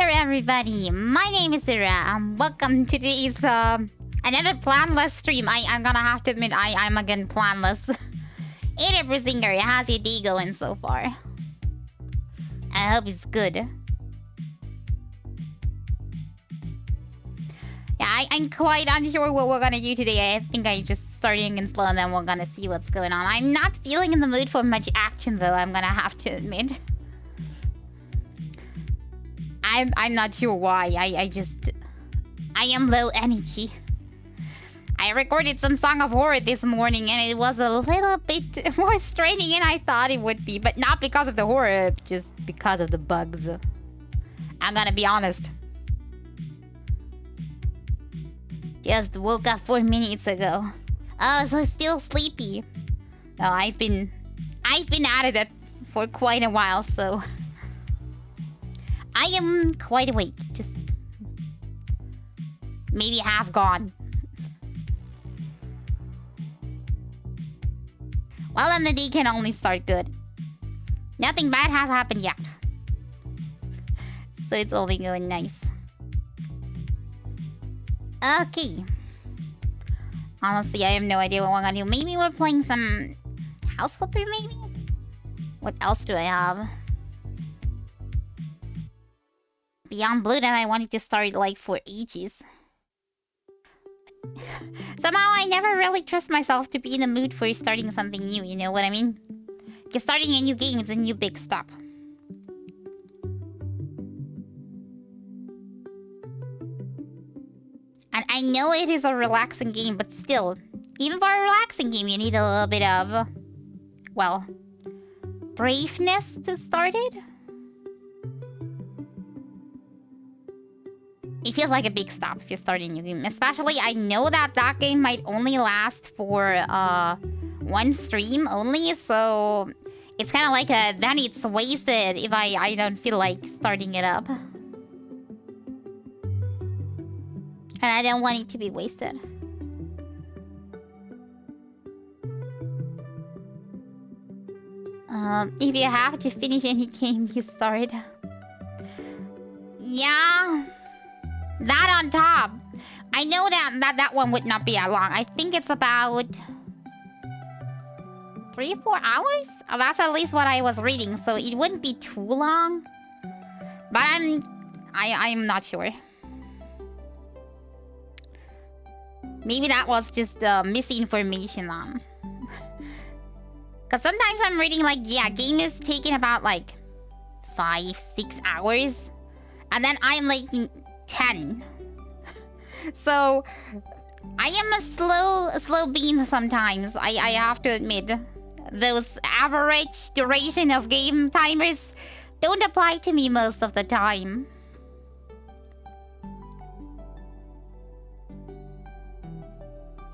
there, everybody. My name is Ira. Welcome to today's another Planless stream. I'm gonna have to admit I'm again planless. Hey there, Brizinger. How's your day going so far? I hope it's good. Yeah, I'm quite unsure what we're gonna do today. I think I just starting in slow and then we're gonna see what's going on. I'm not feeling in the mood for much action though, I'm gonna have to admit. I'm not sure why. I am low energy. I recorded some Song of Horror this morning and it was a little bit more straining than I thought it would be. But not because of the horror, just because of the bugs. I'm gonna be honest. Just woke up 4 minutes ago. Oh, so still sleepy. No, I've been at it for quite a while, so... I am quite awake, just... maybe half gone. Well, then the day can only start good. Nothing bad has happened yet. So it's only going nice. Okay. Honestly, I have no idea what we're gonna do. Maybe we're playing some... House Flipper, maybe? What else do I have? Beyond Blue that I wanted to start like for ages. Somehow I never really trust myself to be in the mood for starting something new, you know what I mean? Because starting a new game is a new big step. And I know it is a relaxing game, but still, even for a relaxing game, you need a little bit of, well, braveness to start it. It feels like a big step if you start a new game. Especially, I know that game might only last for one stream only, so it's kind of like then it's wasted if I don't feel like starting it up. And I don't want it to be wasted. If you have to finish any game you start. Yeah. That on top. I know that one would not be that long. I think it's about 3 or 4 hours? That's at least what I was reading, so it wouldn't be too long. But I'm not sure. Maybe that was just misinformation on. Because sometimes I'm reading like, yeah, game is taking about like 5-6 hours. And then I'm like 10. So I am a slow bean sometimes. I have to admit. Those average duration of game timers don't apply to me most of the time.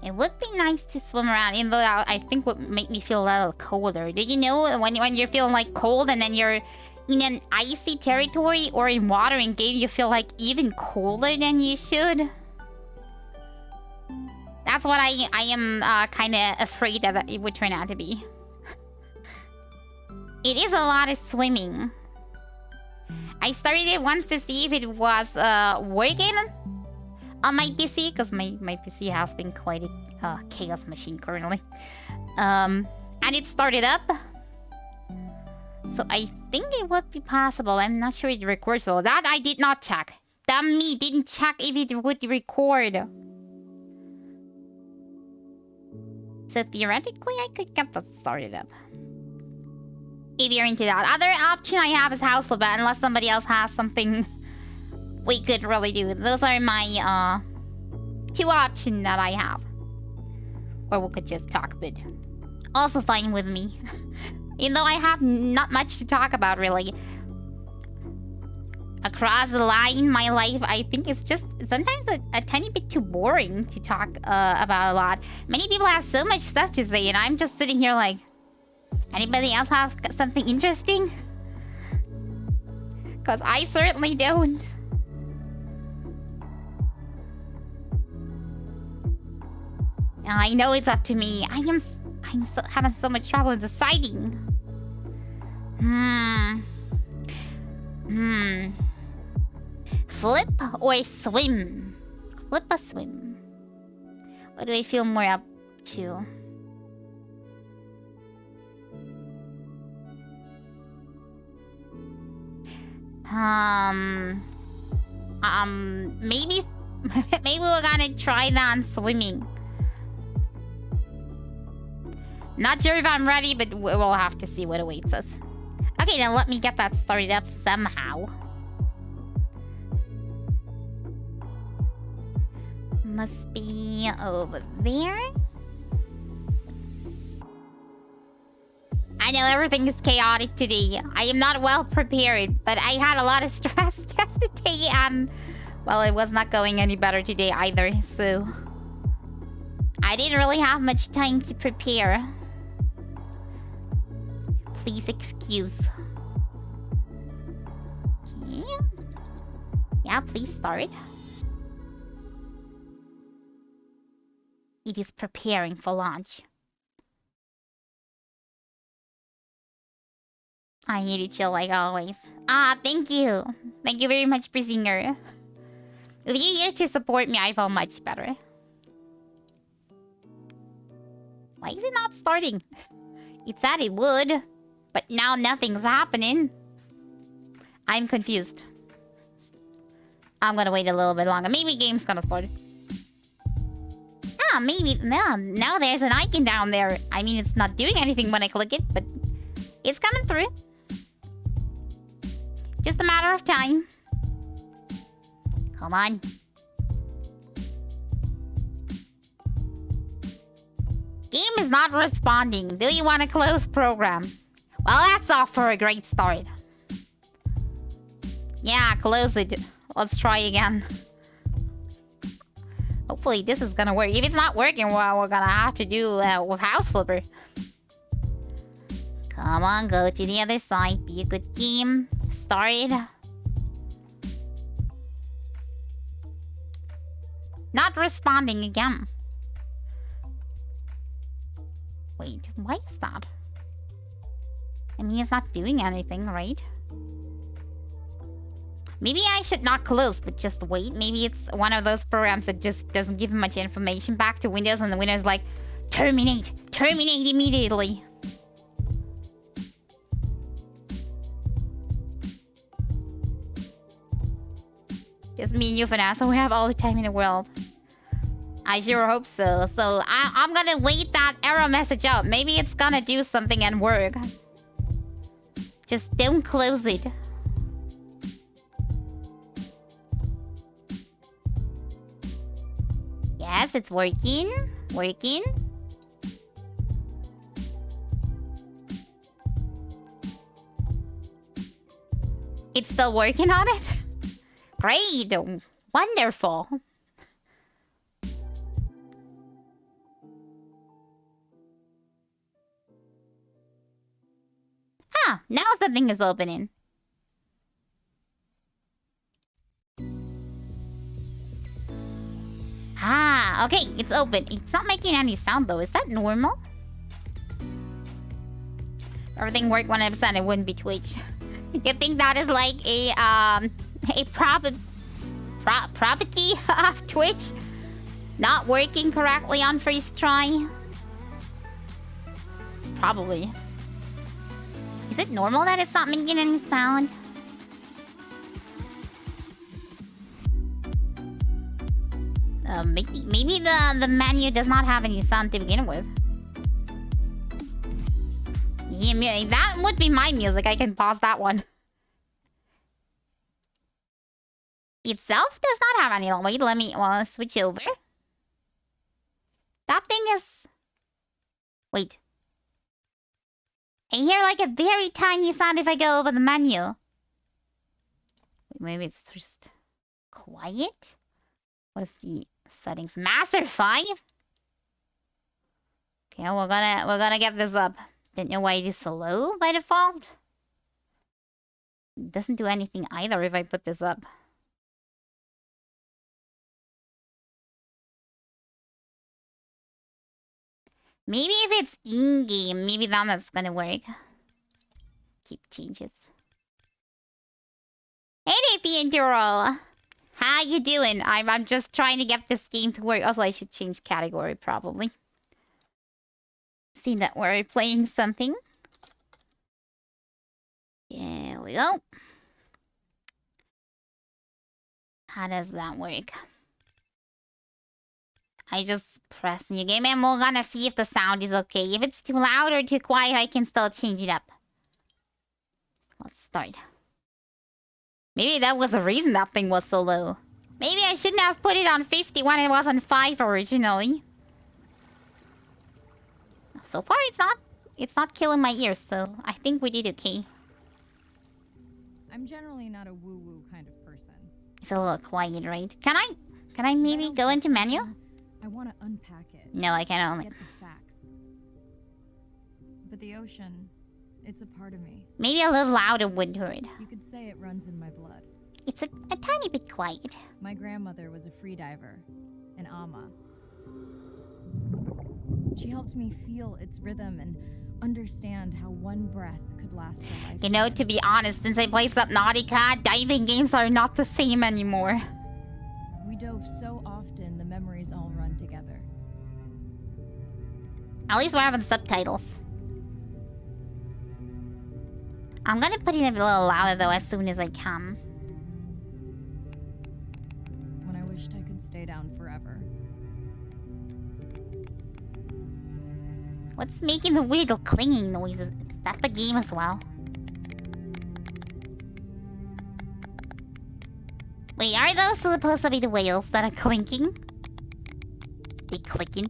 It would be nice to swim around, even though I think would make me feel a little colder. Did you know when you're feeling like cold and then you're in an icy territory or in water in game, you feel like even colder than you should? That's what I am kind of afraid that it would turn out to be. It is a lot of swimming. I started it once to see if it was working on my PC, because my PC has been quite a chaos machine currently. And it started up. So I think it would be possible. I'm not sure it records though. That I did not check. That me didn't check if it would record. So theoretically, I could get that started up. If you're into that. Other option I have is House Flipper, unless somebody else has something we could really do. Those are my 2 options that I have. Or we could just talk, but also fine with me. Even though I have not much to talk about, really. Across the line, my life, I think it's just sometimes a tiny bit too boring to talk about a lot. Many people have so much stuff to say, and I'm just sitting here like... Anybody else have something interesting? Because I certainly don't. I know it's up to me. I'm having so much trouble deciding. Flip or swim? Flip or swim? What do I feel more up to? Maybe... maybe we're gonna try that on swimming. Not sure if I'm ready, but we'll have to see what awaits us. Okay, then let me get that started up somehow. Must be over there. I know everything is chaotic today. I am not well prepared, but I had a lot of stress yesterday and... well, it was not going any better today either, so... I didn't really have much time to prepare. Please excuse. Okay. Yeah, please start. It is preparing for launch. I need to chill like always. Ah, thank you. Thank you very much, Brisinger. If you here to support me, I feel much better. Why is it not starting? It said it would, but now nothing's happening. I'm confused. I'm gonna wait a little bit longer. Maybe game's gonna start. Ah, maybe... now there's an icon down there. I mean, it's not doing anything when I click it, but... it's coming through. Just a matter of time. Come on. Game is not responding. Do you want to close program? Well, that's off for a great start. Yeah, close it. Let's try again. Hopefully this is gonna work. If it's not working, well, we're gonna have to do with House Flipper. Come on, go to the other side. Be a good game. Start. Not responding again. Wait, why is that? I mean, it's not doing anything, right? Maybe I should not close, but just wait. Maybe it's one of those programs that just doesn't give much information back to Windows, and the Windows is like, terminate! Terminate immediately! Just me and you for now, so we have all the time in the world. I sure hope so. So I'm gonna wait that error message out. Maybe it's gonna do something and work. Just don't close it. Yes, it's working. Working. It's still working on it? Great! Wonderful! Ah, now the thing is opening. Ah, okay, it's open. It's not making any sound though. Is that normal? If everything worked 100%, it wouldn't be Twitch. You think that is like a property of Twitch not working correctly on first try? Probably. Is it normal that it's not making any sound? Maybe the menu does not have any sound to begin with. Yeah, that would be my music. I can pause that one. Itself does not have any... Wait, let me switch over. That thing is... Wait. I hear like a very tiny sound if I go over the menu. Maybe it's just quiet? What is the settings? Master 5? Okay, we're gonna get this up. Didn't know why it is so low by default. It doesn't do anything either if I put this up. Maybe if it's in-game, maybe that's gonna work. Keep changes. Hey, Fienduro! How you doing? I'm just trying to get this game to work. Also, I should change category, probably. See that we're playing something. There we go. How does that work? I just press new game and we're gonna see if the sound is okay. If it's too loud or too quiet, I can still change it up. Let's start. Maybe that was the reason that thing was so low. Maybe I shouldn't have put it on 50 when it was on 5 originally. So far, it's not killing my ears, so I think we did okay. I'm generally not a woo-woo kind of person. It's a little quiet, right? Can I maybe go into menu? I want to unpack it. No, I can only. Get the facts. But the ocean, it's a part of me. Maybe a little louder would hurt. You could say it runs in my blood. It's a tiny bit quiet. My grandmother was a freediver, an ama. She helped me feel its rhythm and understand how one breath could last a lifetime. You know, to be honest, since I played Subnautica, diving games are not the same anymore. We dove so often, the memories all run together. At least we're having subtitles. I'm gonna put it a little louder though as soon as I can. When I wished I could stay down forever. What's making the weird clinging noises? Is that the game as well? Wait, are those supposed to be the whales that are clinking? They clicking?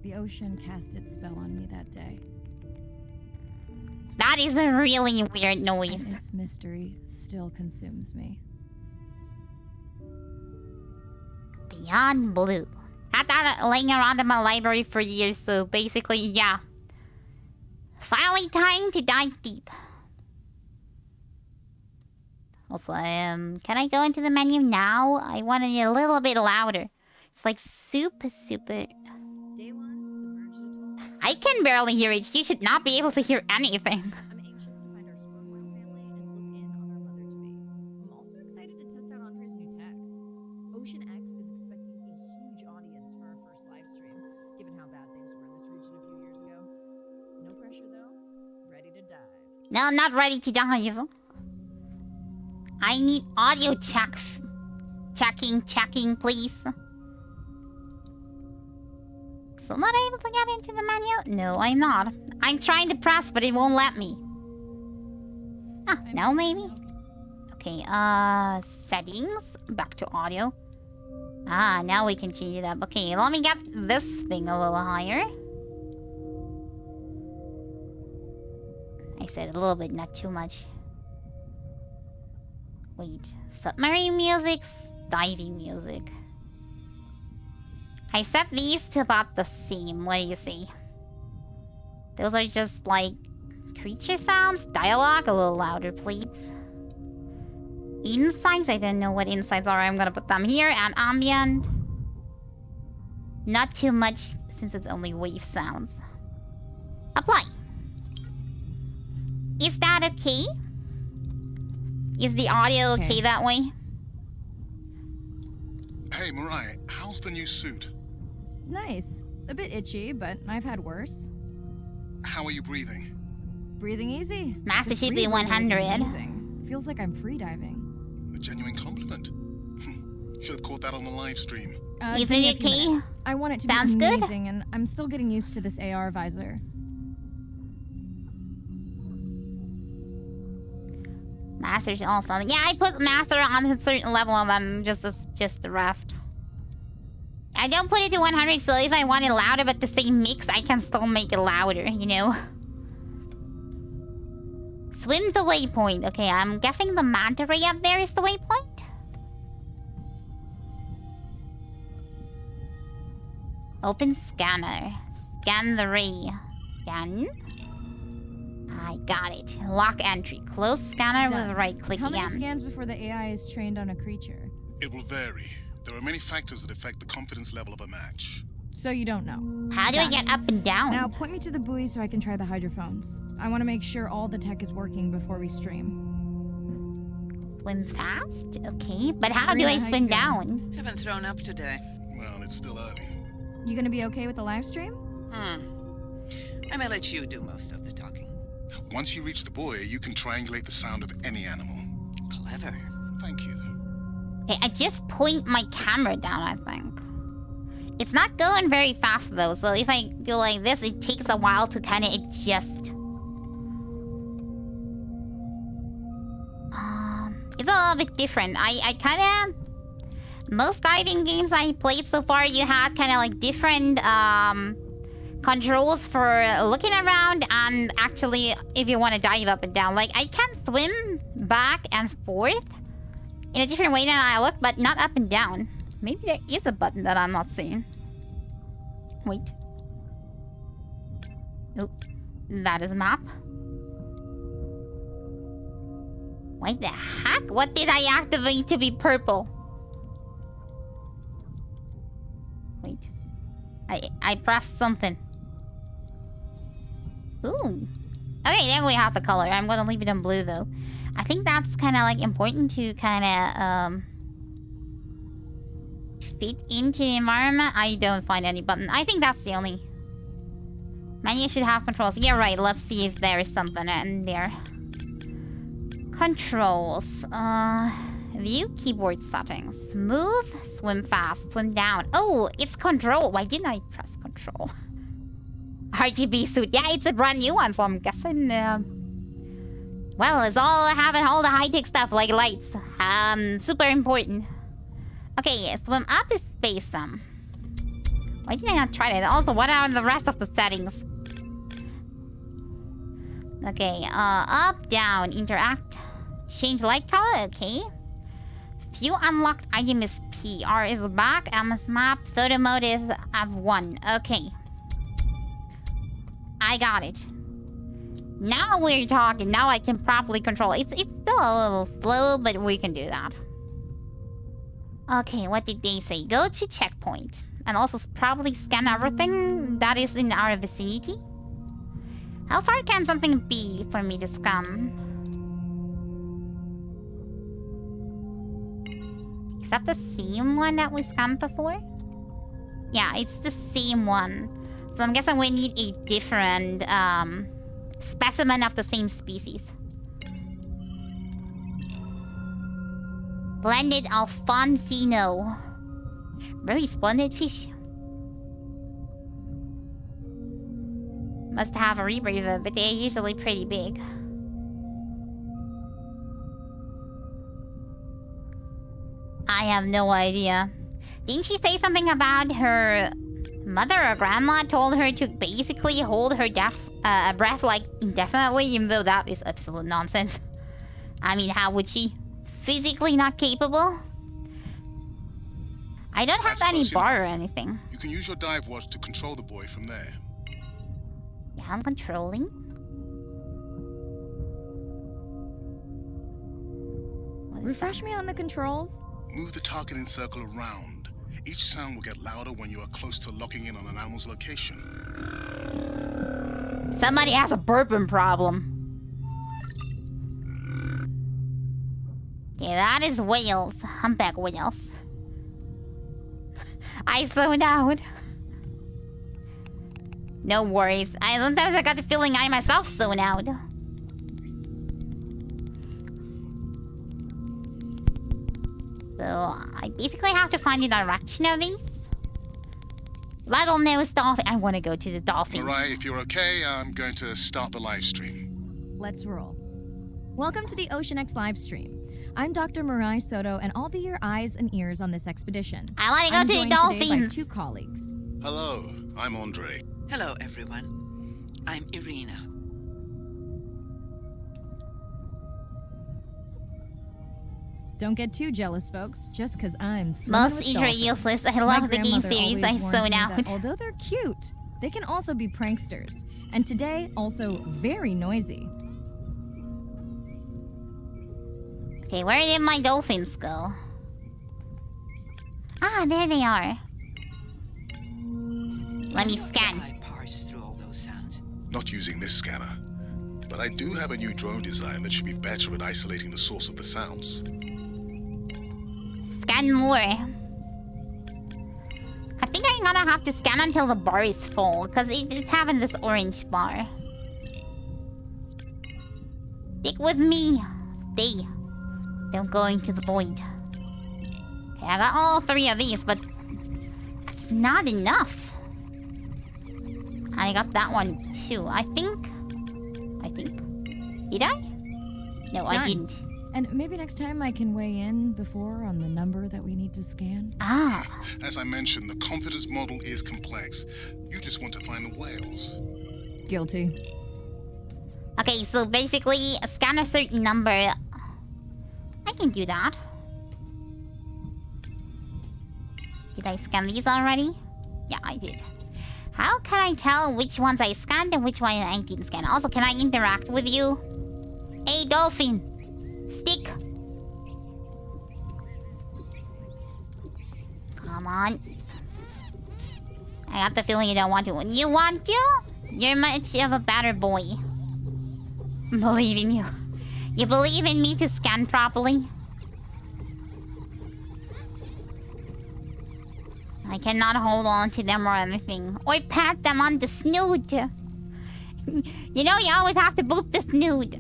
The ocean cast its spell on me that day. That is a really weird noise. And its mystery still consumes me. Beyond Blue. Had that laying around in my library for years, so basically, yeah. Finally time to dive deep. Also, can I go into the menu now? I want it a little bit louder. It's like super. Day one, submerged atoll. I can barely hear it. You should not be able to hear anything. I'm anxious to find our sperm whale family and look in on our mother-to-be. I'm also excited to test out Andre's new tech. Ocean X is expecting a huge audience for our first live stream, given how bad things were in this region a few years ago. No pressure though. Ready to dive. No, not ready to dive. I need audio checking, please. So not able to get into the menu? No, I'm not. I'm trying to press, but it won't let me. Ah, now maybe? Okay, settings. Back to audio. Ah, now we can change it up. Okay, let me get this thing a little higher. I said a little bit, not too much. Wait, submarine music, diving music. I set these to about the same. What do you see? Those are just like creature sounds. Dialogue, a little louder, please. Insights, I don't know what insights are. I'm gonna put them here. And ambient. Not too much since it's only wave sounds. Apply. Is that okay? Is the audio okay that way? Hey, Mariah, how's the new suit? Nice. A bit itchy, but I've had worse. How are you breathing? Breathing easy. Master should be 100. Amazing. Feels like I'm freediving. A genuine compliment. Should have caught that on the live stream. Isn't it okay? I want it to Sounds be good. amazing, and I'm still getting used to this AR visor. Master's also. Yeah, I put master on a certain level and then just the rest. I don't put it to 100, so if I want it louder but the same mix, I can still make it louder, you know? Swim the waypoint. Okay, I'm guessing the manta ray up there is the waypoint? Open scanner. Scan the ray. Scan. I got it. Lock entry. Close scanner with right click How again. many scans before the AI is trained on a creature? It will vary. There are many factors that affect the confidence level of a match. So you don't know. How do I get up and down? Now point me to the buoy so I can try the hydrophones. I want to make sure all the tech is working before we stream. Swim fast? Okay, but how do Serena, I how you swim feeling? down? Haven't thrown up today. Well, it's still early. You gonna be okay with the live stream? I may let you do most of the talking. Once you reach the buoy, you can triangulate the sound of any animal. Clever. Thank you. Okay, I just point my camera down, I think. It's not going very fast though, so if I do like this, it takes a while to kind of adjust. It's a little bit different. I kind of... Most diving games I played so far, you had kind of like different controls for looking around and actually if you want to dive up and down. Like, I can swim back and forth in a different way than I look, but not up and down. Maybe there is a button that I'm not seeing. Wait. Oh, that is a map. What the heck? What did I activate to be purple? Wait. I pressed something. Ooh. Okay, then we have the color. I'm gonna leave it in blue though. I think that's kind of like important to kind of fit into the environment. I don't find any button. I think that's the only. Menu should have controls. Yeah, right. Let's see if there is something in there. Controls. View keyboard settings. Move, swim fast, swim down. Oh, it's control. Why didn't I press control? RGB suit. Yeah, it's a brand new one, so I'm guessing. Well, it's all having all the high-tech stuff like lights. Super important. Okay, swim up is space some. Why did I not try that? Also, what are the rest of the settings? Okay, up, down, interact, change light color. Okay. View unlocked item is P. R is back. M is map. Photo mode is F1. Okay. I got it. Now we're talking. Now I can properly control. It's still a little slow, but we can do that. Okay, what did they say? Go to checkpoint. And also probably scan everything that is in our vicinity. How far can something be for me to scan? Is that the same one that we scanned before? Yeah, it's the same one. So I'm guessing we need a different specimen of the same species. Blended Alfonsino. Very splendid fish. Must have a rebreather, but they're usually pretty big. I have no idea. Didn't she say something about her mother or grandma told her to basically hold her breath like indefinitely, even though that is absolute nonsense? I mean, how would she? Physically not capable? I don't have any bar or anything. You can use your dive watch to control the buoy from there. Yeah, I'm controlling. Refresh me on the controls. Move the targeting circle around. Each sound will get louder when you are close to locking in on an animal's location. Somebody has a burping problem. Okay, that is whales. Humpback whales. I zoned out. No worries. Sometimes I got the feeling I myself zone out. So I basically have to find the direction of these. Bottlenose dolphin. I want to go to the dolphins. Alright, if you're okay, I'm going to start the live stream. Let's roll. Welcome to the Ocean X live stream. I'm Dr. Mirai Soto, and I'll be your eyes and ears on this expedition. I want to go I'm to the joined today by dolphins. 2 colleagues. Hello, I'm Andre. Hello, everyone. I'm Irina. Don't get too jealous, folks, just because I'm swimming Most with intro dolphins. useless. I My love the game grandmother series. always I warned zone me out. that although they're cute, they can also be pranksters. And today, also very noisy. Okay, where did my dolphins go? Ah, there they are. Let me scan. I parse through all those sounds. Not using this scanner. But I do have a new drone design that should be better at isolating the source of the sounds. Scan more. I think I'm gonna have to scan until the bar is full, because it's having this orange bar. Stick with me. Stay. Don't go into the void. Okay, I got all 3 of these, but that's not enough. I got that one too. I think. Did I? No, Done. I didn't. And maybe next time I can weigh in before on the number that we need to scan. Ah. As I mentioned, the confidence model is complex. You just want to find the whales. Guilty. Okay, so basically, scan a certain number. I can do that. Did I scan these already? Yeah, I did. How can I tell which ones I scanned and which one I didn't scan? Also, can I interact with you? Hey, dolphin! Stick! Come on. I got the feeling you don't want to. You want to? You're much of a better boy. Believe in you. You believe in me to scan properly? I cannot hold on to them or anything. Or pat them on the snoot. You know, you always have to boop the snoot.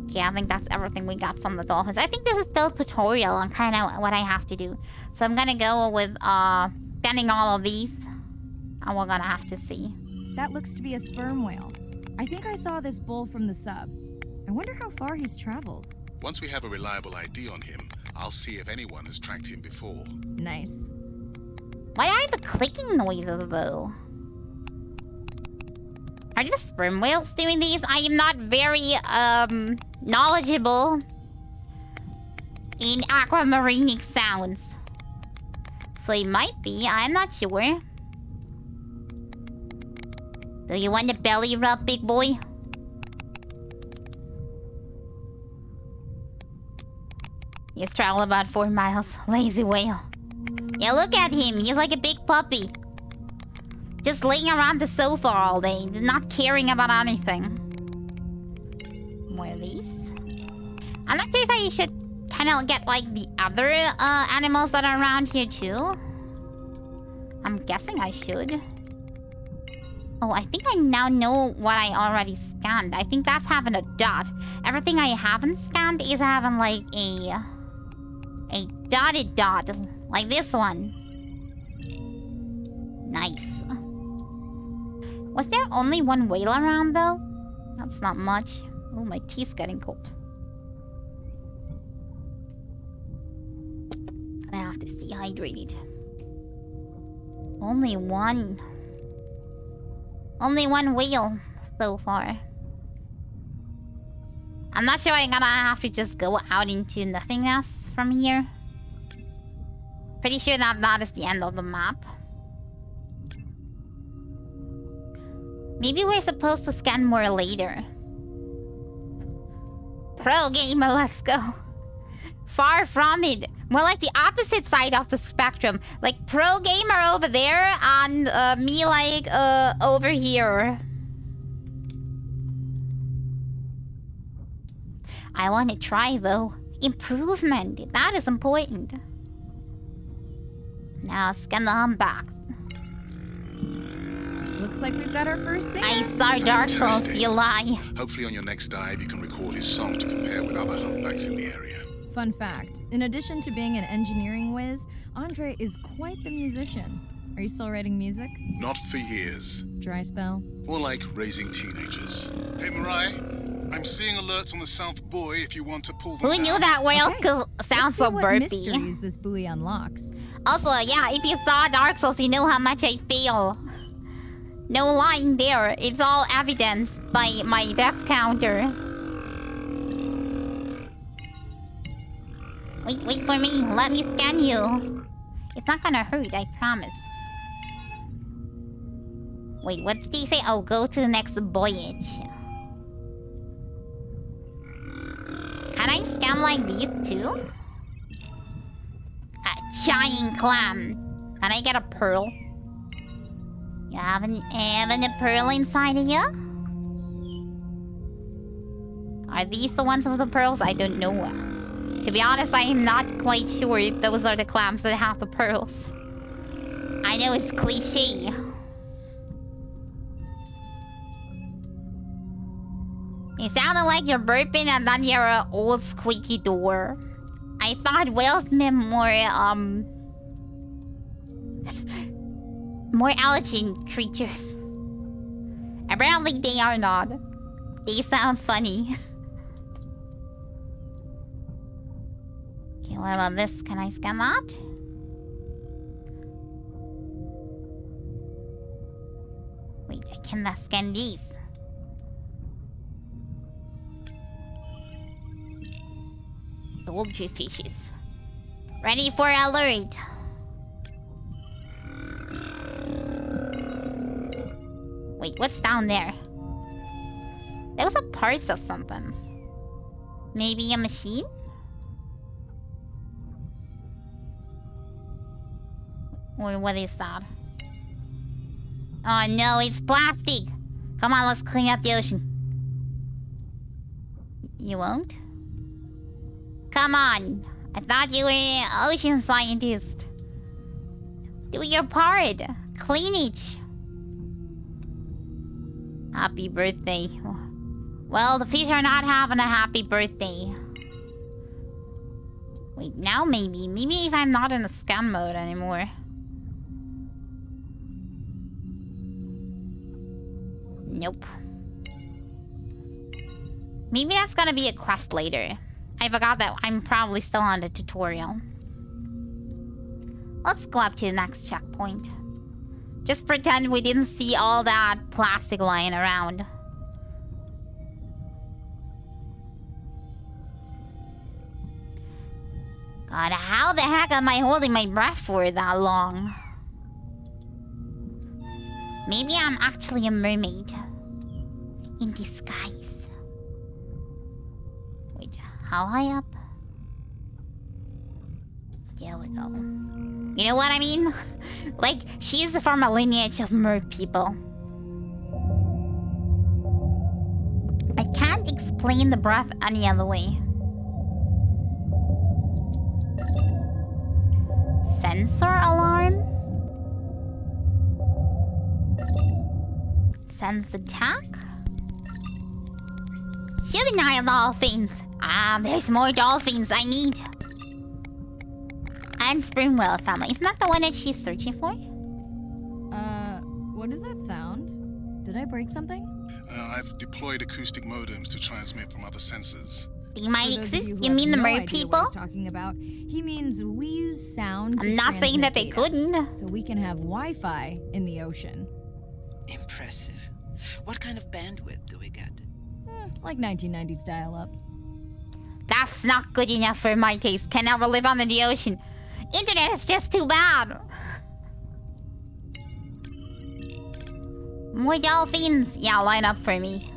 Okay, I think that's everything we got from the dolphins. I think this is still a tutorial on kind of what I have to do. So I'm gonna go with scanning all of these. And we're gonna have to see. That looks to be a sperm whale. I think I saw this bull from the sub. I wonder how far he's traveled. Once we have a reliable ID on him, I'll see if anyone has tracked him before. Nice. Why are the clicking noises though? Are the sperm whales doing these? I am not very knowledgeable in aquamarinic sounds. So it might be, I'm not sure. Do you want the belly rub, big boy? He's traveled about 4 miles. Lazy whale. Yeah, look at him. He's like a big puppy. Just laying around the sofa all day, not caring about anything. More of these. I'm not sure if I should kind of get like the other animals that are around here too. I'm guessing I should. Oh, I think I now know what I already scanned. I think that's having a dot. Everything I haven't scanned is having like a dotted dot, like this one. Nice. Was there only one whale around though? That's not much. Oh, my teeth's getting cold. I have to stay hydrated. Only one. Only one whale so far. I'm not sure I'm gonna have to just go out into nothingness from here. Pretty sure that is the end of the map. Maybe we're supposed to scan more later. Pro gamer, let's go. Far from it. More like the opposite side of the spectrum. Like pro gamer over there and me like over here. I want to try though. Improvement. That is important. Now scan the humpbacks. Looks like we've got our first singer. I saw Dark Souls, you lie. Hopefully on your next dive you can record his songs to compare with other humpbacks in the area. Fun fact, in addition to being an engineering whiz, Andre is quite the musician. Are you still writing music? Not for years. Dry spell? More like raising teenagers. Hey Mirai, I'm seeing alerts on the South Buoy if you want to pull them Who down. knew that whale Okay. sounds Let's so see what burpy? mysteries this buoy unlocks. Also, yeah, if you saw Dark Souls, you know how much I feel. No lying there. It's all evidenced by my death counter. Wait for me. Let me scan you. It's not gonna hurt, I promise. Wait, what did he say? Oh, go to the next voyage. Can I scan like these too? A giant clam. Can I get a pearl? You haven't even a pearl inside of you? Are these the ones with the pearls? I don't know. To be honest, I am not quite sure if those are the clams that have the pearls. I know it's cliche. It sounded like you're burping and then your old squeaky door. I thought whales meant more, more allergen creatures. Apparently they are not. They sound funny. Okay, what about this? Can I scan that? Wait, I cannot scan these. Goldfish fishes. Ready for alert. Wait, what's down there? Those are parts of something. Maybe a machine? Or what is that? Oh no, it's plastic! Come on, let's clean up the ocean. You won't? Come on! I thought you were an ocean scientist. Do your part. Clean it. Happy birthday. Well, the fish are not having a happy birthday. Wait, now maybe. Maybe if I'm not in the scan mode anymore. Nope. Maybe that's gonna be a quest later. I forgot that I'm probably still on the tutorial. Let's go up to the next checkpoint. Just pretend we didn't see all that plastic lying around. God, how the heck am I holding my breath for that long? Maybe I'm actually a mermaid. In disguise. Wait, how high up? There we go. You know what I mean? Like, she's from a lineage of mer people. I can't explain the breath any other way. Sensor alarm? Sense attack? Juvenile dolphins! Ah, there's more dolphins I need. And sperm whale family. Isn't that the one that she's searching for? What does that sound? Did I break something? I've deployed acoustic modems to transmit from other sensors. They might For those of exist? who You have mean the no mer idea what people? he's talking about. He means we use sound. I'm not saying that they couldn't. So we can have Wi-Fi in the ocean. Impressive. What kind of bandwidth do we get? Like 1990s dial-up. That's not good enough for my taste. Can never live under the ocean. Internet is just too bad. More dolphins. Yeah, line up for me.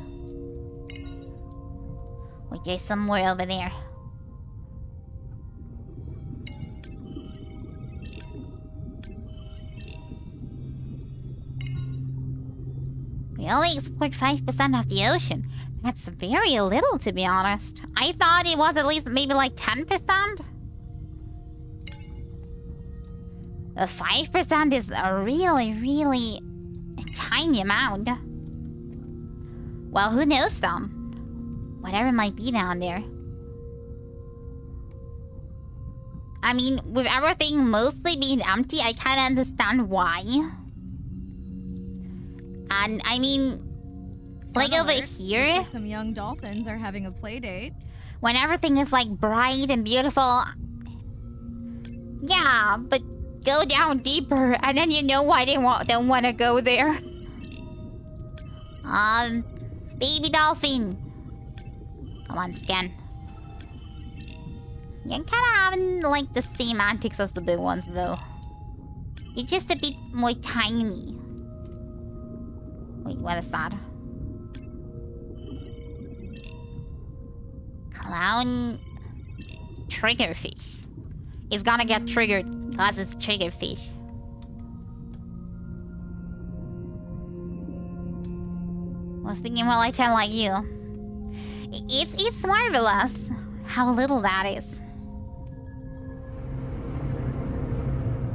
Wait, there's some more over there. We only explored 5% of the ocean. That's very little, to be honest. I thought it was at least maybe like 10%. The 5% is a really, really tiny amount. Well, who knows then? Whatever might be down there. I mean, with everything mostly being empty, I kind of understand why. And I mean, like over here, looks like some young dolphins are having a play date. When everything is like bright and beautiful, yeah, but go down deeper, and then you know why they don't want to go there. Baby dolphin. Come on, scan. You're kind of having like the same antics as the big ones, though. You're just a bit more tiny. Wait, what is that? Clown triggerfish. It's gonna get triggered because it's triggerfish. was thinking, well, I tell like you. It's marvelous how little that is.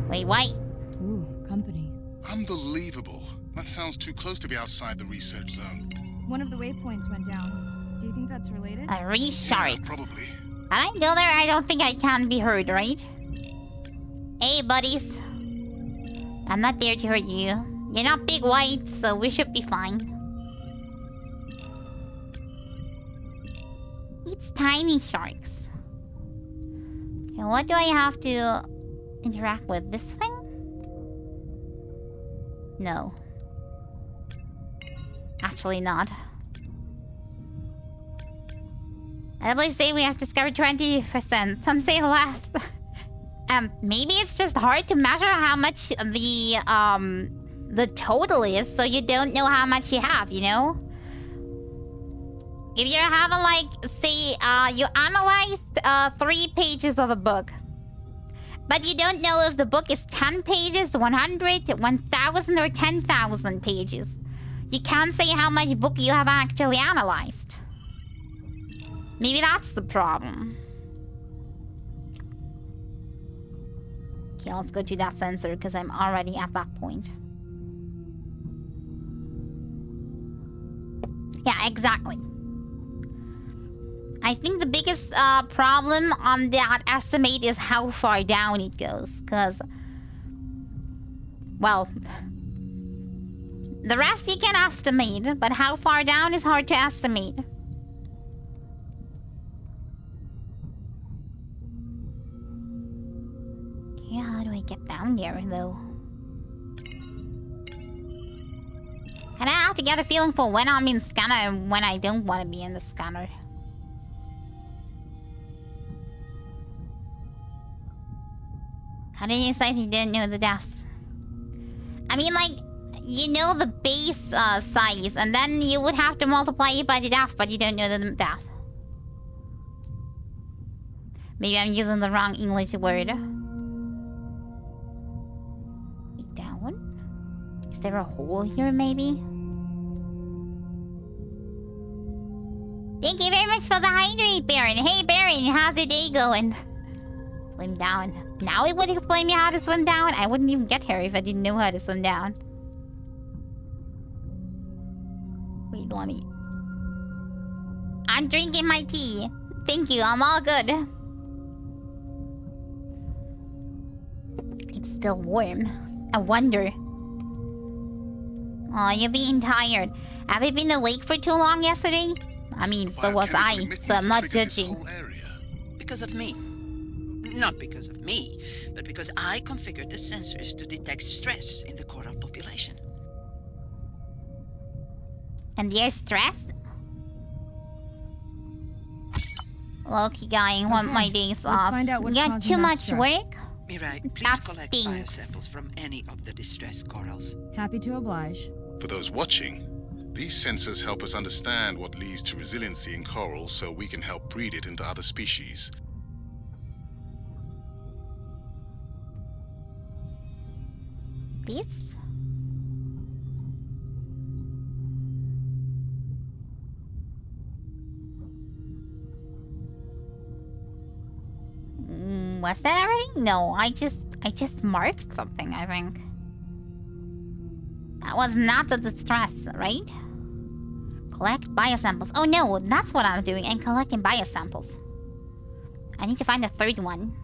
Wait, what? Ooh, company. Unbelievable. That sounds too close to be outside the research zone. One of the waypoints went down. Do you think that's related? Reef sharks. Yeah, probably. When I go there, I don't think I can be hurt, right? Hey, buddies. I'm not there to hurt you. You're not big white, so we should be fine. It's tiny sharks. Okay, what do I have to interact with? This thing? No. Actually not. Others say we have discovered 20%. Some say less. Maybe it's just hard to measure how much the total is, so you don't know how much you have, you know? If you're having, like, say, you analyzed 3 pages of a book, but you don't know if the book is 10 pages, 100, 1,000, or 10,000 pages. You can't say how much book you have actually analyzed. Maybe that's the problem. Okay, let's go to that sensor, because I'm already at that point. Yeah, exactly. I think the biggest problem on that estimate is how far down it goes, because... well... the rest you can estimate, but how far down is hard to estimate. Okay, how do I get down there, though? And I have to get a feeling for when I'm in scanner and when I don't want to be in the scanner. How did you say you didn't know the depths? I mean, like, you know the base size, and then you would have to multiply it by the depth, but you don't know the depth. Maybe I'm using the wrong English word. Down? Is there a hole here, maybe? Thank you very much for the hydrate, Baron. Hey, Baron, how's your day going? Swim down. Now it would explain me how to swim down? I wouldn't even get here if I didn't know how to swim down. Wait, let me... I'm drinking my tea. Thank you, I'm all good. It's still warm. I wonder. Aw, you're being tired. Have you been awake for too long yesterday? I mean, so was I, so I'm not judging. Because of me. Not because of me, but because I configured the sensors to detect stress in the coral population. And you're stressed? Low-key guy, want my days off. Find out what's you got causing too that much stress. work? Mirai, please That collect stinks. biosamples from any of the distressed corals. Happy to oblige. For those watching, these sensors help us understand what leads to resiliency in corals so we can help breed it into other species. This? Was that everything? No, I just marked something, I think. That was not the distress, right? Collect biosamples. Oh no, that's what I'm doing. I'm collecting biosamples. I need to find the third one.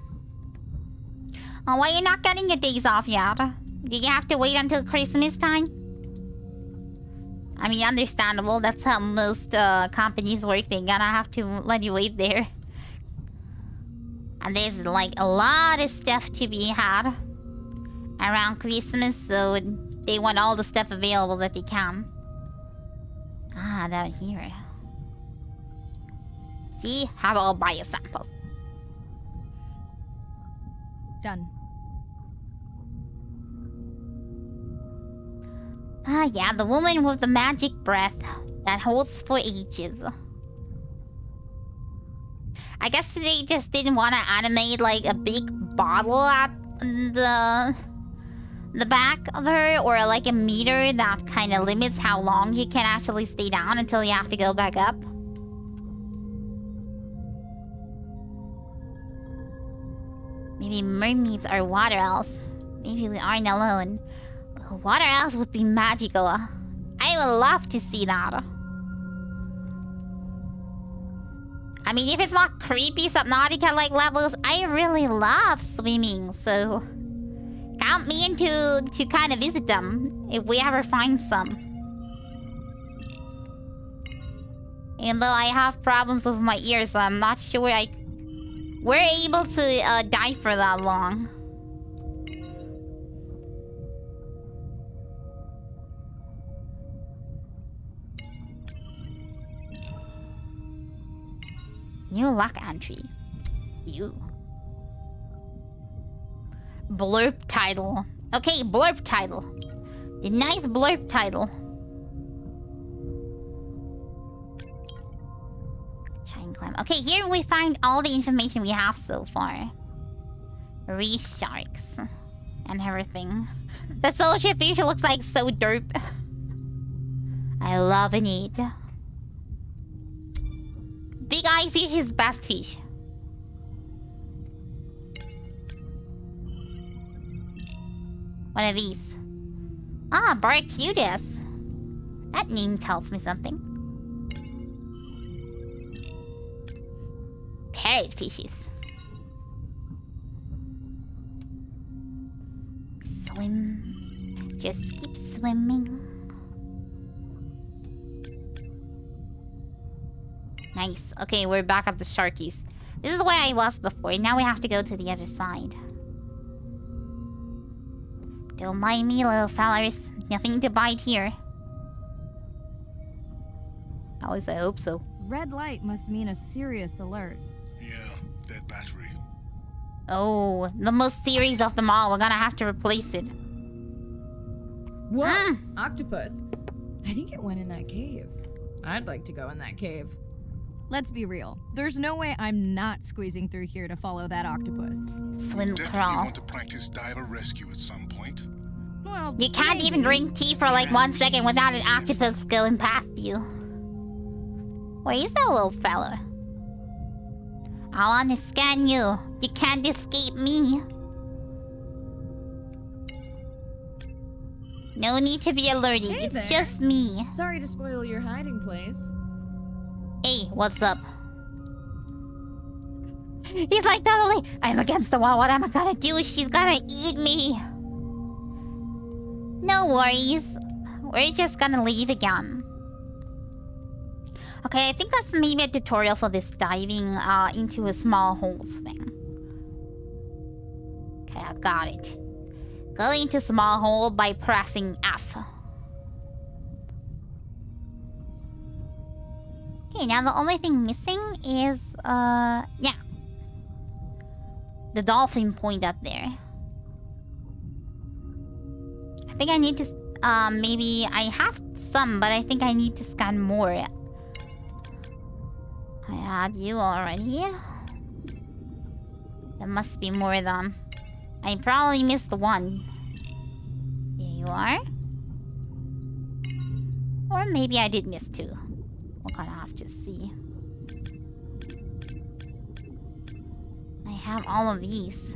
Oh, why are you not getting your days off yet? Do you have to wait until Christmas time? I mean, understandable. That's how most companies work. They're gonna have to let you wait there. And there's like a lot of stuff to be had around Christmas, so they want all the stuff available that they can. Ah, down here. See? How about I'll buy a sample? Done. Ah, yeah, the woman with the magic breath that holds for ages. I guess they just didn't want to animate like a big bottle at the back of her, or like a meter that kind of limits how long you can actually stay down until you have to go back up. Maybe mermaids are water elves. Maybe we aren't alone. Water elves would be magical. I would love to see that. I mean, if it's not creepy Subnautica like levels, I really love swimming, so count me in to kind of visit them if we ever find some. Even though I have problems with my ears, so I'm not sure we're able to dive for that long. New luck entry. You. Blurb title. Okay, blurb title. The nice blurb title. Giant climb. Okay, here we find all the information we have so far. Reef sharks. And everything. The social fish looks like so derp. I love it. Big eye fish is best fish. What are these? Ah, Barracudas. That name tells me something. Parrotfishes. Swim. Just keep swimming. Nice. Okay, we're back at the Sharkies. This is where I was before. Now we have to go to the other side. Don't mind me, little fellas. Nothing to bite here. At least I hope so. Red light must mean a serious alert. Yeah, dead battery. Oh, the most serious of them all. We're gonna have to replace it. Whoa! Octopus. I think it went in that cave. I'd like to go in that cave. Let's be real. There's no way I'm not squeezing through here to follow that octopus. Swim Definitely crawl. want to practice diver rescue at some point. Well, You can't maybe. even drink tea for like 1 second without an octopus going past you. Where is that little fella? I wanna scan you. You can't escape me. No need to be alerted. Hey It's there. just me. Sorry to spoil your hiding place. Hey, what's up? He's like, totally, I'm against the wall. What am I gonna do? She's gonna eat me. No worries. We're just gonna leave again. Okay, I think that's maybe a tutorial for this diving into a small holes thing. Okay, I got it. Go into small hole by pressing F. Okay, now the only thing missing is, yeah. The dolphin point up there. I think I need to, maybe I have some, but I think I need to scan more. I had you already. There must be more than. I probably missed one. There you are. Or maybe I did miss two. We're gonna have to see. I have all of these.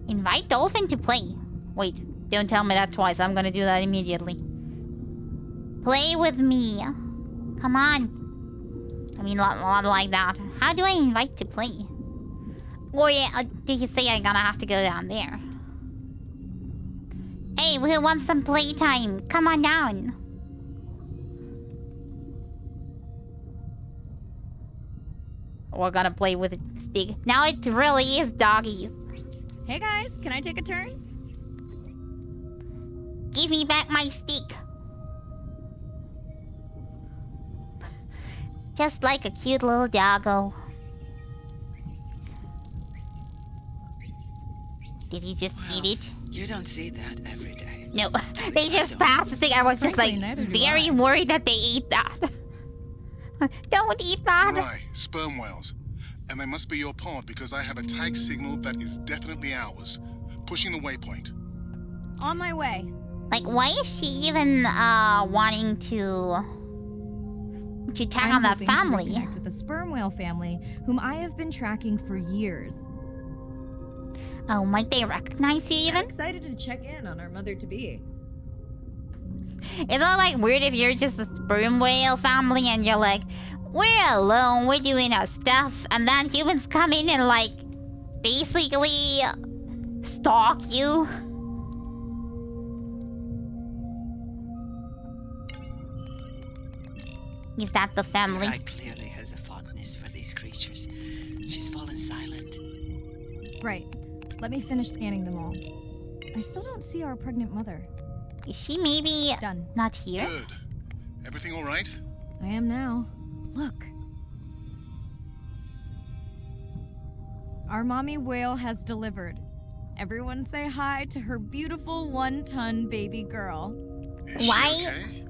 Invite dolphin to play. Wait, don't tell me that twice. I'm gonna do that immediately. Play with me. Come on. I mean, not like that. How do I invite to play? Or did you say I'm gonna have to go down there? Hey, who wants some playtime? Come on down. We're gonna play with a stick. Now it really is doggies. Hey guys, can I take a turn? Give me back my stick. Just like a cute little doggo. Did he just eat it? You don't see that every day. No, they just passed the thing. I was just like Frankly, neither do very I. worried that they ate that. Don't eat that. Right, sperm whales. And they must be your pod because I have a tag signal that is definitely ours. Pushing the waypoint. On my way. Like, why is she even wanting to tag on that hoping to family? reconnect with the sperm whale family, whom I have been tracking for years. Oh, might they recognize you I'm even? excited to check in on our mother-to-be. It's not like weird if you're just a sperm whale family and you're like, we're alone, we're doing our stuff, and then humans come in and like basically stalk you. Is that the family? Mirai clearly has a fondness for these creatures. She's fallen silent. Right. Let me finish scanning them all. I still don't see our pregnant mother. Is she maybe Done. not here? Good. Everything all right? I am now. Look. Our mommy whale has delivered. Everyone say hi to her beautiful 1-ton baby girl. Is Why? she okay?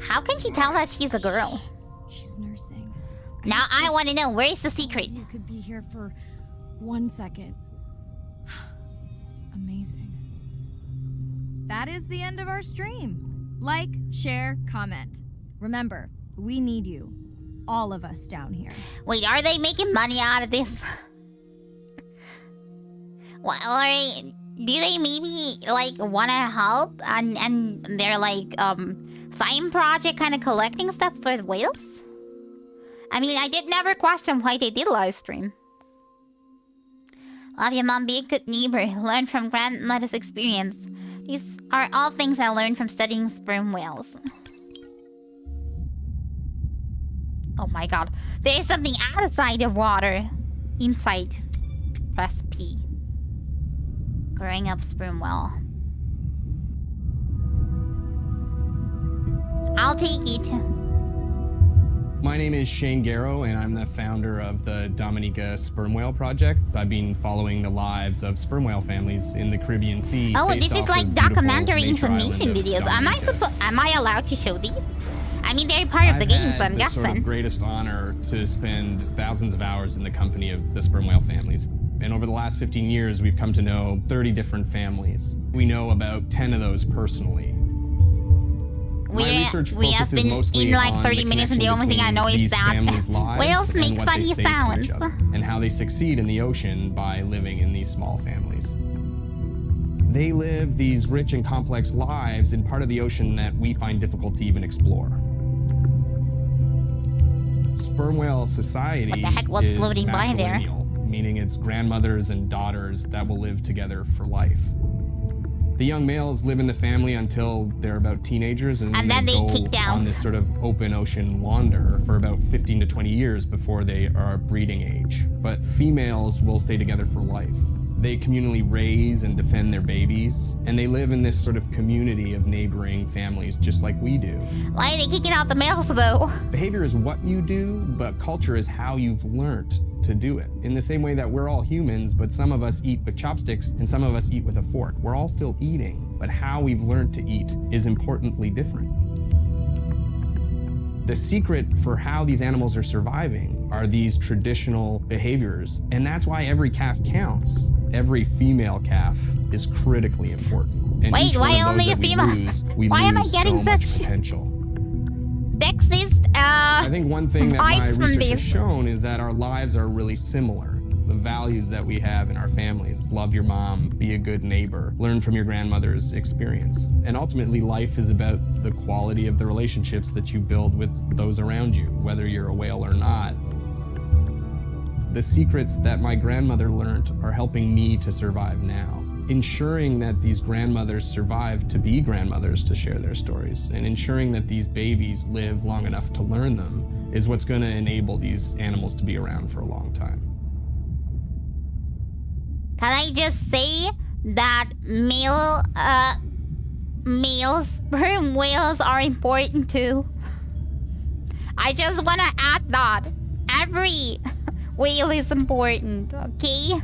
How can she tell that she's a girl? She's nursing. Now just I wish want to know, where is the secret? You could be here for 1 second. Amazing. That is the end of our stream. Like, share, comment. Remember, we need you. All of us down here. Wait, are they making money out of this? Well, or do they maybe like want to help and they're like side project kind of collecting stuff for the whales? I mean, I did never question why they did live stream. Love you, mom. Be a good neighbor. Learn from grandmother's experience. These are all things I learned from studying sperm whales. Oh my god. There is something outside of water. Inside. Press P. Growing up sperm whale. I'll take it. My name is Shane Garrow, and I'm the founder of the Dominica Sperm Whale Project. I've been following the lives of sperm whale families in the Caribbean Sea. Oh, based this is off like the beautiful documentary nature information island of videos. Dominica. Am I allowed to show these? I mean, they're part of the game, so I'm I've had the sort guessing. of greatest honor to spend thousands of hours in the company of the sperm whale families. And over the last 15 years, we've come to know 30 different families. We know about 10 of those personally. My research We have focuses been mostly in like on 30 minutes and the connection only thing I know between is these that families' lives whales and make what they funny say to sounds. each other, and how they succeed in the ocean by living in these small families. They live these rich and complex lives in part of the ocean that we find difficult to even explore. Sperm whale society What the heck was is floating by there? matrilineal, meaning it's grandmothers and daughters that will live together for life. The young males live in the family until they're about teenagers, and then they go kick down. on this sort of open ocean wander for about 15 to 20 years before they are breeding age. But females will stay together for life. They communally raise and defend their babies, and they live in this sort of community of neighboring families just like we do. Why are they kicking out the males though? Behavior is what you do, but culture is how you've learned to do it. In the same way that we're all humans, but some of us eat with chopsticks and some of us eat with a fork. We're all still eating, but how we've learned to eat is importantly different. The secret for how these animals are surviving are these traditional behaviors, and that's why every calf counts. Every female calf is critically important. And Wait, each one why of those only that a we female? lose, we Why am I lose getting so much such potential. sexist I think one thing that my vibes from research has this? shown is that our lives are really similar. The values that we have in our families: love your mom, be a good neighbor, learn from your grandmother's experience. And ultimately, life is about the quality of the relationships that you build with those around you, whether you're a whale or not. The secrets that my grandmother learned are helping me to survive now. Ensuring that these grandmothers survive to be grandmothers to share their stories, and ensuring that these babies live long enough to learn them, is what's going to enable these animals to be around for a long time. Can I just say that male sperm whales are important too? I just want to add that every whale is important, okay?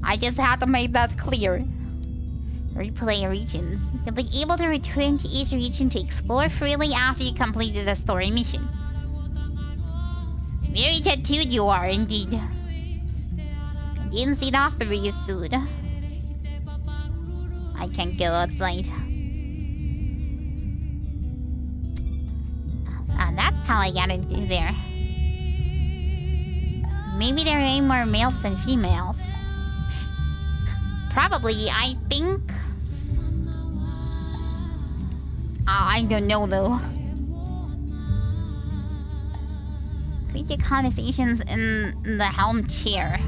I just had to make that clear. Replay regions. You'll be able to return to each region to explore freely after you completed a story mission. Very tattooed you are, indeed. I didn't see that very soon. I can't go outside. Ah, that's how I got into there. Maybe there are more males than females. Probably, I think. I don't know though. Creature conversations in the helm chair.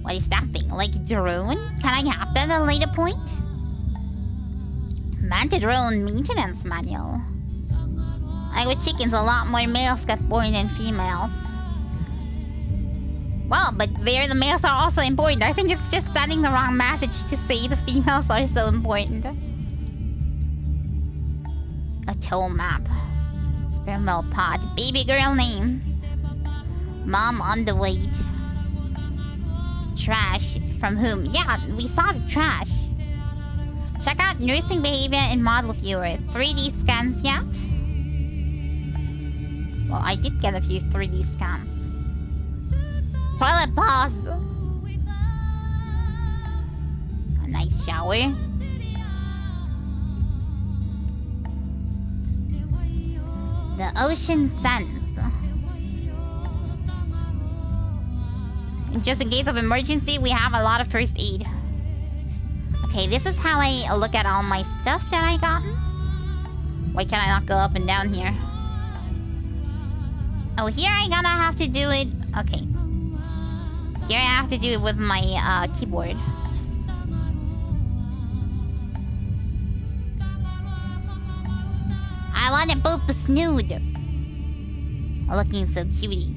What is that thing? Like a drone? Can I have that at a later point? Manta drone maintenance manual. Like with chickens, a lot more males get born than females. Well, but there the males are also important. I think it's just sending the wrong message to say the females are so important. A toll map. Experimental pod. Baby girl name. Mom on the wait. Trash. From whom? Yeah, we saw the trash. Check out nursing behavior in model viewer. 3D scans yet? Well, I did get a few 3D scans. Toilet pause. A nice shower. The ocean scent. Just in case of emergency, we have a lot of first aid. Okay, this is how I look at all my stuff that I gotten. Why can I not go up and down here? Oh, here I gonna have to do it. Okay. Here I have to do it with my keyboard. I want to boop a snood. Looking so cutie.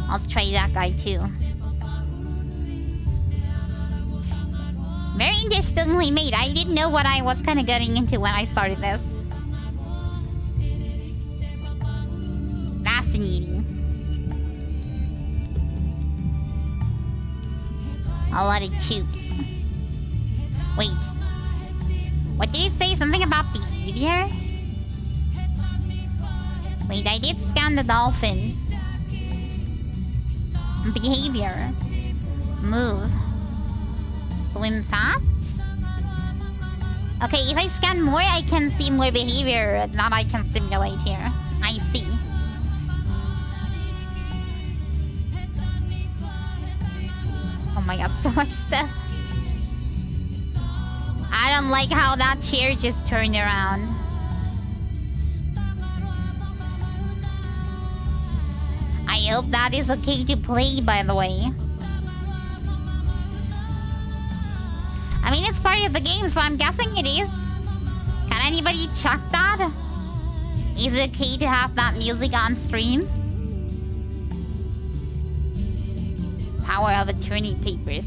Let's try that guy too. Very interestingly made. I didn't know what I was kind of getting into when I started this. Fascinating. A lot of tubes. Wait. What did it say? Something about behavior? Wait, I did scan the dolphin. Behavior. Move. Swim fast? Okay, if I scan more, I can see more behavior that I can simulate here. I see. Oh my god, so much stuff. I don't like how that chair just turned around. I hope that is okay to play, by the way. I mean, it's part of the game, so I'm guessing it is. Can anybody check that? Is it okay to have that music on stream? Power of attorney papers.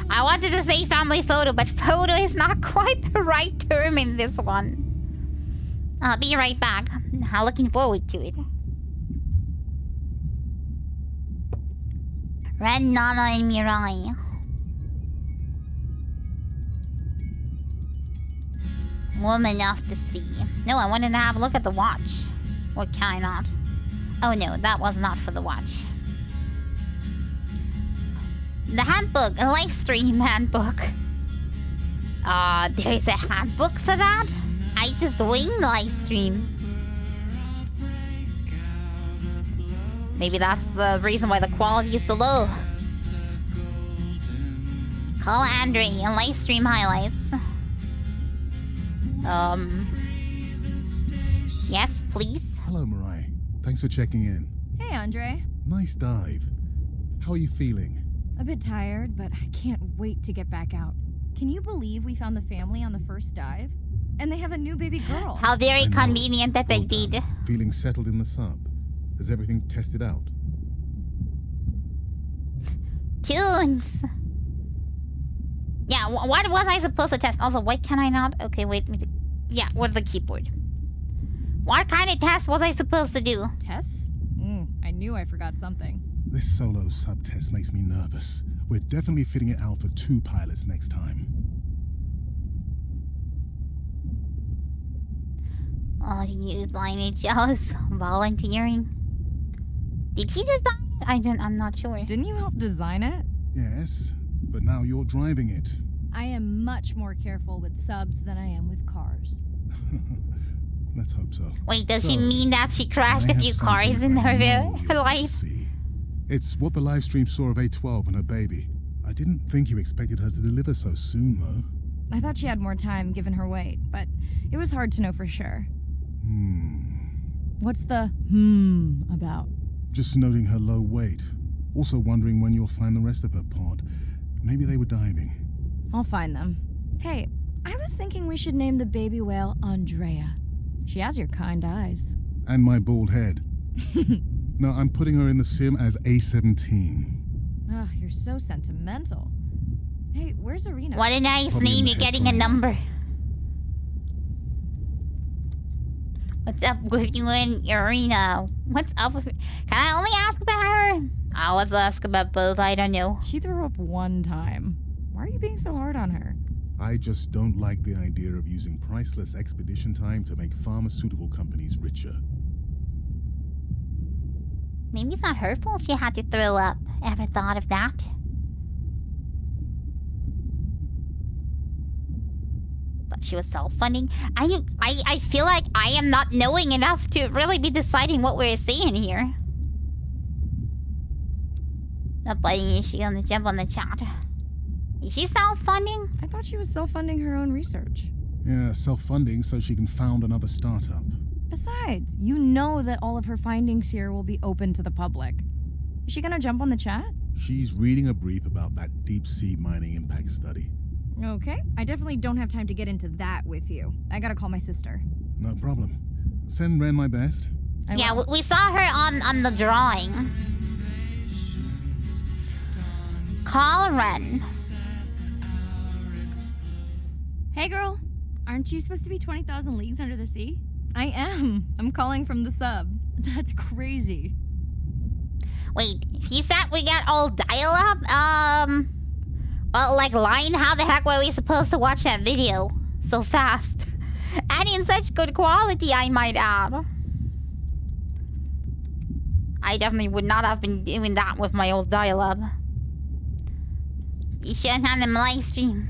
I wanted to say family photo, but photo is not quite the right term in this one. I'll be right back. I'm looking forward to it. Red Nana and Mirai. Woman off the sea. No, I wanted to have a look at the watch. Or can I not? Oh no, that was not for the watch. The handbook, a live stream handbook. There's a handbook for that? I just wing live stream. Maybe that's the reason why the quality is so low. Call Andre and live stream highlights. Yes, please. Hello, Mirai. Thanks for checking in. Hey, Andre. Nice dive. How are you feeling? A bit tired, but I can't wait to get back out. Can you believe we found the family on the first dive? And they have a new baby girl. How very convenient that they did. Feeling settled in the sub? Has everything tested out? Tunes. Yeah, what was I supposed to test? Also, why can I not? Okay, wait. Yeah, with the keyboard. What kind of test was I supposed to do? Tests? I knew I forgot something. This solo sub test makes me nervous. We're definitely fitting it out for 2 pilots next time. Oh, the news lineage. Jealous. Volunteering. Did he design it? I'm not sure. Didn't you help design it? Yes, but now you're driving it. I am much more careful with subs than I am with cars. Let's hope so. Wait, does So, she mean that she crashed I a have few something cars in I her know you'll life? see. It's what the live stream saw of A12 and her baby. I didn't think you expected her to deliver so soon, though. I thought she had more time given her weight, but it was hard to know for sure. What's the about? Just noting her low weight. Also wondering when you'll find the rest of her pod. Maybe they were diving. I'll find them. Hey, I was thinking we should name the baby whale Andrea. She has your kind eyes. And my bald head. No, I'm putting her in the sim as A17. Ugh, you're so sentimental. Hey, where's Arena? What a nice Probably in name, the you're getting a headphone. number. What's up with you and Irina? What's up with... Can I only ask about her? Oh, let's ask about both, I don't know. She threw up one time. Why are you being so hard on her? I just don't like the idea of using priceless expedition time to make pharmaceutical companies richer. Maybe it's not her fault she had to throw up. Ever thought of that? But she was self-funding. I feel like I am not knowing enough to really be deciding what we're saying here. Not biting, is she gonna jump on the chat? Is she self-funding? I thought she was self-funding her own research. Yeah, self-funding so she can found another startup. Besides, you know that all of her findings here will be open to the public. Is she gonna jump on the chat? She's reading a brief about that deep-sea mining impact study. Okay, I definitely don't have time to get into that with you. I gotta call my sister. No problem. Send Ren my best. Yeah, we saw her on the drawing. Call Ren. Hey girl, aren't you supposed to be 20,000 leagues under the sea? I am. I'm calling from the sub. That's crazy. Wait, he said we got all dial-up? Well, like, line, how the heck were we supposed to watch that video so fast? And in such good quality, I might add. I definitely would not have been doing that with my old dial-up. You shouldn't have them live stream.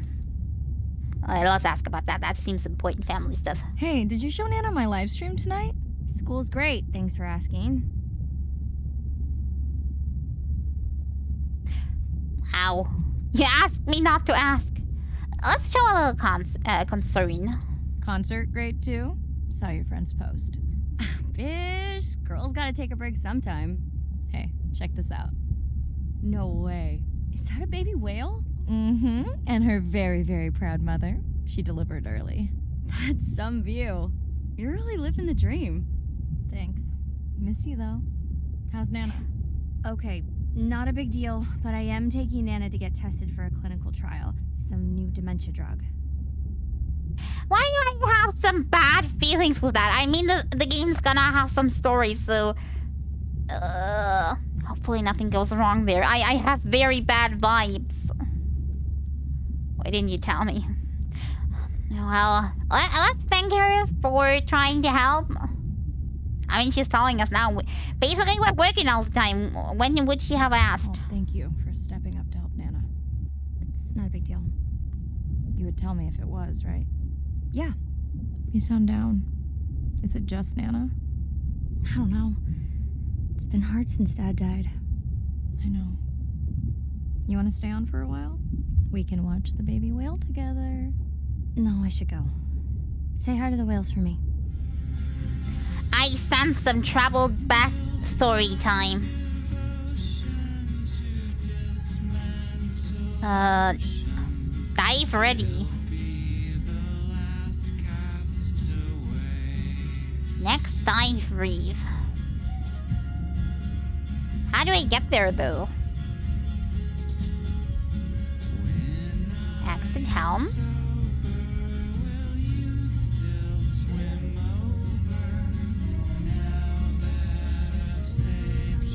Alright, let's ask about that. That seems important family stuff. Hey, did you show Nana my live stream tonight? School's great, thanks for asking. Wow. You asked me not to ask. Let's show a little concern. Concert great too? Saw your friend's post. Fish, girls gotta take a break sometime. Hey, check this out. No way. Is that a baby whale? Mm-hmm. And her very, very proud mother. She delivered early. That's some view. You're really living the dream. Thanks. Miss you though. How's Nana? Okay, not a big deal, but I am taking Nana to get tested for a clinical trial. Some new dementia drug. Why do I have some bad feelings with that? I mean, the game's gonna have some stories, so... hopefully nothing goes wrong there. I have very bad vibes. Why didn't you tell me? Well, let's thank her for trying to help. I mean, she's telling us now. Basically, we're working all the time. When would she have asked? Oh, thank you for stepping up to help Nana. It's not a big deal. You would tell me if it was, right? Yeah. You sound down. Is it just Nana? I don't know. It's been hard since Dad died. I know. You want to stay on for a while? We can watch the baby whale together. No, I should go. Say hi to the whales for me. I sense some troubled backstory time. Dive ready. Next dive reef. How do I get there though? Exit helm.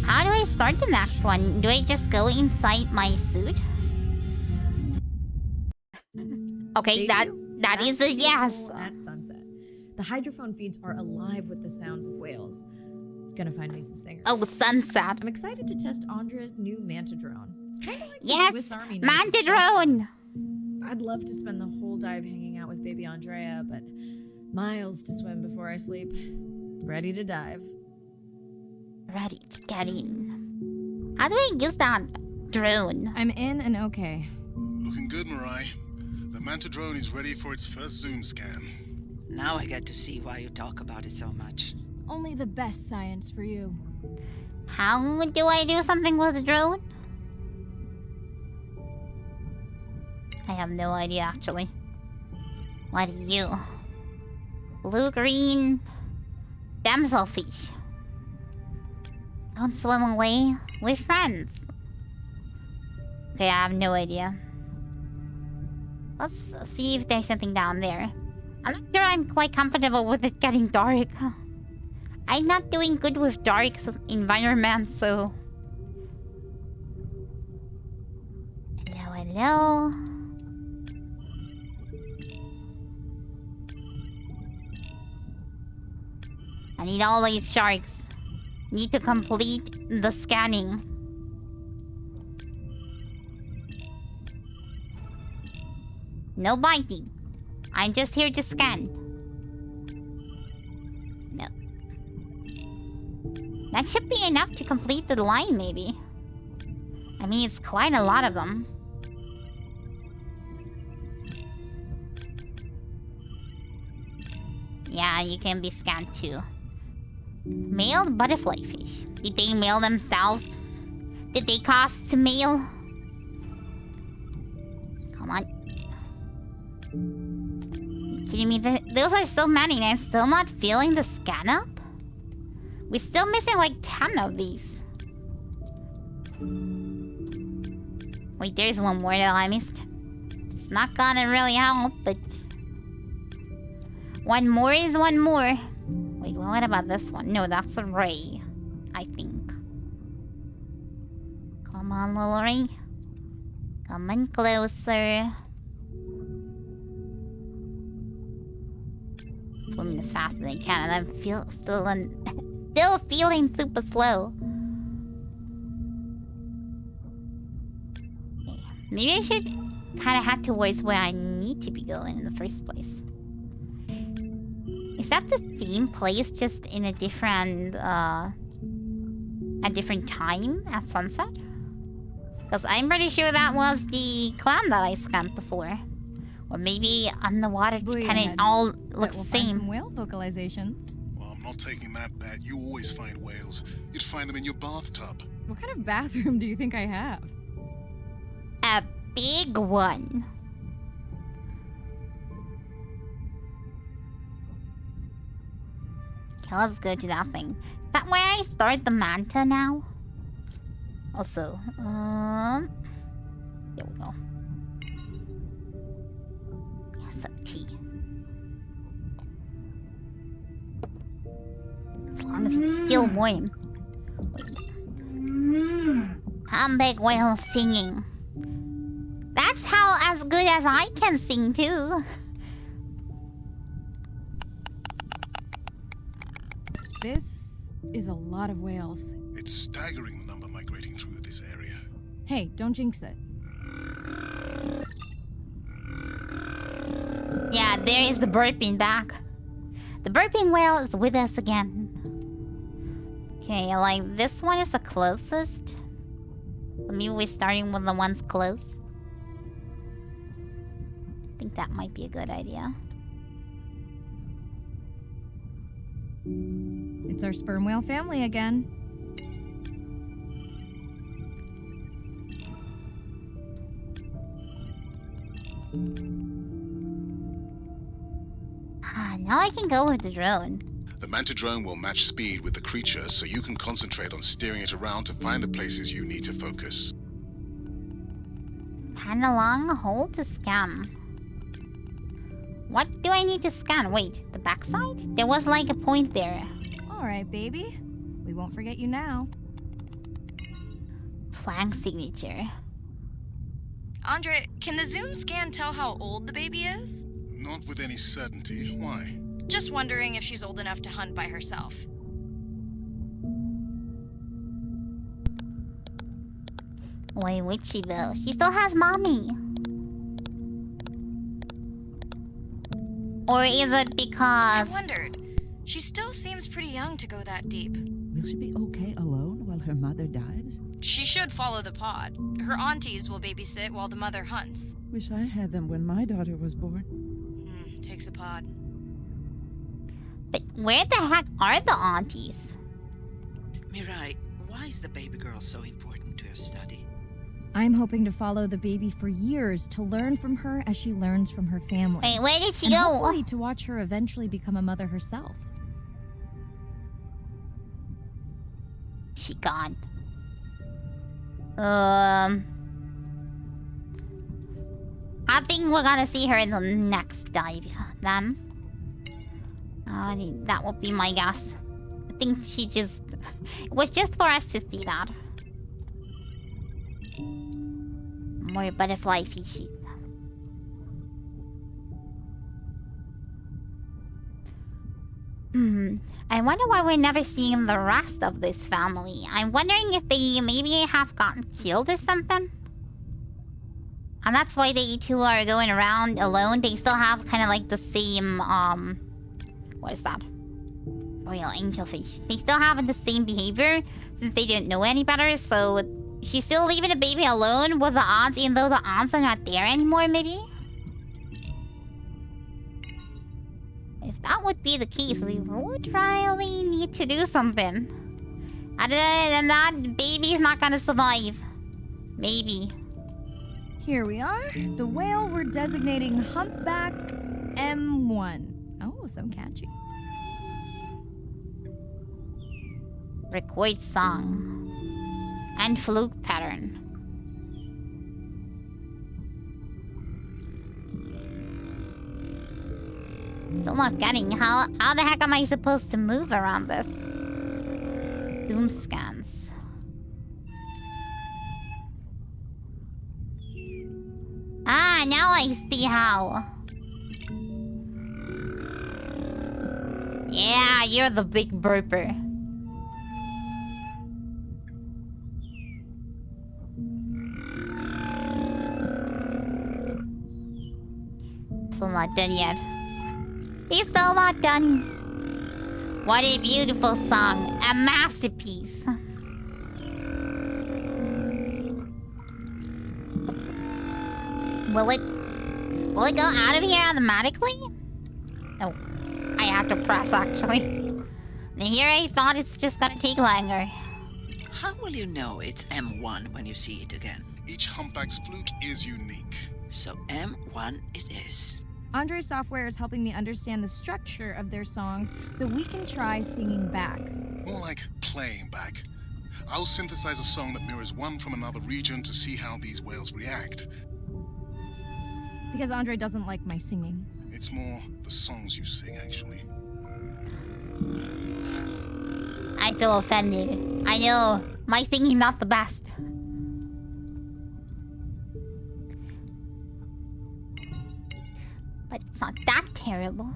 How do I start the next one? Do I just go inside my suit? Okay, that is a yes. At sunset. The hydrophone feeds are alive with the sounds of whales. Gonna find me some singers. Oh, sunset. I'm excited to test Andre's new Manta drone. Kinda like the Yes, Swiss Army knife Manta of stealth drone. drones. I'd love to spend the whole dive hanging out with baby Andrea, but miles to swim before I sleep. Ready to dive. Ready to get in. How do I use that drone? I'm in and okay. Looking good, Mirai. The Manta drone is ready for its first zoom scan. Now I get to see why you talk about it so much. Only the best science for you. How do I do something with the drone? I have no idea, actually. What are you? Blue-green damselfish. Don't swim away. We're friends. Okay, I have no idea. Let's see if there's something down there. I'm not sure I'm quite comfortable with it getting dark. I'm not doing good with dark environments, so... Hello, hello. I need all these sharks. Need to complete the scanning. No biting. I'm just here to scan. No. That should be enough to complete the line, maybe. I mean, it's quite a lot of them. Yeah, you can be scanned too. Male butterfly fish. Did they mail themselves? Did they cost to mail? Come on. You kidding me? Those are so many and I'm still not feeling the scan up? We're still missing like 10 of these. Wait, there's one more that I missed. It's not gonna really help, but... One more is one more. Wait, well, what about this one? No, that's a ray, I think. Come on, little ray. Come in closer. Swimming as fast as I can, and I'm still feeling super slow. Okay. Maybe I should kind of head towards where I need to be going in the first place. Is that the same place, just in a different time at sunset? Because I'm pretty sure that was the clan that I scanned before. Or maybe underwater kind of all looks the same. Some whale vocalizations. Well, I'm not taking that bet. You always find whales. You'd find them in your bathtub. What kind of bathroom do you think I have? A big one. Okay, let's go to that thing. Is that where I start the manta now? Also, there we go. Yeah, some tea. As long as it's still warm. Humpback whale singing. That's how as good as I can sing too. This is a lot of whales. It's staggering the number migrating through this area. Hey, don't jinx it. Yeah, there is the burping back. The burping whale is with us again. Okay, like this one is the closest. Maybe we're starting with the ones close. I think that might be a good idea. It's our sperm whale family again. Now I can go with the drone. The Manta drone will match speed with the creature, so you can concentrate on steering it around to find the places you need to focus. Pan along, hold to scan. What do I need to scan? Wait, the backside? There was like a point there. Alright, baby. We won't forget you now. Flank signature. Andre, can the zoom scan tell how old the baby is? Not with any certainty. Why? Just wondering if she's old enough to hunt by herself. Why would she though? She still has mommy. Or is it I because... wondered. She still seems pretty young to go that deep. Will she be okay alone while her mother dies? She should follow the pod. Her aunties will babysit while the mother hunts. Wish I had them when my daughter was born. Takes a pod. But where the heck are the aunties? Mirai, why is the baby girl so important to your study? I'm hoping to follow the baby for years to learn from her as she learns from her family. Wait, where did she and go? hopefully to watch her eventually become a mother herself. She gone. I think we're gonna see her in the next dive then. That would be my guess. I think she just... It was just for us to see that. More butterfly fishes. I wonder why we're never seeing the rest of this family. I'm wondering if they maybe have gotten killed or something. And that's why they two are going around alone. They still have kind of like the same, what is that? Royal angelfish. They still have the same behavior since they didn't know any better. So she's still leaving the baby alone with the aunts, even though the aunts are not there anymore, maybe? If that would be the case, we would really need to do something. Other than that, the baby's not gonna survive. Maybe. Here we are. The whale we're designating Humpback M1. Oh, so catchy. Record song. And fluke pattern. Still not getting how the heck am I supposed to move around this? Zoom scans. Ah, now I see how. Yeah, you're the big burper. Still not done yet. He's still not done. What a beautiful song. A masterpiece. Will it go out of here automatically? Oh, I have to press actually. And here I thought it's just gonna take longer. How will you know it's M1 when you see it again? Each humpback's fluke is unique. So M1 it is. Andre's software is helping me understand the structure of their songs so we can try singing back. More like playing back. I'll synthesize a song that mirrors one from another region to see how these whales react. Because Andre doesn't like my singing. It's more the songs you sing, actually. I feel offended. I know, my singing not the best. But it's not that terrible.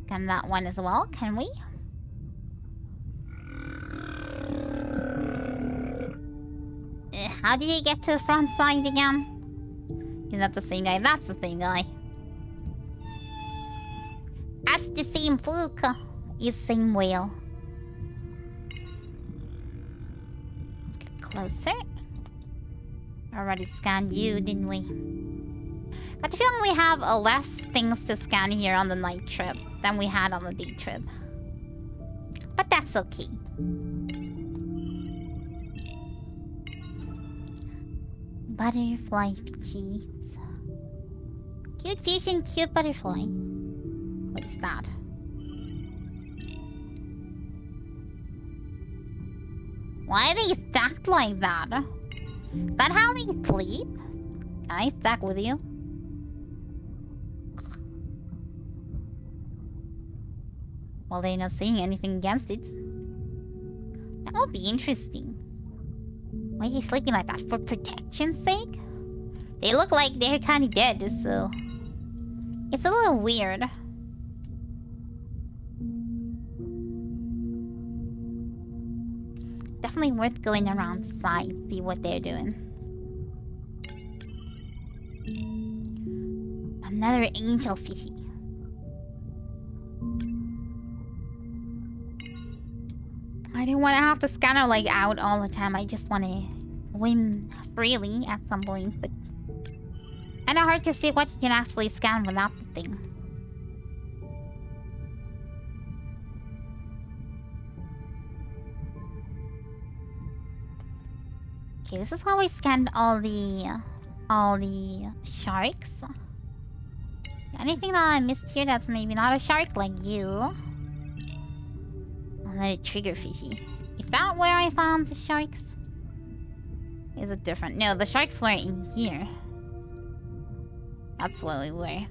Can that one as well, can we? How did he get to the front side again? Is that the same guy? That's the same guy. That's the same fluke. Is same whale. Let's get closer. Already scanned you, didn't we? Got the feeling we have less things to scan here on the night trip than we had on the day trip. But that's okay. Butterfly cheese. Cute fish and cute butterfly. What is that? Why are they stacked like that? Is that how they sleep? Can I stack with you? Well, they're not saying anything against it. That would be interesting. Why are you sleeping like that? For protection's sake? They look like they're kind of dead, so... It's a little weird. definitely worth going around the side, see what they're doing. Another angel fishy. I don't want to have to scan her like out all the time. I just want to swim freely at some point, but kind of hard to see what you can actually scan without the thing. Okay, this is how I scanned all the sharks. Anything that I missed here that's maybe not a shark like you? Another trigger fishy. Is that where I found the sharks? Is it different? No, the sharks were in here. That's where we were.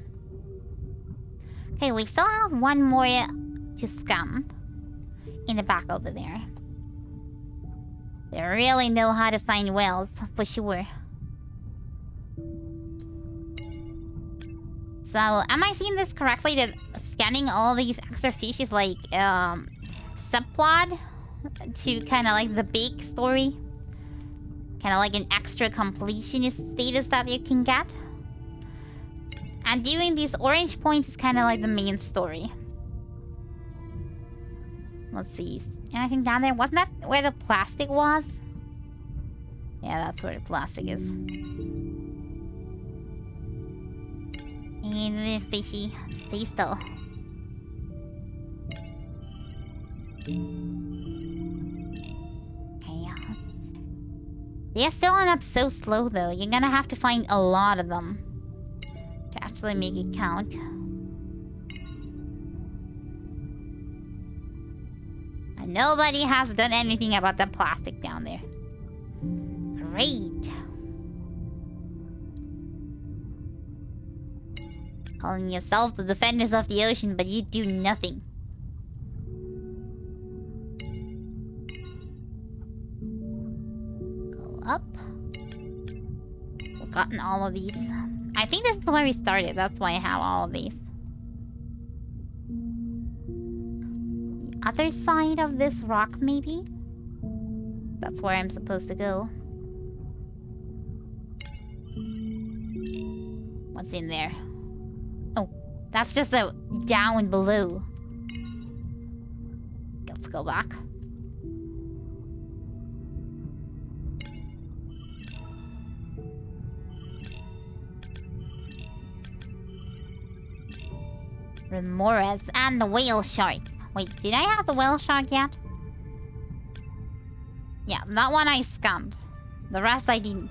Okay, we still have one more to scan. In the back over there. They really know how to find whales, for sure. So, am I seeing this correctly? That scanning all these extra fish is like, subplot to kind of like the big story? Kind of like an extra completionist status that you can get? And doing these orange points is kind of like the main story. Let's see. Anything down there? Wasn't that where the plastic was? Yeah, that's where the plastic is. And the fishy. Stay still. Okay. They're filling up so slow though. You're gonna have to find a lot of them to actually make it count. And nobody has done anything about the plastic down there. Great. Calling yourself the defenders of the ocean, but you do nothing. Go up. We've gotten all of these. I think this is where we started. That's why I have all of these. The other side of this rock, maybe? That's where I'm supposed to go. What's in there? Oh, that's just a down below. Let's go back. Remores and the whale shark. Wait, did I have the whale shark yet? Yeah, that one I scanned. The rest I didn't.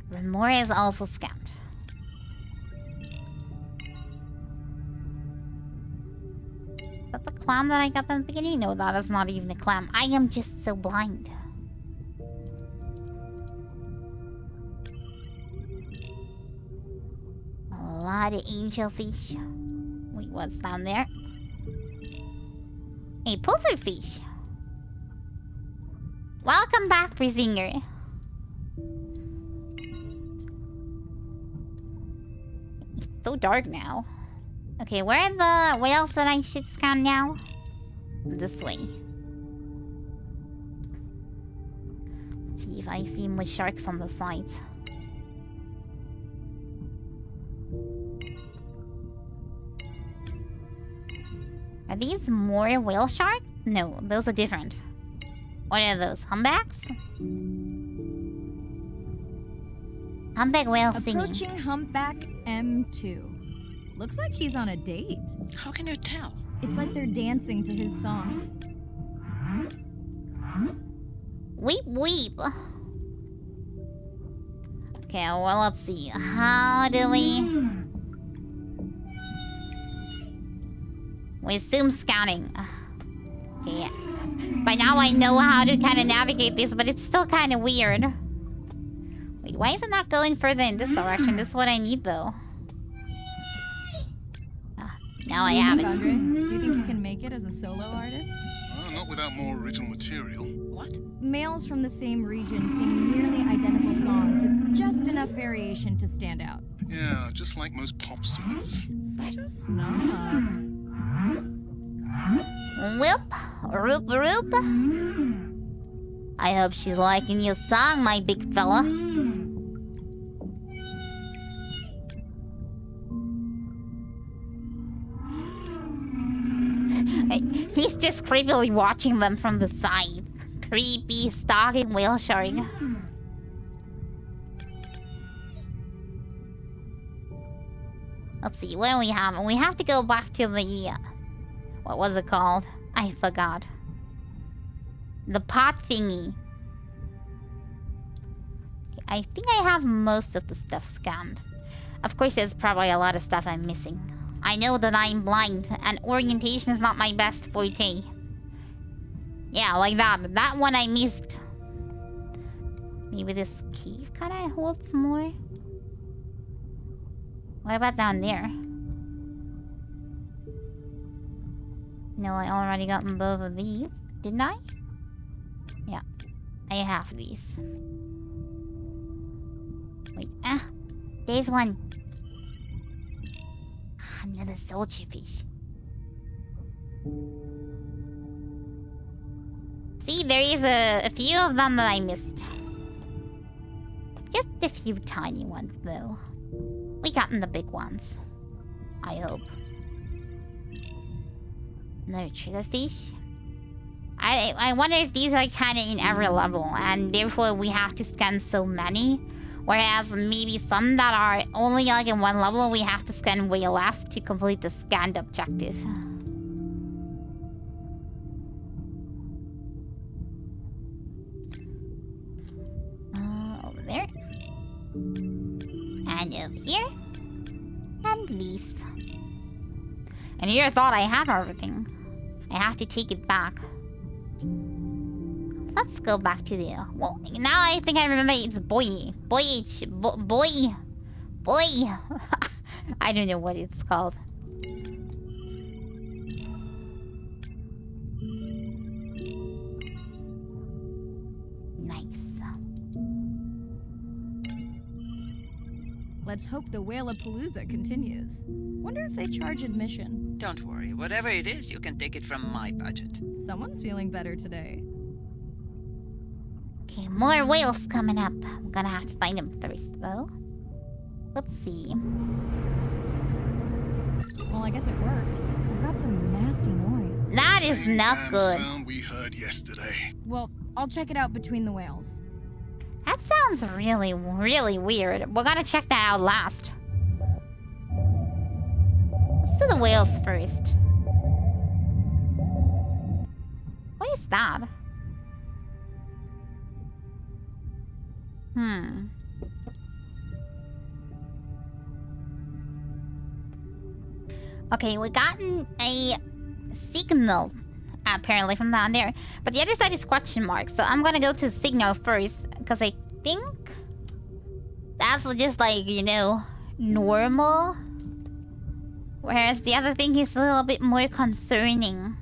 Remores also scanned. Is that the clam that I got in the beginning? No, that is not even a clam. I am just so blind. A lot of angelfish. Wait, what's down there? A pufferfish. Welcome back, Brisinger. It's so dark now. Okay, where are the whales that I should scan now? This way. Let's see if I see more sharks on the sides. Are these more whale sharks? No, those are different. What are those? Humpbacks? Humpback whale singing. Approaching humpback M2. Looks like he's on a date. How can you tell? It's like they're dancing to his song. Weep, weep. Okay, well, let's see. How do we... We zoom scanning. Okay, yeah. By now I know how to kind of navigate this, but it's still kind of weird. Wait, why is it not going further in this direction? This is what I need, though. Now I have it. Andre, do you think you can make it as a solo artist? Not without more original material. What? Males from the same region sing nearly identical songs with just enough variation to stand out. Yeah, just like most pop singers. Such a snob. Whoop, roop, roop. I hope she's liking your song, my big fella. He's just creepily watching them from the sides. Creepy, stalking whale shark. Let's see, what do we have? We have to go back to the... what was it called? I forgot. The pot thingy. I think I have most of the stuff scanned. Of course, there's probably a lot of stuff I'm missing. I know that I'm blind, and orientation is not my best forte. Yeah, like that. That one I missed. Maybe this cave kind of holds more? What about down there? No, I already got both of these. Didn't I? Yeah. I have these. Wait, there's one. Another soldier fish. See, there is a few of them that I missed. Just a few tiny ones, though. We gotten the big ones. I hope. Another triggerfish. I wonder if these are kind of in every level, and therefore we have to scan so many. Whereas maybe some that are only like in one level, we have to scan way less to complete the scanned objective. Over there. And over here. And these. And here I thought I have everything. I have to take it back. Let's go back to the... well, now I think I remember it's boy. Boy. I don't know what it's called. Nice. Let's hope the Whale-a-Palooza continues. Wonder if they charge admission. Don't worry. Whatever it is, you can take it from my budget. Someone's feeling better today. Okay, more whales coming up. I'm gonna have to find them first, though. Let's see. Well, I guess it worked. We've got some nasty noise. That is not good. Sound we heard yesterday. Well, I'll check it out between the whales. That sounds really, really weird. We're gonna check that out last. Let's do the whales first. What is that? Okay, we gotten a signal apparently from down there, but the other side is question mark. So I'm gonna go to signal first because I think that's just like, you know, normal. Whereas the other thing is a little bit more concerning.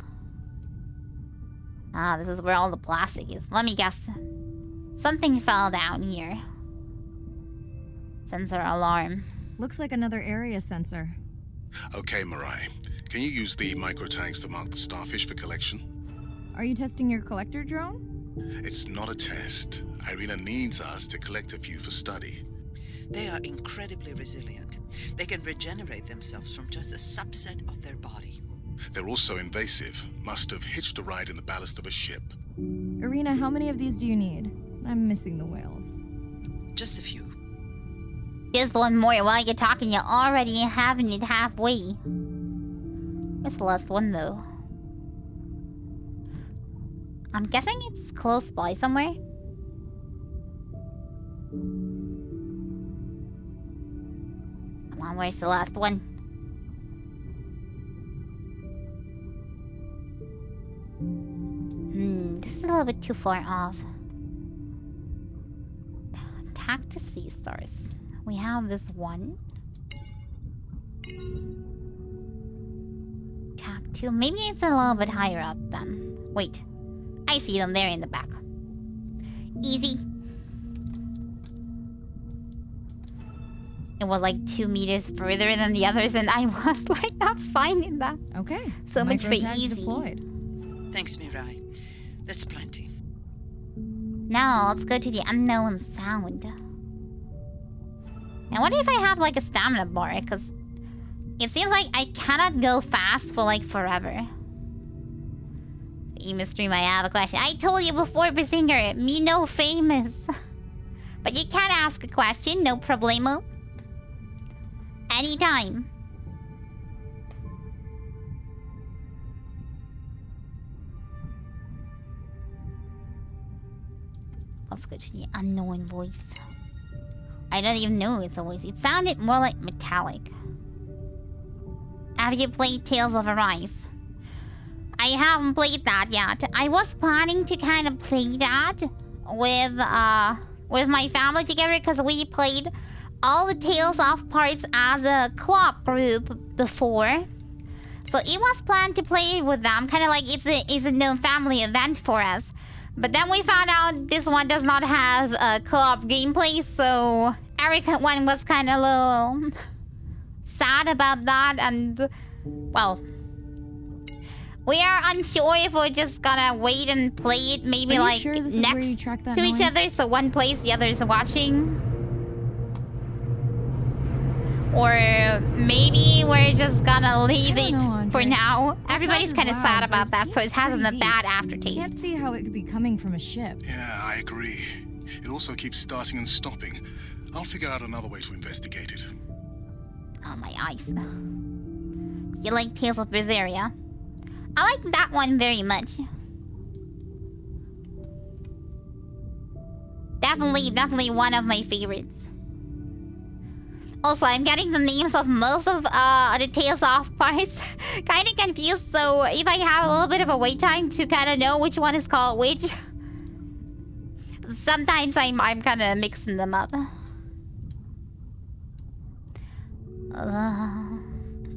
Ah, this is where all the plastic is. Let me guess. Something fell down here. Sensor alarm. Looks like another area sensor. Okay, Mirai. Can you use the microtanks to mark the starfish for collection? Are you testing your collector drone? It's not a test. Irina needs us to collect a few for study. They are incredibly resilient. They can regenerate themselves from just a subset of their body. They're also invasive. Must have hitched a ride in the ballast of a ship. Irina, how many of these do you need? I'm missing the whales. Just a few. Just one more. While you're talking, you're already having it halfway. Where's the last one, though? I'm guessing it's close by somewhere. Come on, where's the last one? This is a little bit too far off. Attack to sea stars. We have this one. Attack 2. Maybe it's a little bit higher up then. Wait. I see them there in the back. it was like 2 meters further than the others, and I was like not finding that. Okay. So much for microtag's easy. deployed. Thanks, Mirai. That's plenty. Now let's go to the unknown sound. I wonder if I have like a stamina bar, because it seems like I cannot go fast for like forever. Famous stream, I have a question. I told you before, Brisinger, me no famous. But you can ask a question, no problemo. Anytime. Let's go to the unknown voice. I don't even know it's a voice. It sounded more like metallic. Have you played Tales of Arise? I haven't played that yet. I was planning to kind of play that with my family together, because we played all the Tales of parts as a co-op group before. So it was planned to play with them, kind of like it's a known family event for us. But then we found out this one does not have a co-op gameplay, so Erica one was kind of a little sad about that, and well, we are unsure if we're just gonna wait and play it maybe like sure this is next where you track that to each noise? other, so one plays, the other is watching. Or maybe we're just gonna leave it for now. Everybody's kind of sad about that, so it has a bad aftertaste. Can't see how it could be coming from a ship. Yeah, I agree. It also keeps starting and stopping. I'll figure out another way to investigate it. Oh, my eyes. You like Tales of Berseria? I like that one very much. Definitely one of my favorites. Also, I'm getting the names of most of the Tales of parts kind of confused, so if I have a little bit of a wait time to kind of know which one is called which, sometimes I'm kind of mixing them up.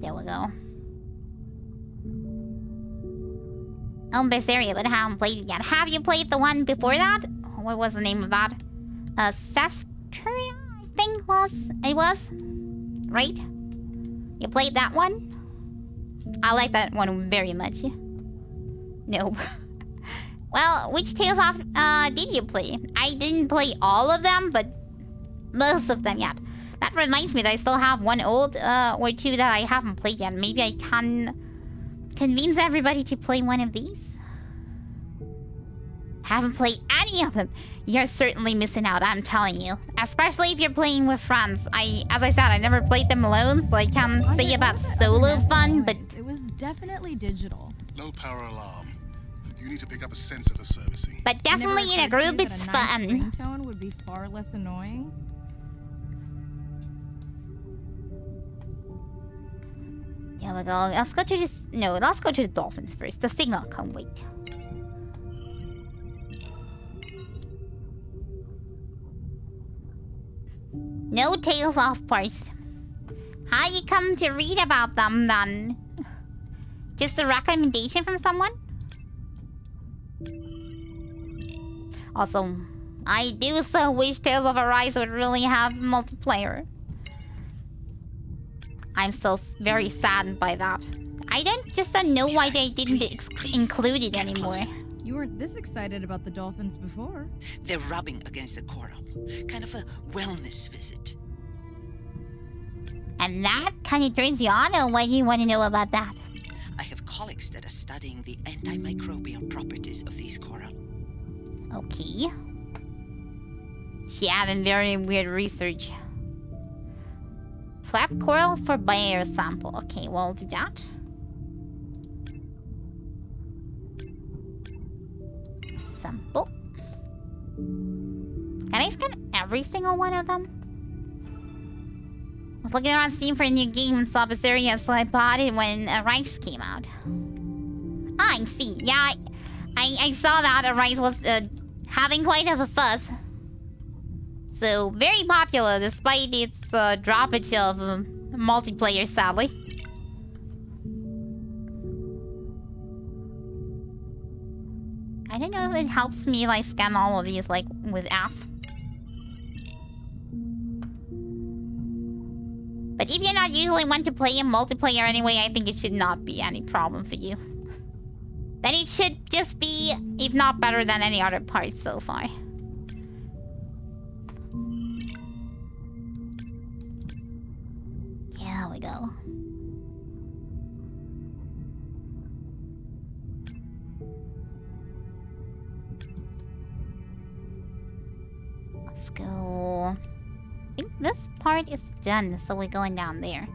There we go. Oh, Berseria, but I haven't played it yet. Have you played the one before that? What was the name of that? Sestria, I think it was. Right? You played that one? I like that one very much. No. Well, which Tales of did you play? I didn't play all of them, but most of them yet. That reminds me that I still have one old or two that I haven't played yet. Maybe I can convince everybody to play one of these. Haven't played any of them. You're certainly missing out, I'm telling you. Especially if you're playing with friends. As I said, I never played them alone, so I can't say about solo fun, but It was definitely digital. Low power alarm. You need to pick up a sensor for servicing. but definitely in a group it's A nice fun. ringtone would be far less annoying. Here we go. Let's go to this. No, let's go to the dolphins first. The signal can wait. No Tales of parts. How you come to read about them then? Just a recommendation from someone? Also, I do so wish Tales of Arise would really have multiplayer. I'm still very saddened by that. I don't know why they didn't include it anymore. You weren't this excited about the dolphins before. They're rubbing against the coral. Kind of a wellness visit. And that kind of turns you on, or what do you want to know about that? I have colleagues that are studying the antimicrobial properties of these coral. Okay. She having very weird research. Swap coral for bio sample. Okay, we'll do that. Sample. Can I scan every single one of them? I was looking around Steam for a new game in Berseria, so I bought it when Arise came out. Ah, I see. Yeah, I saw that Arise was having quite a fuss. So, very popular despite its droppage of multiplayer, sadly. I don't know if it helps me if I scan all of these, like, with F. But if you're not usually one to play in multiplayer anyway, I think it should not be any problem for you. Then it should just be, if not better than any other parts so far. Yeah, there we go. Let's go. I think this part is done, so we're going down there.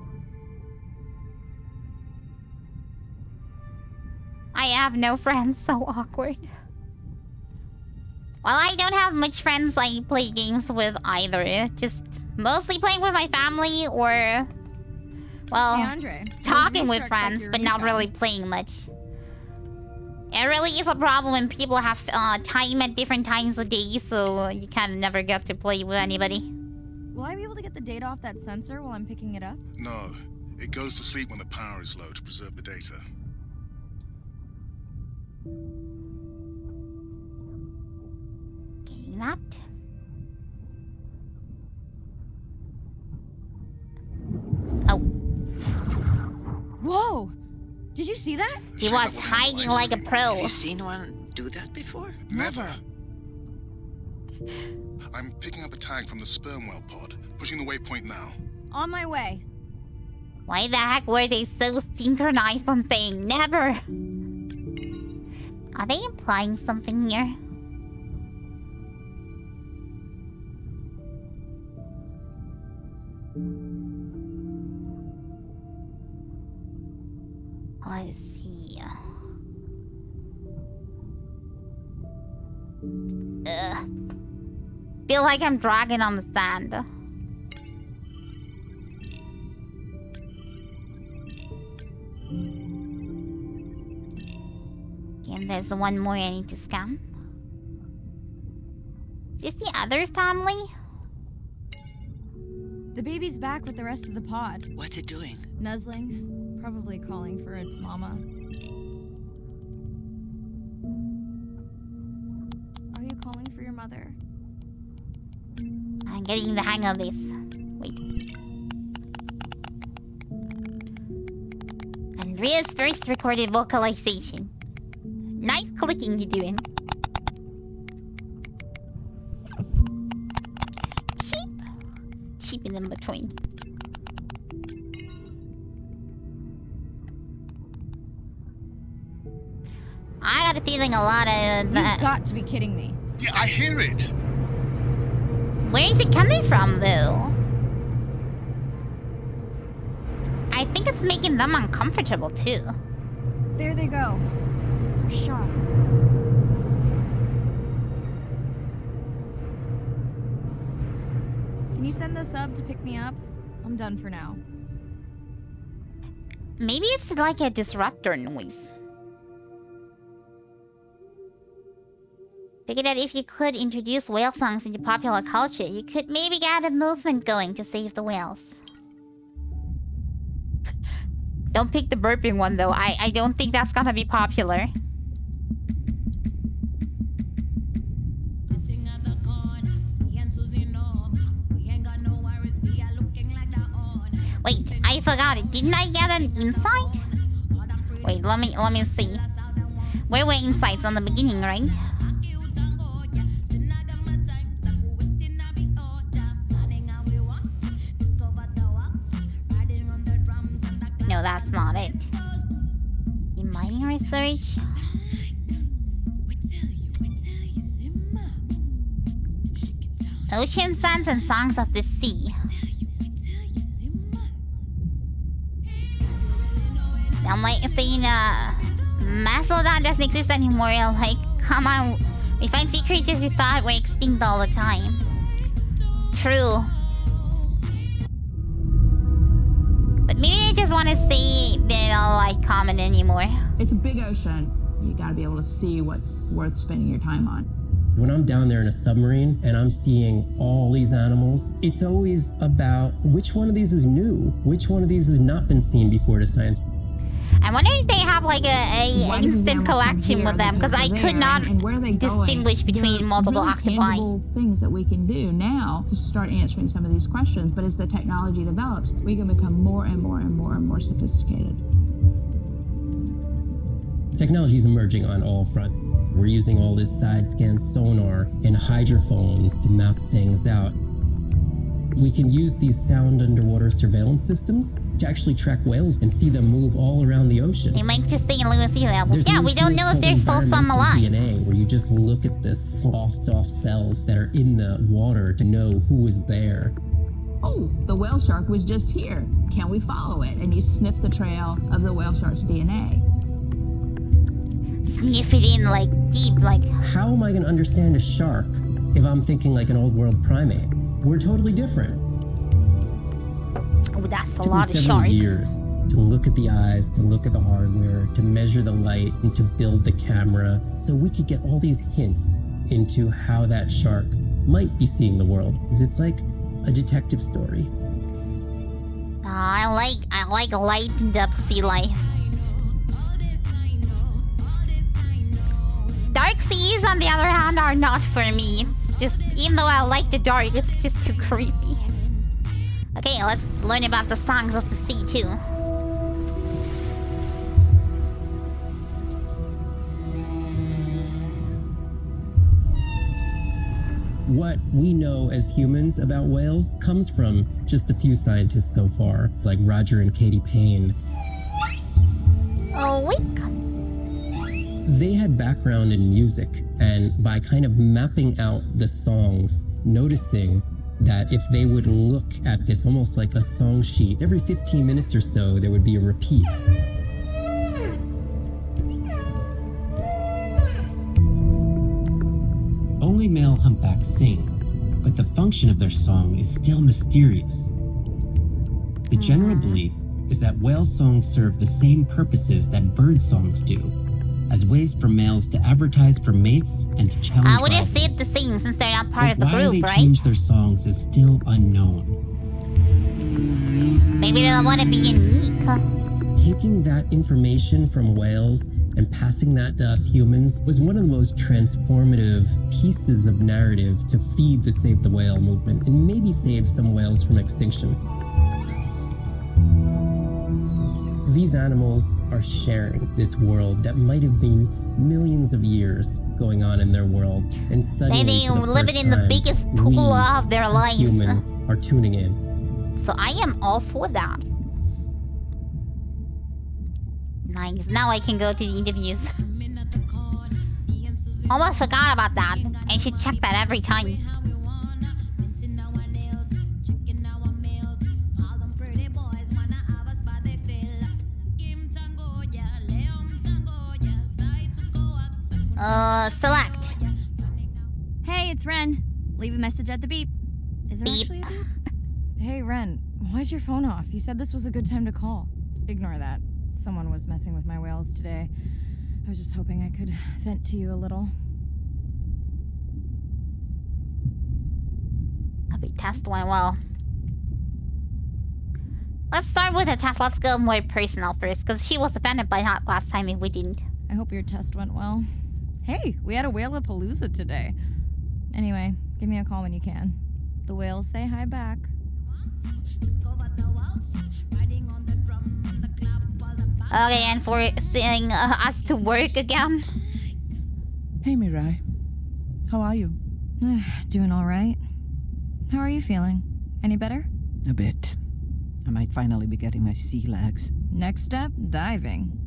I have no friends, so awkward. Well, I don't have much friends I play games with either. Just mostly playing with my family or... Well, Hey, Andre, talking when with do you start friends, your but not recon? really playing much. It really is a problem when people have time at different times of day, so you kind of never get to play with anybody. Will I be able to get the data off that sensor while I'm picking it up? No, it goes to sleep when the power is low to preserve the data. Getting that. Oh. Whoa! Did you see that? He was hiding like a pro. Have you seen one do that before? Never. I'm picking up a tag from the sperm whale pod, pushing the waypoint now. On my way. Why the heck were they so synchronized on thing? Never. Are they implying something here? Let's see. Feel like I'm dragging on the sand. And there's one more I need to scan. Is this the other family? The baby's back with the rest of the pod. What's it doing? Nuzzling. Probably calling for its mama. Are you calling for your mother? I'm getting the hang of this. Wait. Andrea's first recorded vocalization. Nice clicking you're doing. Cheap in between. I got a feeling a lot of that. You've got to be kidding me. Yeah, I hear it. Where is it coming from, though? I think it's making them uncomfortable, too. There they go. There's our shot. Can you send the sub to pick me up? I'm done for now. Maybe it's like a disruptor noise. Figured that if you could introduce whale songs into popular culture, you could maybe get a movement going to save the whales. Don't pick the burping one, though. I don't think that's gonna be popular. Wait, I forgot it. Didn't I get an insight? Wait, let me see. Where were insights on the beginning, right? No, that's not it. In mining research. Ocean Sands and Songs of the Sea. I'm like saying, Mastodon doesn't exist anymore. Like, come on. We find sea creatures we thought were extinct all the time. True. But maybe I just want to say they're not, like, common anymore. It's a big ocean. You gotta be able to see what's worth spending your time on. When I'm down there in a submarine and I'm seeing all these animals, it's always about which one of these is new, which one of these has not been seen before to science. I wonder if they have like a Why do these instant animals come collection here with them, as because I opposed to could there, not and where are they going? distinguish between There are multiple really octopi. tangible things that we can do now to start answering some of these questions. But as the technology develops, we can become more and more and more and more sophisticated. Technology is emerging on all fronts. We're using all this side-scan sonar and hydrophones to map things out. We can use these sound underwater surveillance systems to actually track whales and see them move all around the ocean. They might just stay in low sea levels. There's Yeah, new we don't field know if called there's still some environmental alive. DNA, where you just look at the sloughed off cells that are in the water to know who was there. Oh, the whale shark was just here. Can we follow it? And you sniff the trail of the whale shark's DNA. Sniff it in like deep, like. How am I going to understand a shark if I'm thinking like an old world primate? We're totally different. Oh, that's a It took lot me of several sharks. years to look at the eyes, to look at the hardware, to measure the light, and to build the camera, so we could get all these hints into how that shark might be seeing the world. Because it's like a detective story. I like lightened up sea life. Dark seas, on the other hand, are not for me. It's just, even though I like the dark, it's just too creepy. Okay, let's learn about the songs of the sea too. What we know as humans about whales comes from just a few scientists so far, like Roger and Katie Payne. Oh, wait. They had background in music, and by kind of mapping out the songs, noticing that if they would look at this almost like a song sheet, every 15 minutes or so, there would be a repeat. Only male humpbacks sing, but the function of their song is still mysterious. The general belief is that whale songs serve the same purposes that bird songs do, as ways for males to advertise for mates and to challenge I would have rivals. said the same since they're not part of the But why group, they right? change their songs is still unknown. Maybe they don't want to be unique. Taking that information from whales and passing that to us humans was one of the most transformative pieces of narrative to feed the Save the Whale movement and maybe save some whales from extinction. These animals are sharing this world that might have been millions of years going on in their world, and suddenly, They for the living first in the time, biggest pool we, of their as lives. humans, are tuning in. So I am all for that. Nice. Now I can go to the interviews. Almost forgot about that. I should check that every time. Select. Hey, it's Ren. Leave a message at the beep. Is there actually a beep? Hey, Ren. Why's your phone off? You said this was a good time to call. Ignore that. Someone was messing with my whales today. I was just hoping I could vent to you a little. A big test went well. Let's start with a test. Let's go more personal first, because she was offended by that last time if we didn't. I hope your test went well. Hey, we had a whale-a-palooza today. Anyway, give me a call when you can. The whales say hi back. Okay, and for seeing us to work again. Hey, Mirai. How are you? Doing all right. How are you feeling? Any better? A bit. I might finally be getting my sea legs. Next step, diving.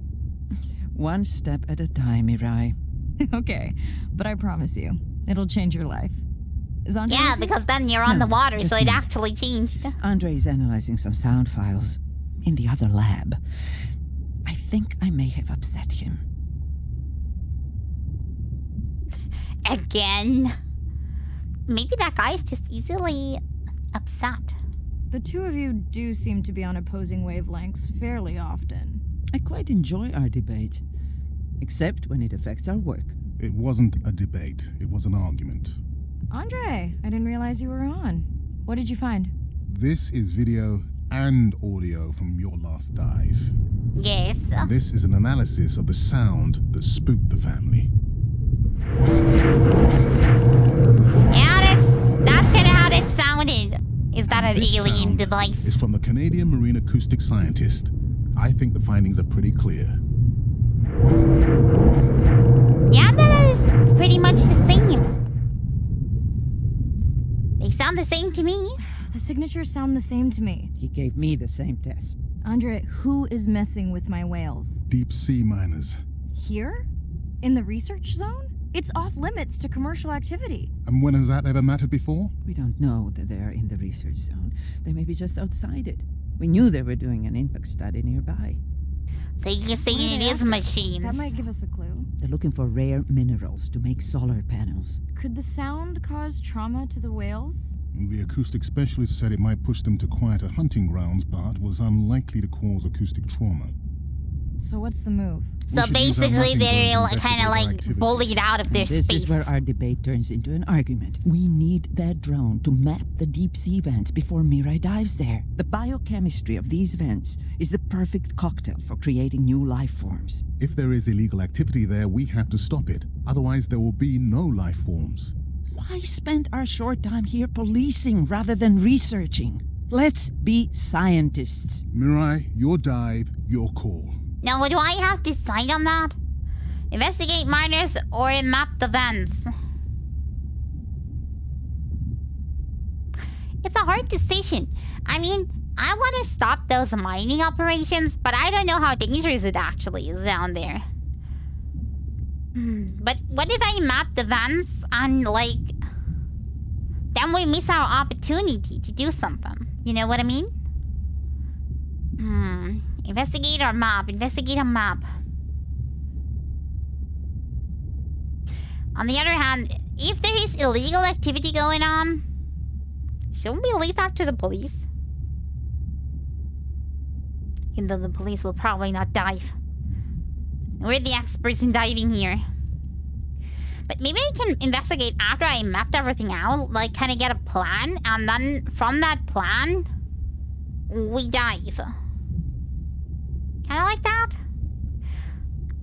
One step at a time, Mirai. Okay, but I promise you, it'll change your life. Is Andre Yeah, with you? because then you're on No, the water, just so it me. actually changed. Andre is analyzing some sound files in the other lab. I think I may have upset him. Again? Maybe that guy's just easily upset. The two of you do seem to be on opposing wavelengths fairly often. I quite enjoy our debate, except when it affects our work. It wasn't a debate, it was an argument. Andre, I didn't realize you were on. What did you find? This is video and audio from your last dive. Yes. This is an analysis of the sound that spooked the family. Yeah, that's kind of how that sounded. Is that an This alien sound device? is from the Canadian marine acoustic scientist. I think the findings are pretty clear. Yeah, that is pretty much the same. They sound the same to me. The signatures sound the same to me. He gave me the same test. Andre, who is messing with my whales? Deep sea miners. Here? In the research zone? It's off limits to commercial activity. And when has that ever mattered before? We don't know that they're in the research zone. They may be just outside it. We knew they were doing an impact study nearby. So you're saying What are it they is after? machines. That might give us a clue. They're looking for rare minerals to make solar panels. Could the sound cause trauma to the whales? The acoustic specialist said it might push them to quieter hunting grounds, but was unlikely to cause acoustic trauma. So what's the move? So We should use our basically, hunting they're drones to kind of investigate like our activity. bullied out of their This space. is where our debate turns into an argument. We need that drone to map the deep sea vents before Mirai dives there. The biochemistry of these vents is the perfect cocktail for creating new life forms. If there is illegal activity there, we have to stop it. Otherwise, there will be no life forms. Why spend our short time here policing rather than researching? Let's be scientists. Mirai, your dive, your call. Now, do I have to decide on that? Investigate miners or map the vents? It's a hard decision. I mean, I want to stop those mining operations, but I don't know how dangerous it actually is down there. But what if I map the vents and, like... Then we miss our opportunity to do something. You know what I mean? Investigate or map. Investigate or map. On the other hand, if there is illegal activity going on, shouldn't we leave that to the police? Even though the police will probably not dive. We're the experts in diving here. But maybe I can investigate after I mapped everything out, like kind of get a plan, and then from that plan, we dive. Kind of like that?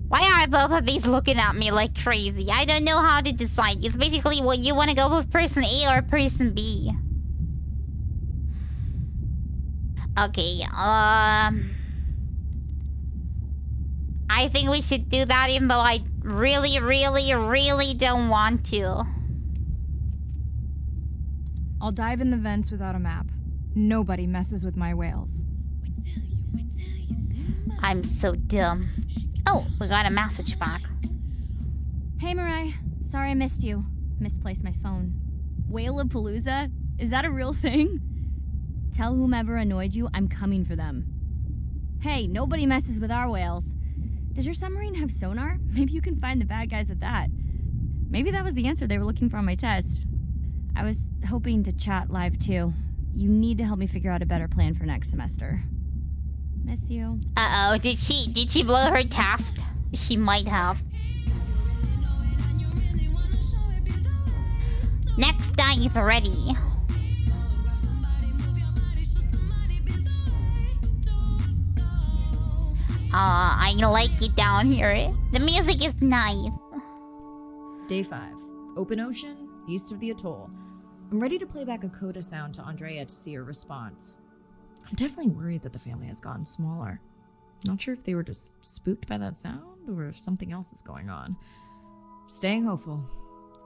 Why are both of these looking at me like crazy? I don't know how to decide. It's basically what you want to go with person A or person B. Okay, I think we should do that even though I really, really, really don't want to. I'll dive in the vents without a map. Nobody messes with my whales. I'm so dumb. Oh, we got a message back. Hey, Mirai. Sorry I missed you. Misplaced my phone. Whale-a-palooza? Is that a real thing? Tell whomever annoyed you I'm coming for them. Hey, nobody messes with our whales. Does your submarine have sonar? Maybe you can find the bad guys with that. Maybe that was the answer they were looking for on my test. I was hoping to chat live too. You need to help me figure out a better plan for next semester. Miss you. Uh-oh, did she blow her test? She might have. Next dive ready. I like it down here. The music is nice. Day 5. Open ocean, east of the atoll. I'm ready to play back a coda sound to Andrea to see her response. I'm definitely worried that the family has gotten smaller. Not sure if they were just spooked by that sound or if something else is going on. Staying hopeful.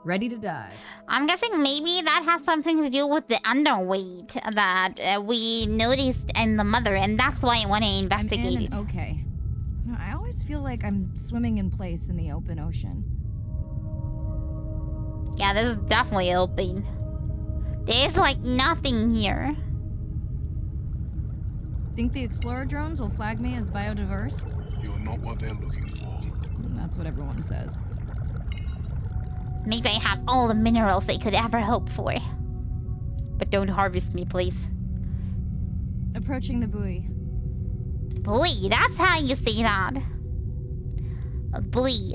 Ready to dive. I'm guessing maybe that has something to do with the underweight that we noticed in the mother, and that's why I want to investigate I'm in it. and okay. No, I always feel like I'm swimming in place in the open ocean. Yeah, this is definitely open. There's like nothing here. Think the Explorer drones will flag me as biodiverse? You're not what they're looking for. That's what everyone says. Maybe I have all the minerals they could ever hope for. But don't harvest me, please. Approaching the buoy. Buoy, that's how you say that. A buoy.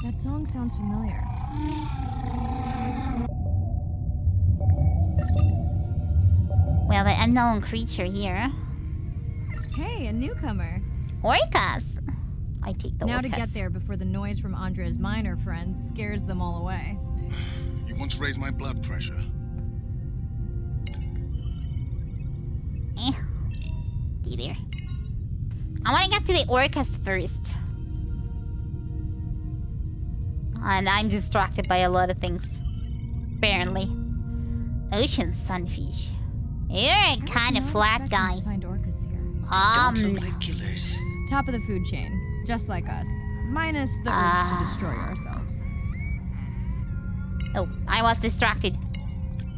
That That song sounds familiar. Well, the unknown creature here. Hey, a newcomer. Orcas. I take the Now orcas. to get there before the noise from Andre's miner friends scares them all away. You want to raise my blood pressure? Be there. I want to get to the orcas first. And I'm distracted by a lot of things. Apparently. Ocean sunfish. You're a kind of flat guy. Find orcas here. Don't look like killers. Top of the food chain, just like us. Minus the urge to destroy ourselves. Oh, I was distracted.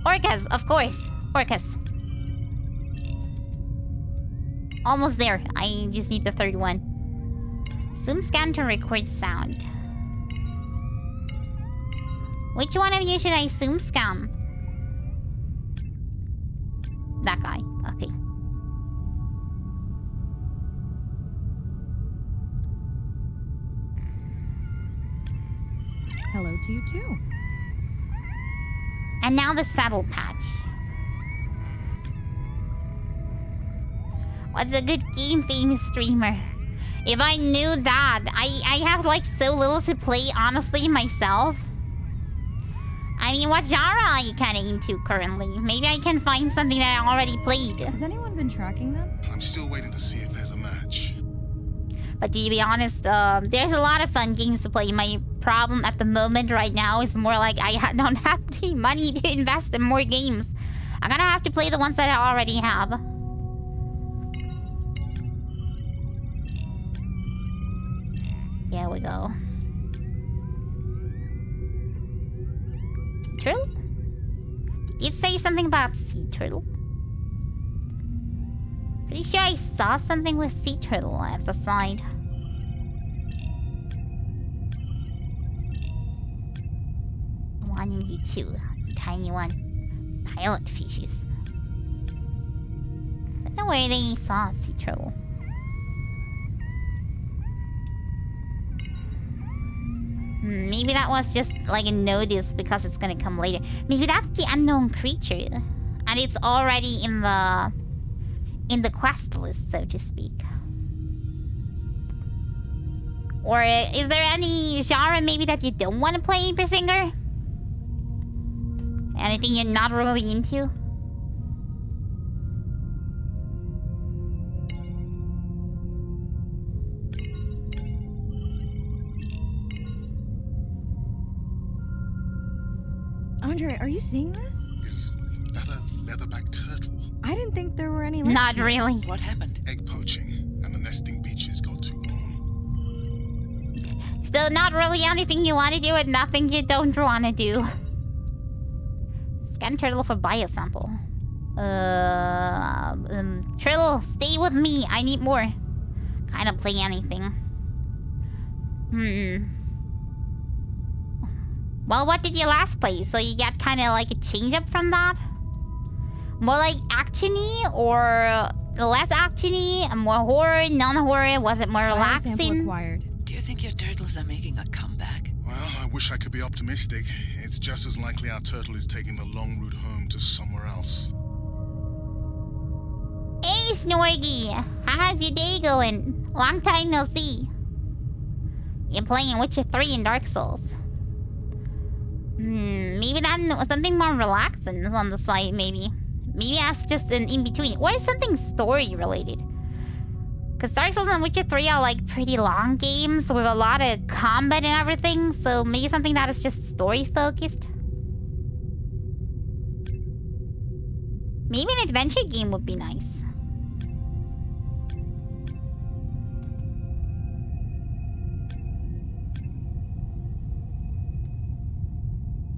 Orcas, of course. Orcas. Almost there. I just need the third one. Zoom scan to record sound. Which one of you should I zoom scan? That guy. Okay. Hello to you too. And now the saddle patch. What's a good game, famous streamer? If I knew that, I have like so little to play honestly myself. I mean, what genre are you kind of into currently? Maybe I can find something that I already played. Has anyone been tracking them? I'm still waiting to see if there's a match. But to be honest, there's a lot of fun games to play. My problem at the moment right now is more like I don't have the money to invest in more games. I'm gonna have to play the ones that I already have. Here we go. Sea turtle? Did it say something about sea turtle? Pretty sure I saw something with sea turtle at the side. One and you two. Tiny one. Pilot fishes. I don't know where they saw a sea turtle. Maybe that was just like a notice because it's gonna come later. Maybe that's the unknown creature. And it's already in the quest list, so to speak. Or is there any genre maybe that you don't want to play, Persinger? Anything you're not really into? Andre, are you seeing this? Is that a leatherback turtle? I didn't think there were any left Not here. really. What happened? Egg poaching, and the nesting beaches got too warm. Still not really anything you want to do and nothing you don't want to do. Scan turtle for biosample. Turtle, stay with me. I need more. Kind of play anything. Well, what did you last play? So you got kind of like a change up from that? More like action-y or less action-y? More horror, non-horror? Was it more relaxing? Required. Do you think your turtles are making a comeback? Well, I wish I could be optimistic. It's just as likely our turtle is taking the long route home to somewhere else. Hey, Snorgy! How's your day going? Long time no see. You're playing Witcher 3 and Dark Souls. Maybe that's something more relaxing on the site, maybe. Maybe that's just an in-between. Or something story-related. Because Dark Souls and Witcher 3 are like pretty long games with a lot of combat and everything. So maybe something that is just story-focused. Maybe an adventure game would be nice.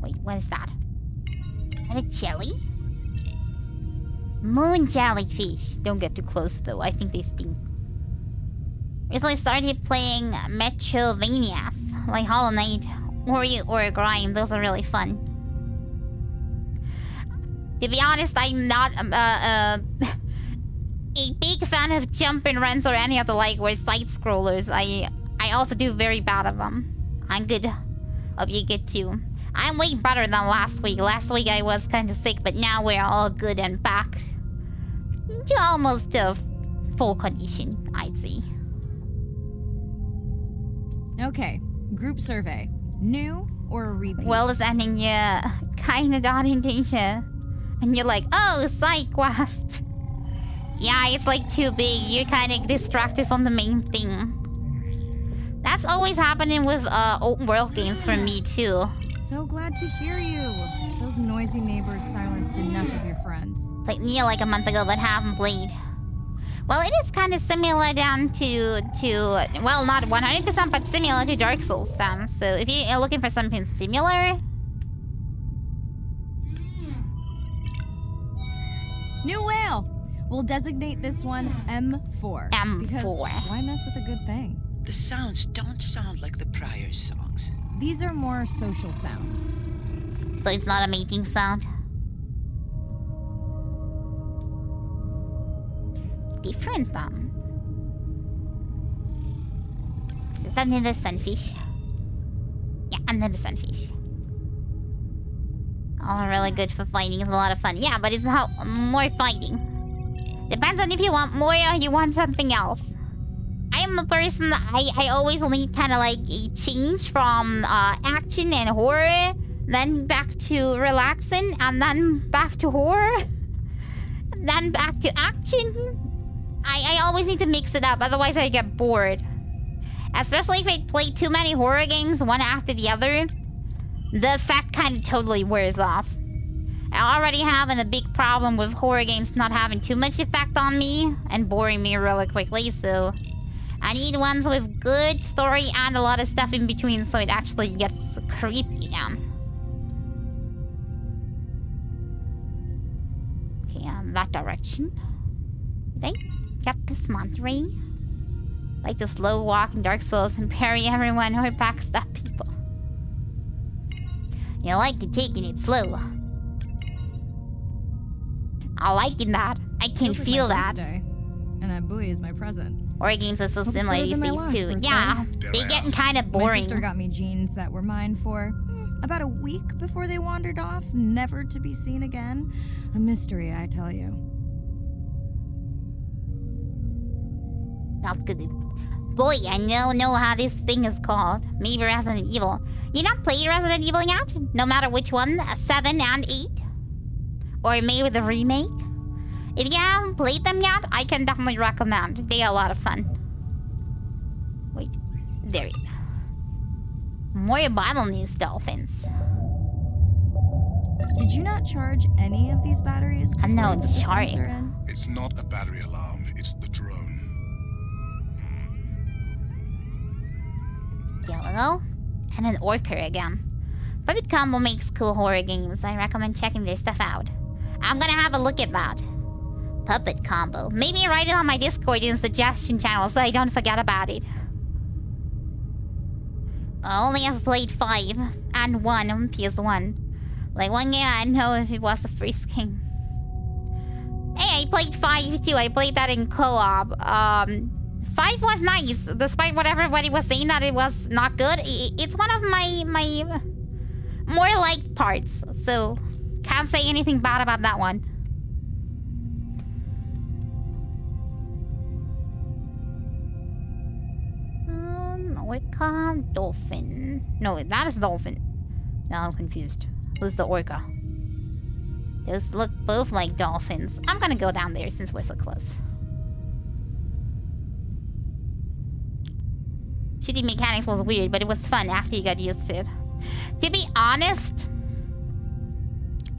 Wait, what is that? Is that a jelly? Moon jellyfish. Don't get too close though, I think they sting. Recently started playing Metrovanias, like Hollow Knight, or Grime. Those are really fun. To be honest, I'm not a big fan of jump and runs or any of the like where side scrollers. I also do very bad at them. I'm good Hope you get too. I'm way better than last week. Last week I was kind of sick, but now we're all good and back to almost a full condition, I'd say. Okay, group survey. New or a repeat? Well, it's ending, yeah. Kinda got intention. And you're like, oh, side quest. Yeah, it's like too big. You're kind of distracted from the main thing. That's always happening with open world games for me too. So glad to hear you. Those noisy neighbors silenced enough of your friends. Played Neo like a month ago, but haven't played. Well, it is kind of similar down to well, not 100%, but similar to Dark Souls then. So if you're looking for something similar... New whale! We'll designate this one M4. M4. Because why mess with a good thing? The sounds don't sound like the prior songs. These are more social sounds. So it's not a mating sound? Different then. Is it another sunfish? Yeah, another sunfish. All really good for fighting. It's a lot of fun. Yeah, but it's more fighting. Depends on if you want more or you want something else. I am a person, I always need kind of like a change from action and horror, then back to relaxing, and then back to horror, then back to action. I always need to mix it up, otherwise I get bored. Especially if I play too many horror games one after the other, the effect kind of totally wears off. I already having a big problem with horror games not having too much effect on me and boring me really quickly, so I need ones with good story and a lot of stuff in between so it actually gets creepy again. Okay, that direction. Did I get this Monterey? Like to slow walk in Dark Souls and parry everyone or backstab people. You like it taking it slow. I like it that. I can feel that. Birthday, and that buoy is my present. Horror games are so Hope it's similar better these than my days last too. birthday. Yeah, they getting kind of My boring. sister got me jeans that were mine for about a week before they wandered off, never to be seen again. A mystery, I tell you. That's good. Boy, I know how this thing is called. Maybe Resident Evil. You not played Resident Evil yet? No matter which one, 7 and 8? Or maybe the remake? If you haven't played them yet, I can definitely recommend. They are a lot of fun. Wait, there it is. More Bible news, dolphins. Did you not charge any of these batteries? I know, before you put it's the charging. sensor in? It's not a battery alarm, it's the drone. There we go. And an orca again. Puppet Combo makes cool horror games. I recommend checking their stuff out. I'm gonna have a look at that. Puppet Combo. Maybe write it on my Discord in the suggestion channel so I don't forget about it. I only have played 5 and 1 on PS1. Like one game I know if it was the first game. Hey, I played 5 too. I played that in co-op. 5 was nice, despite what everybody was saying that it was not good. It's one of my more liked parts, so can't say anything bad about that one. Orca, dolphin. No, that is dolphin. Now I'm confused. Who's the orca? Those look both like dolphins. I'm gonna go down there since we're so close. Shooting mechanics was weird, but it was fun after you got used to it. To be honest,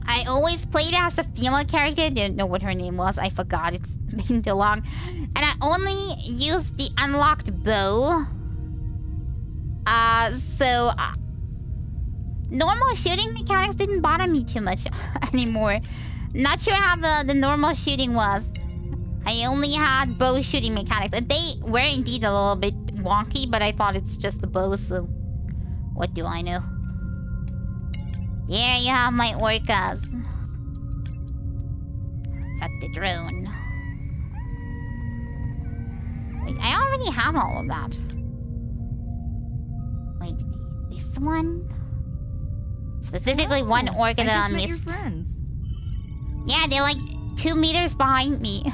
I always played as a female character. Didn't know what her name was. I forgot. It's been too long. And I only used the unlocked bow. Normal shooting mechanics didn't bother me too much anymore. Not sure how the normal shooting was. I only had bow shooting mechanics. They were indeed a little bit wonky, but I thought it's just the bow, so what do I know? Here you have my orcas. Set the drone. Wait, I already have all of that. Wait, this one? Specifically one orca I that just I met your missed. friends. Yeah, they're like 2 meters behind me.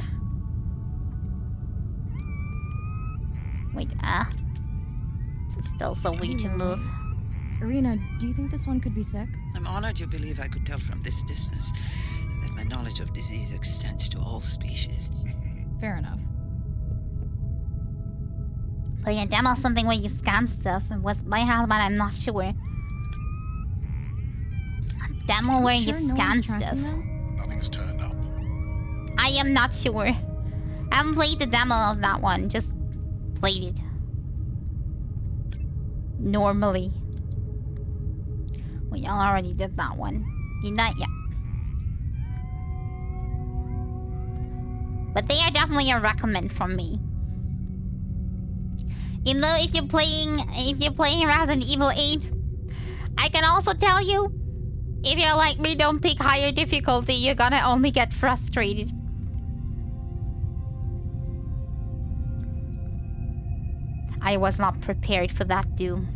Wait, this is still so weird to move. Irina, do you think this one could be sick? I'm honored you believe I could tell from this distance that my knowledge of disease extends to all species. Fair enough. Playing a demo something where you scan stuff and what's my house, but I'm not sure. A demo where you scan stuff. Nothing has turned up. I am not sure. I haven't played the demo of that one, just played it. Normally. We already did that one. Did not yet. But they are definitely a recommend from me. Even though if you're playing Resident Evil 8, I can also tell you, if you're like me, don't pick higher difficulty, you're gonna only get frustrated. I was not prepared for that doom.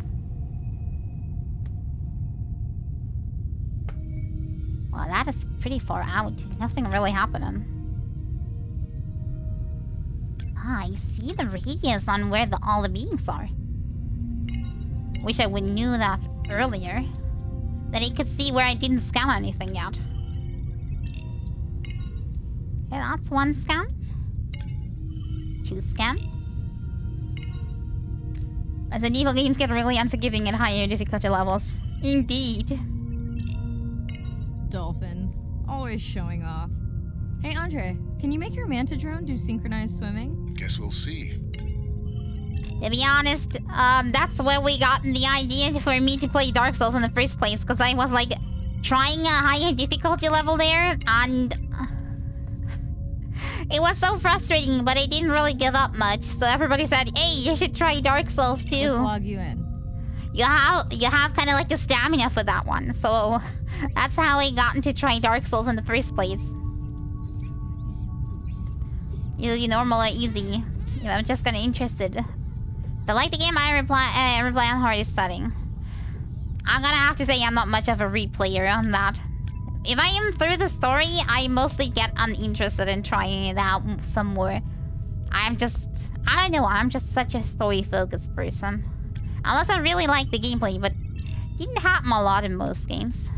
Well, that is pretty far out. Nothing really happening. Ah, I see the radius on where all the beings are. Wish I would knew that earlier. Then I could see where I didn't scan anything yet. Okay, that's one scan. 2 scan. Resident Evil games get really unforgiving at higher difficulty levels. Indeed. Dolphins. Always showing off. Hey, Andre, can you make your manta drone do synchronized swimming? Guess we'll see. To be honest, that's where we got the idea for me to play Dark Souls in the first place, because I was like trying a higher difficulty level there, and it was so frustrating, but I didn't really give up much. So everybody said, "Hey, you should try Dark Souls too." Let's log you in. You have kind of like the stamina for that one, so that's how I got into try Dark Souls in the first place. Usually normal or easy. I'm just kind of interested. If I like the game, I reply on hardest setting. I'm gonna have to say I'm not much of a replayer on that. If I am through the story, I mostly get uninterested in trying it out some more. I don't know, I'm just such a story-focused person. Unless I really like the gameplay, but it didn't happen a lot in most games.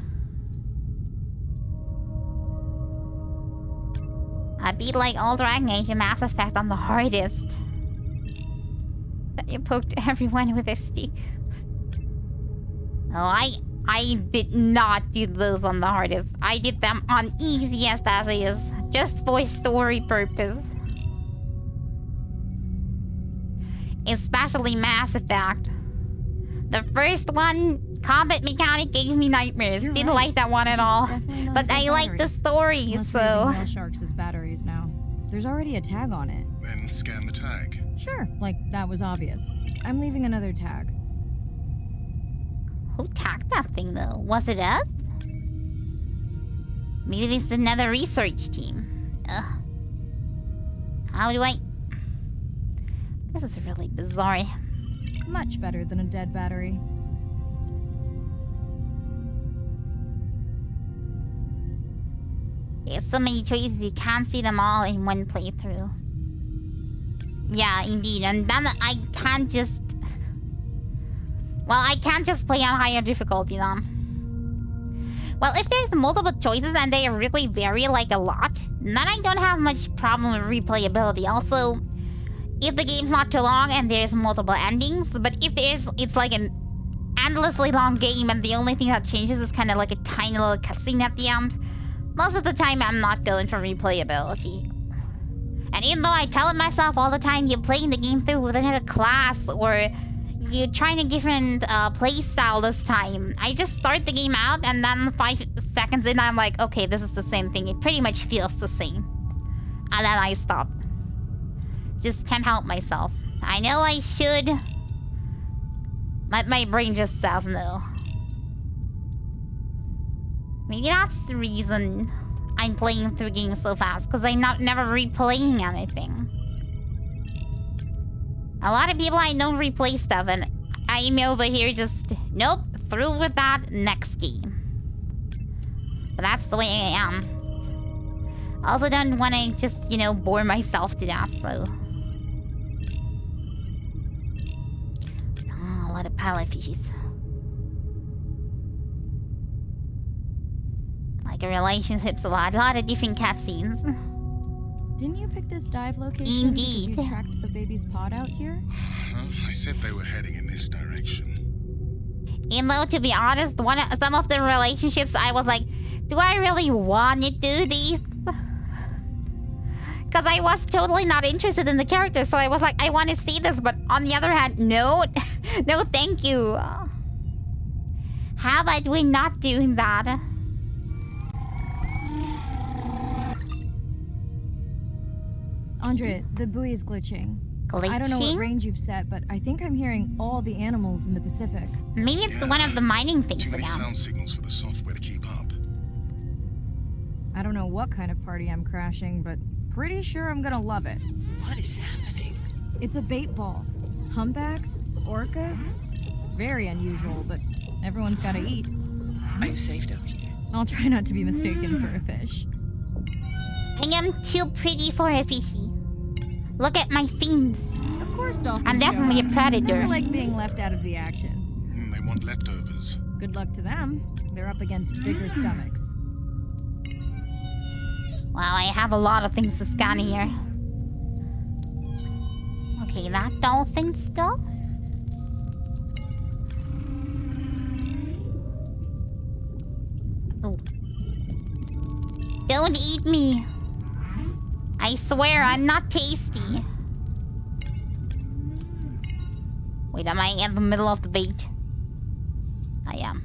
I beat like all Dragon Age and Mass Effect on the hardest. That you poked everyone with a stick. Oh, I did not do those on the hardest. I did them on easiest as is, just for story purpose. Especially Mass Effect. The first one, combat mechanic gave me nightmares. Didn't like that one at all. But I like the story, so... Whale sharks as batteries now. There's already a tag on it. Then scan the tag. Sure, like that was obvious. I'm leaving another tag. Who tagged that thing though? Was it us? Maybe this is another research team. Ugh. How do I... This is really bizarre. Much better than a dead battery. There's so many choices, you can't see them all in one playthrough. Yeah, indeed, and then I can't just... Well, I can't just play on higher difficulty then. Well, if there's multiple choices and they really vary like a lot, then I don't have much problem with replayability. Also, if the game's not too long and there's multiple endings, but if it's like an endlessly long game and the only thing that changes is kind of like a tiny little cutscene at the end, most of the time I'm not going for replayability. And even though I tell it myself all the time, you're playing the game through with another class, or you're trying a different play style this time, I just start the game out and then 5 seconds in I'm like, okay, this is the same thing. It pretty much feels the same. And then I stop. Just can't help myself. I know I should, but my brain just says no. Maybe that's the reason I'm playing through games so fast, because I'm never replaying anything. A lot of people I know replay stuff, and I'm over here just, nope, through with that, next game. But that's the way I am. I also don't want to just, you know, bore myself to death, so... Oh, a lot of pilot fishes. Like a relationships a lot of different cutscenes. Didn't you pick this dive location Indeed. because you tracked the baby's pod out here? I said they were heading in this direction. And though, to be honest, some of the relationships, I was like, do I really want to do these? Because I was totally not interested in the character, so I was like, I want to see this, but on the other hand, no. No, thank you. How about we not doing that? Andre, the buoy is glitching. I don't know what range you've set, but I think I'm hearing all the animals in the Pacific. Maybe it's one of the mining things Too many again. sound signals for the software to keep up. I don't know what kind of party I'm crashing, but pretty sure I'm gonna love it. What is happening? It's a bait ball. Humpbacks, orcas. Very unusual, but everyone's gotta eat. Are you safe down here? I'll try not to be mistaken for a fish. I am too pretty for a fishy. Look at my fins. Of course, dolphins. I'm definitely a predator. Never like being left out of the action. They want leftovers. Good luck to them. They're up against bigger stomachs. Wow, I have a lot of things to scan here. Okay, that dolphin still. Ooh. Don't eat me. I swear I'm not tasty. Wait, am I in the middle of the bait? I am.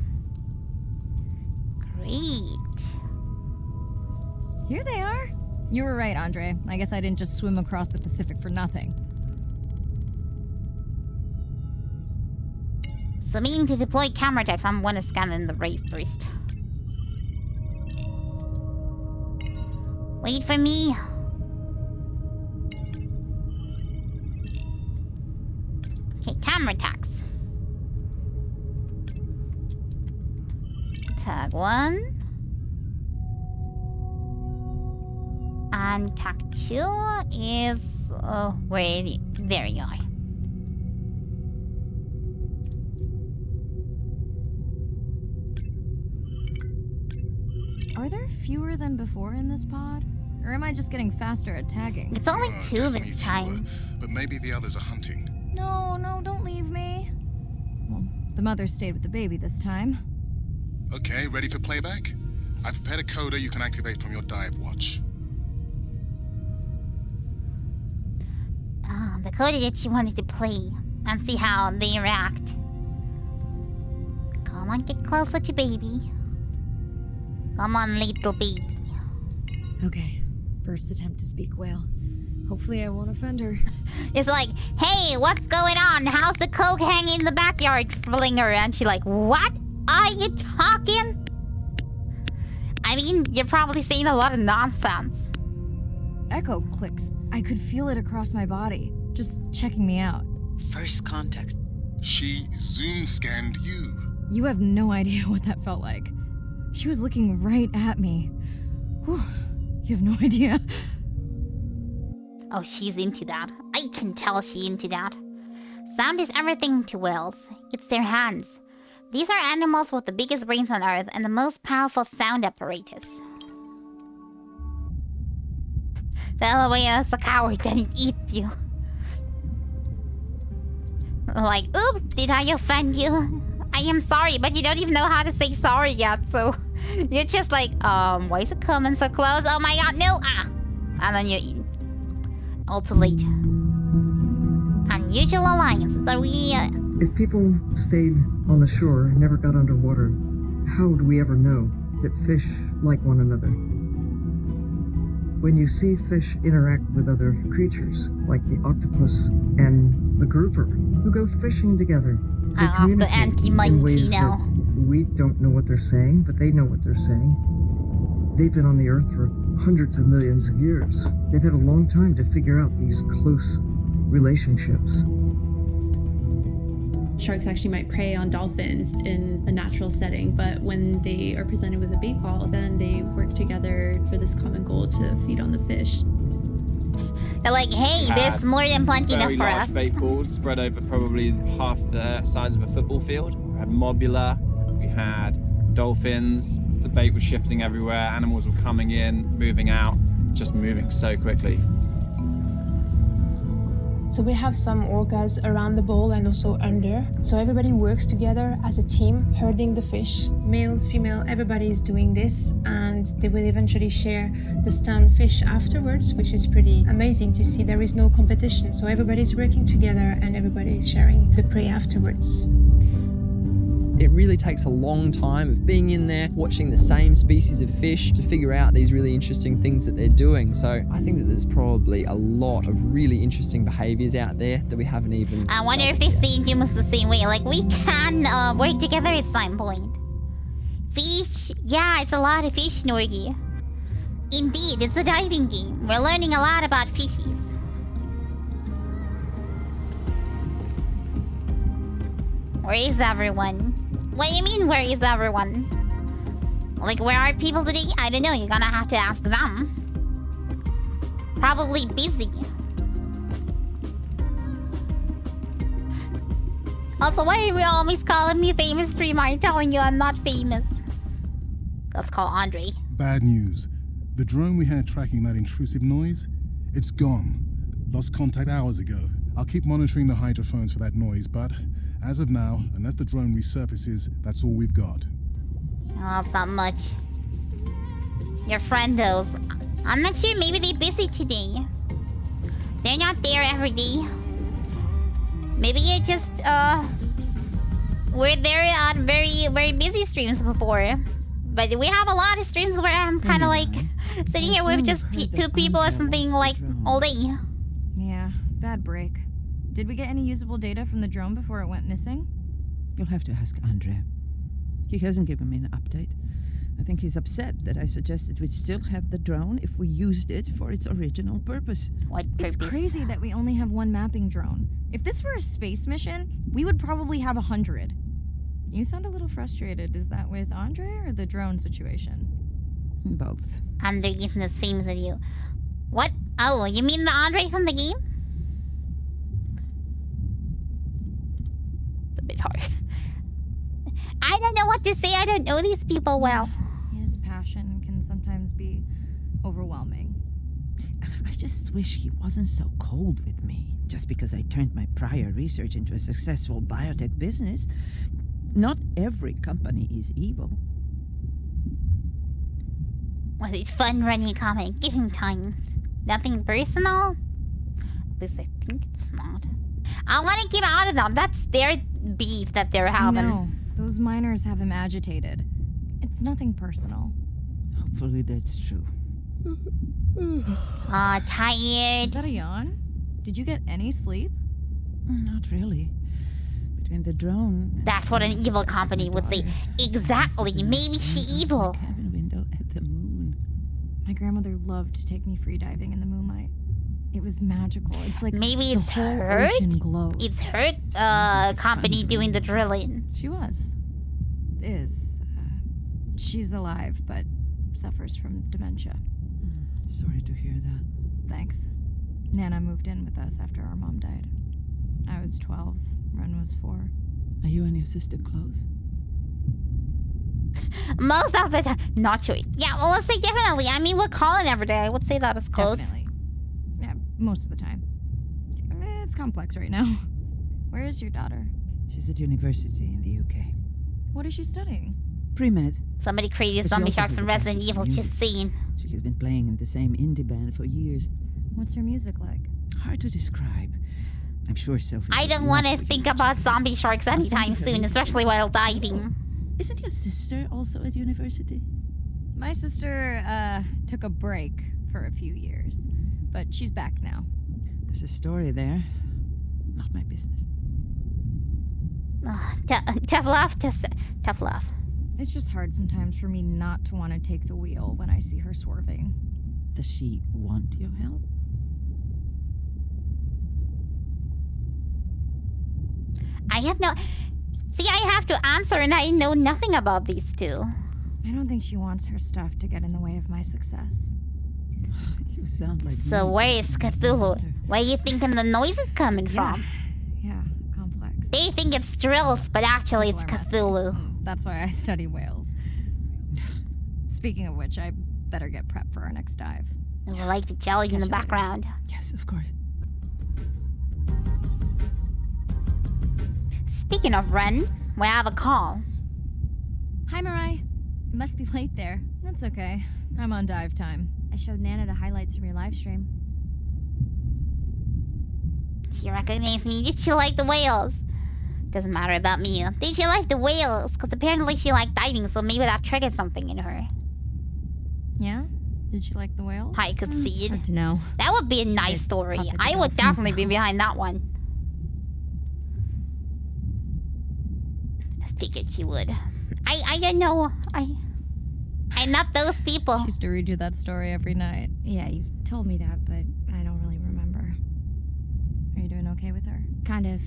Great. Here they are. You were right, Andre. I guess I didn't just swim across the Pacific for nothing. So meaning to deploy camera techs, I'm gonna scan in the raid first. Wait for me. Okay, camera tags. Tag 1. And tag 2 is... where is it? There you are. Are there fewer than before in this pod? Or am I just getting faster at tagging? It's only 2 this time. But maybe the others are hunting. No, don't leave me. Well, the mother stayed with the baby this time. Okay, ready for playback? I've prepared a coder you can activate from your dive watch. Ah, the coder that she wanted to play and see how they react. Come on, get closer to baby. Come on, little baby. Okay, first attempt to speak whale. Hopefully I won't offend her. It's like, hey, what's going on? How's the coke hanging in the backyard, flinger? And she's like, what are you talking? I mean, you're probably saying a lot of nonsense. Echo clicks. I could feel it across my body, just checking me out. First contact. She zoom scanned you. You have no idea what that felt like. She was looking right at me. Whew, you have no idea. Oh, she's into that. I can tell she's into that. Sound is everything to whales. It's their hands. These are animals with the biggest brains on Earth and the most powerful sound apparatus. The other way is a coward, then it eats you. Like, oops, did I offend you? I am sorry, but you don't even know how to say sorry yet, so... You're just like, why is it coming so close? Oh my god, no! Ah! And then you eat. All too late. Unusual alliance. So we... If people stayed on the shore and never got underwater, how would we ever know that fish like one another? When you see fish interact with other creatures, like the octopus and the grouper, who go fishing together, they communicate in ways that we don't know what they're saying, but they know what they're saying. They've been on the Earth for hundreds of millions of years. They've had a long time to figure out these close relationships. Sharks actually might prey on dolphins in a natural setting, but when they are presented with a bait ball, then they work together for this common goal to feed on the fish. They're like, hey, there's more than plenty enough for us. Very large bait balls spread over probably half the size of a football field. We had mobula, we had dolphins, the bait was shifting everywhere, animals were coming in, moving out, just moving so quickly. So we have some orcas around the bowl and also under. So everybody works together as a team, herding the fish. Males, female, everybody is doing this, and they will eventually share the stunned fish afterwards, which is pretty amazing to see. There is no competition, so everybody's working together and everybody is sharing the prey afterwards. It really takes a long time of being in there, watching the same species of fish to figure out these really interesting things that they're doing. So I think that there's probably a lot of really interesting behaviors out there that we haven't even I wonder if they see humans the same way. Like, we can work together at some point. Fish, yeah, it's a lot of fish, Norgie. Indeed, it's a diving game. We're learning a lot about fishies. Where is everyone? What do you mean, where is everyone? Like, where are people today? I don't know, you're gonna have to ask them. Probably busy. Also, why are you always calling me famous streamer? I'm telling you I'm not famous. Let's call Andre. Bad news. The drone we had tracking that intrusive noise, it's gone. Lost contact hours ago. I'll keep monitoring the hydrophones for that noise, but as of now, unless the drone resurfaces, that's all we've got. Oh, it's not much. Your friendos. I'm not sure, maybe they're busy today. They're not there every day. Maybe you just, were there on very busy streams before. But we have a lot of streams where I'm kind of like sitting here with just two people or something like all day. Yeah, bad break. Did we get any usable data from the drone before it went missing? You'll have to ask Andre. He hasn't given me an update. I think he's upset that I suggested we'd still have the drone if we used it for its original purpose. What purpose? It's crazy that we only have one mapping drone. If this were a space mission, we would probably have 100. You sound a little frustrated. Is that with Andre or the drone situation? Both. Andre isn't as famous as you. What? Oh, you mean the Andre from the game? It's a bit hard. I don't know what to say. I don't know these people well. His passion can sometimes be overwhelming. I just wish he wasn't so cold with me. Just because I turned my prior research into a successful biotech business. Not every company is evil. Was it fun running a comic? Give him time. Nothing personal? At least I think it's not. I want to keep out of them. That's their beef that they're having. No, those miners have him agitated. It's nothing personal. Hopefully that's true. Tired. Is that a yawn? Did you get any sleep? Not really. Between the drone... That's what an evil company would say. Exactly. Maybe she's evil. Cabin window at the moon. My grandmother loved to take me free diving in the moonlight. It was magical. It's like maybe the it's whole her. ocean glows. It's her company doing the drilling. She was. Is. She's alive, but suffers from dementia. Sorry to hear that. Thanks. Nana moved in with us after our mom died. I was 12. Ren was 4. Are you and your sister close? Most of the time. Not sure. Yeah, well, let's say definitely. I mean, we're calling every day. I would say that is close. Definitely. Yeah, most of the time. It's complex right now. Where is your daughter? She's at university in the UK. What is she studying? Pre-med. Somebody created zombie sharks from Resident Evil. Just saying. She has been playing in the same indie band for years. What's her music like? Hard to describe. I'm sure Sophie... I don't want to think about zombie sharks anytime soon, especially while diving. Isn't your sister also at university? My sister, took a break for a few years. But she's back now. There's a story there. Not my business. Tough laugh. Tough laugh. It's just hard sometimes for me not to want to take the wheel when I see her swerving. Does she want your help? I have no... See, I have to answer and I know nothing about these two. I don't think she wants her stuff to get in the way of my success. You sound like So me. where is Cthulhu? Where you thinking the noise is coming from? Yeah, complex. They think it's drills, but actually it's People are Cthulhu. That's why I study whales. Speaking of which, I better get prepped for our next dive. I would like to tell you in the Catch you later. background. Yes, of course. Speaking of Ren, we have a call. Hi, Mirai. It must be late there. That's okay. I'm on dive time. I showed Nana the highlights from your live stream. She recognized me. Did she like the whales? Doesn't matter about me. Did she like the whales? Because apparently she liked diving, so maybe that triggered something in her. Yeah? Did she like the whales? I could see it. Hard to know. That would be a nice story. Up with the I would dolphins definitely be now. behind that one. I figured she would. I don't know. I'm not those people. She used to read you that story every night. Yeah, you told me that, but I don't really remember. Are you doing okay with her? Kind of.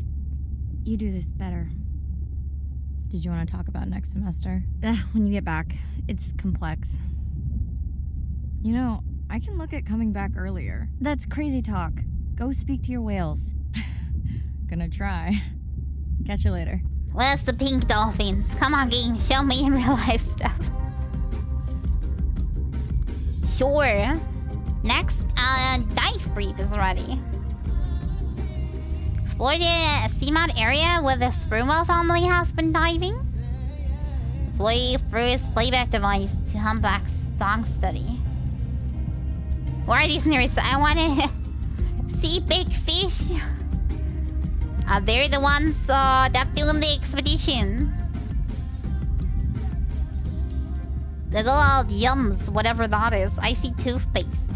You do this better. Did you want to talk about next semester? When you get back. It's complex. You know, I can look at coming back earlier. That's crazy talk. Go speak to your whales. Gonna try. Catch you later. Where's the pink dolphins? Come on, game. Show me in real life stuff. Sure. Next, dive brief is ready. Explore the seamount area where the Spurwell family has been diving. Play first playback device to humpback song study. Who are these nerds? I wanna see big fish. They're the ones that doing the expedition. They go out yums, whatever that is. I see toothpaste.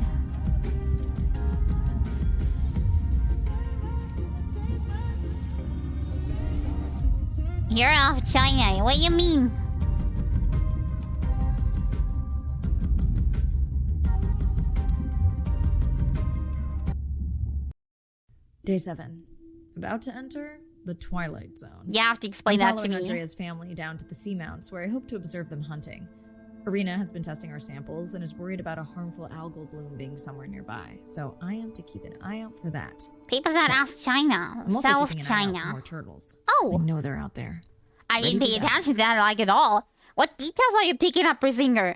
You're off China. What do you mean? Day 7. About to enter the Twilight Zone. You have to explain I'm that to me. following Andrea's family down to the seamounts, where I hope to observe them hunting. Arena has been testing our samples and is worried about a harmful algal bloom being somewhere nearby, so I am to keep an eye out for that. People that ask China. I'm also South keeping an eye out for China. more turtles. Oh! I know they're out there. I didn't Ready pay to go. attention to that like at all. What details are you picking up, Brisinger?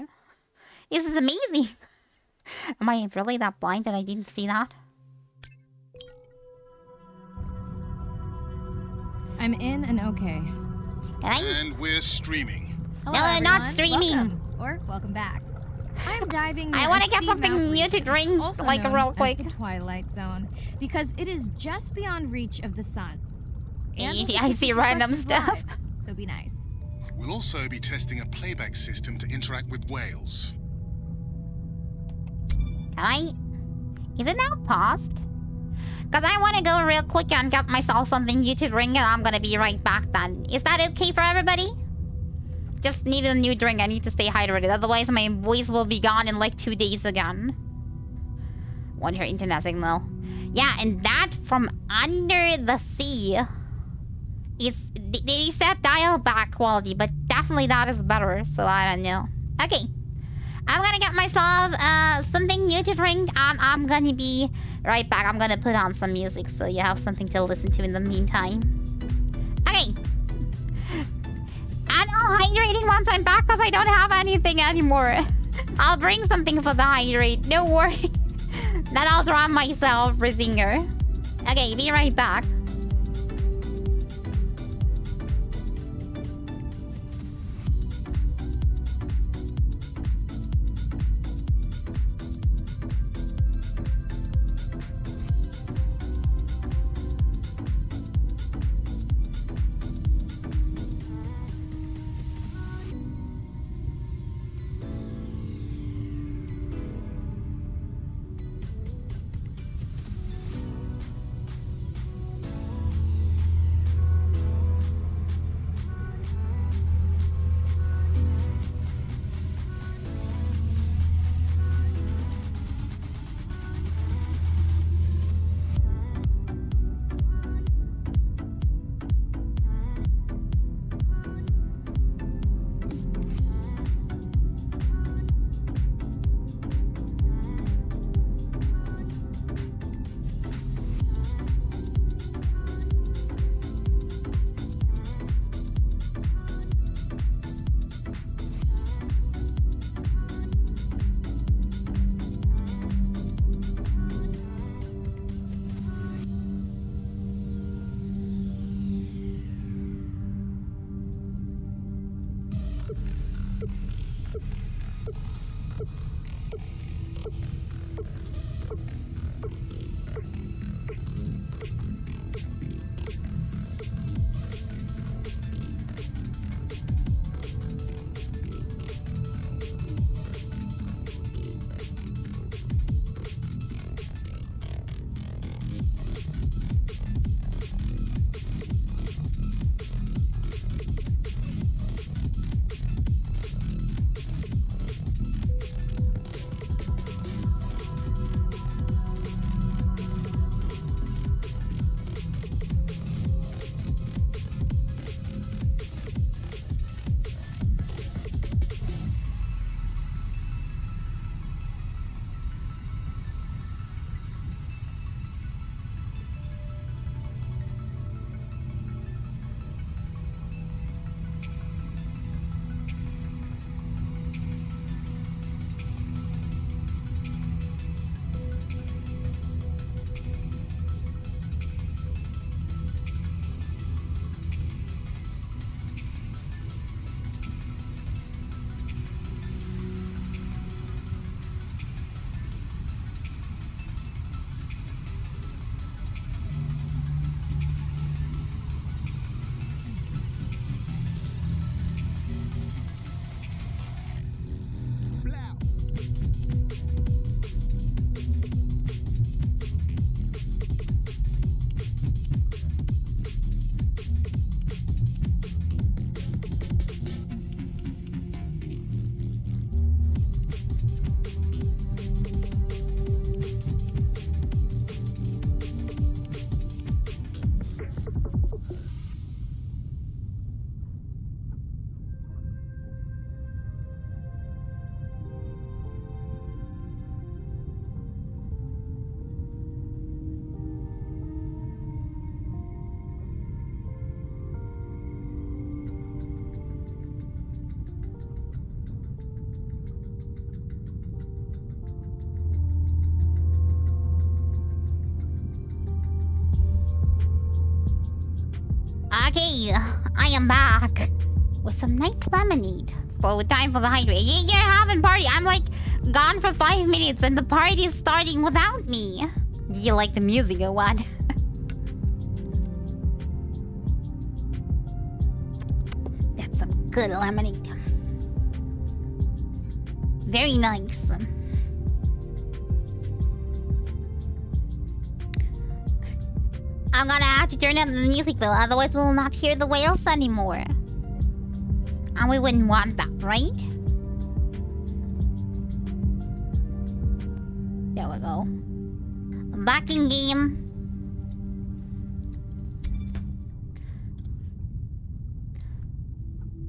This is amazing. Am I really that blind that I didn't see that? I'm in and okay. And we're streaming. Hello, No, we're not everyone. streaming. Welcome. Or welcome back. I'm diving. I near want a to get something seamount new reef, to drink, also like known real as quick. the Twilight Zone, because it is just beyond reach of the sun. And we'll be I see taking random questions stuff. live, so be nice. We'll also be testing a playback system to interact with whales. Is it now paused? Because I want to go real quick and get myself something new to drink, and I'm going to be right back then. Is that okay for everybody? Just need a new drink. I need to stay hydrated. Otherwise, my voice will be gone in like 2 days again. Want her internet signal. Yeah, and that from under the sea. They said dial back quality, but definitely that is better. So I don't know. Okay. I'm gonna get myself something new to drink, and I'm gonna be right back. I'm gonna put on some music so you have something to listen to in the meantime. Okay. And I'll hydrate once I'm back because I don't have anything anymore. I'll bring something for the hydrate. No worry. Then I'll drown myself, Brisinger. Okay, be right back. Okay, I am back with some nice lemonade. So time for the hydrate. You're having party. I'm like gone for 5 minutes and the party is starting without me. Do you like the music or what? That's some good lemonade. Very nice. I'm gonna have to turn up the music though, otherwise we will not hear the whales anymore. And we wouldn't want that, right? There we go. I'm back in game.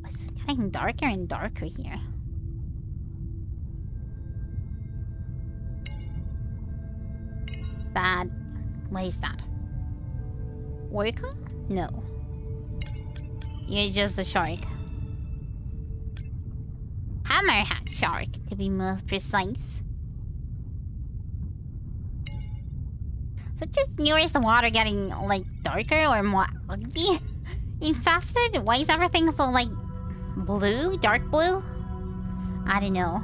It's getting darker and darker here. Bad. What is that? Orca? No. You're just a shark. Hammerhead shark, to be more precise. So just notice the water getting, like, darker or more ugly? Infested? Why is everything so, like, blue? Dark blue? I don't know.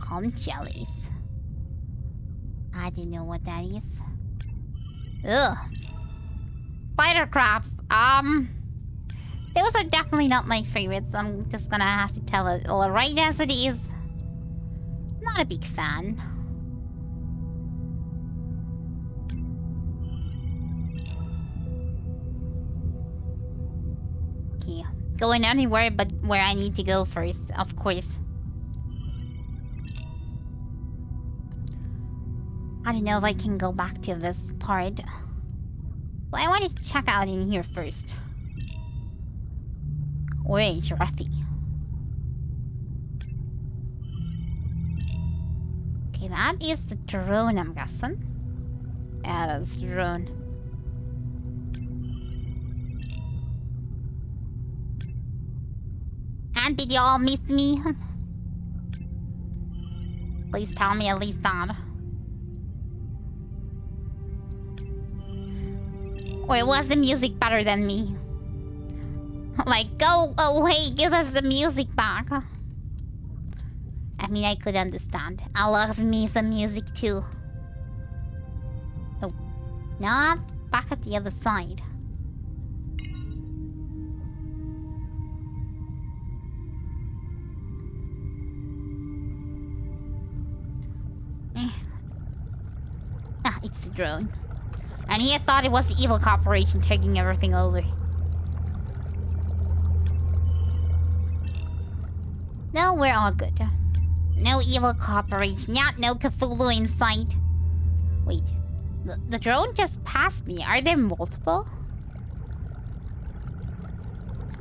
Calm jellies. I don't know what that is. Ugh. Spider crabs. Those are definitely not my favorites. I'm just gonna have to tell it all right as it is. Not a big fan. Okay. Going anywhere but where I need to go first, of course. I don't know if I can go back to this part. But I wanted to check out in here first. Orange Ruffy. Okay, that is the drone, I'm guessing. Yeah, that's the drone. And did y'all miss me? Please tell me at least that. Or was the music better than me? Like, go away, give us the music back. I mean, I could understand. I love me some music too. Oh, now I'm back at the other side. It's the drone. And he had thought it was the evil corporation taking everything over. No, we're all good. No evil corporation. Yeah, no Cthulhu in sight. Wait, the drone just passed me. Are there multiple?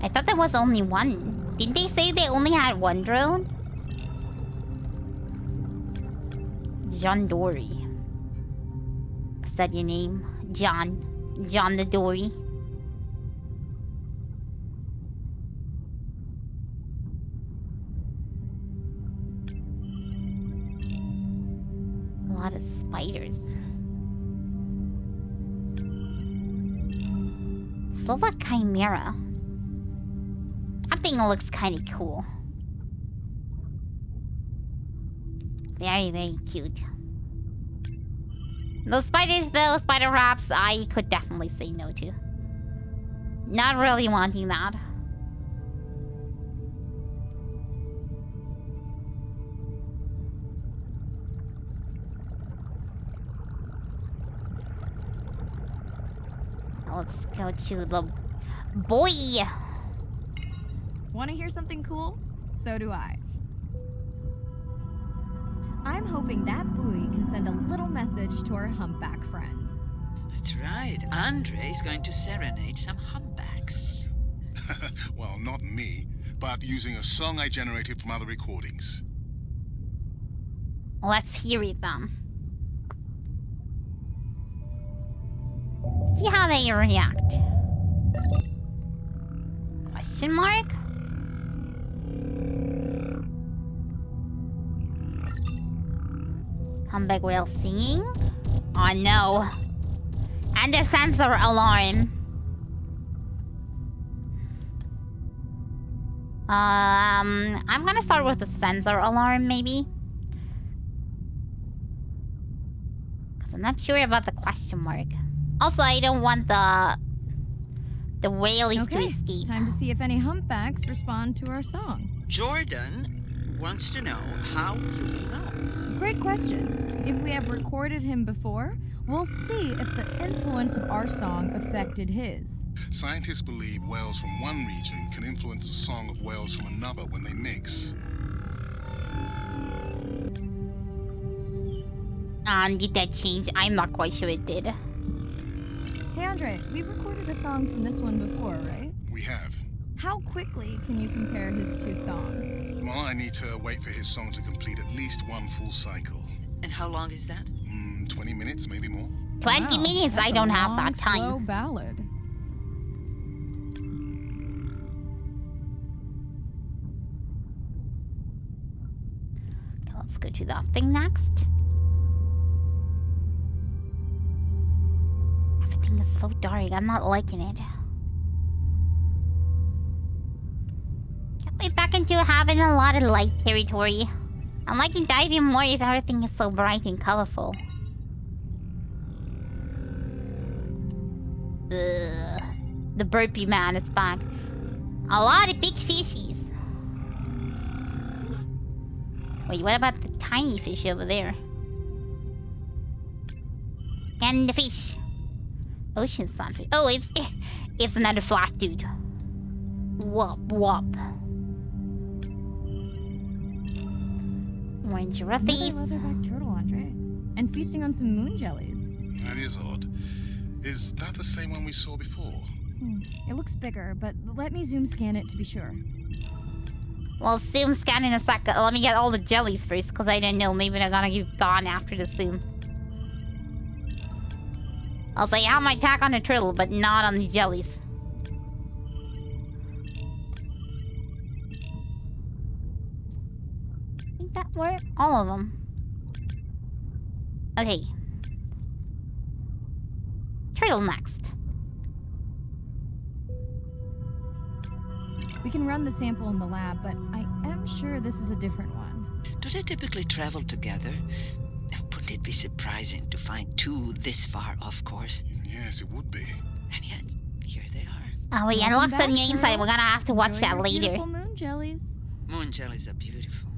I thought there was only one. Didn't they say they only had one drone? John Dory. Is that your name? John the Dory. A lot of spiders. Silver Chimera. That thing looks kind of cool. Very, very cute. Those spiders, though, spider wraps, I could definitely say no to. Not really wanting that. Let's go to the boy. Want to hear something cool? So do I. I'm hoping that buoy can send a little message to our humpback friends. That's right. Andre is going to serenade some humpbacks. Well, not me, but using a song I generated from other recordings. Let's hear it then. See how they react. Question mark? Humpback whale singing? Oh no. And the sensor alarm. I'm gonna start with the sensor alarm maybe. Cause I'm not sure about the question mark. Also, I don't want the whalies to escape. Time to see if any humpbacks respond to our song. Jordan wants to know how you will know. Great question. If we have recorded him before, we'll see if the influence of our song affected his. Scientists believe whales from one region can influence the song of whales from another when they mix. Did that change? I'm not quite sure it did. Hey Andre, we've recorded a song from this one before, right? We have. How quickly can you compare his two songs? Well, I need to wait for his song to complete at least one full cycle. And how long is that? 20 minutes, maybe more. 20 minutes? I don't have that time. Slow ballad. Okay, let's go to that thing next. Everything is so dark. I'm not liking it. Get me back into having a lot of light territory. I'm liking diving more if everything is so bright and colorful. Ugh. The burpee man is back. A lot of big fishies. Wait, what about the tiny fish over there? And the fish. Ocean sunfish. Oh, it's another flat dude. Whoop whoop. Orange giraffe. Another leatherback turtle, Andre. And feasting on some moon jellies. That is odd. Is that the same one we saw before? It looks bigger, but let me zoom scan it to be sure. Well, zoom scan in a second. Let me get all the jellies first, because I didn't know. Maybe they're gonna get gone after the zoom. I'll say I have my attack on the turtle, but not on the jellies. I think that were all of them. Okay. Turtle next. We can run the sample in the lab, but I am sure this is a different one. Do they typically travel together? Wouldn't it be surprising to find two this far off course? Yes, it would be. And yet, here they are. Oh, we unlocked some new insight. We're gonna have to watch that later. Beautiful moon jellies. Moon jellies are beautiful.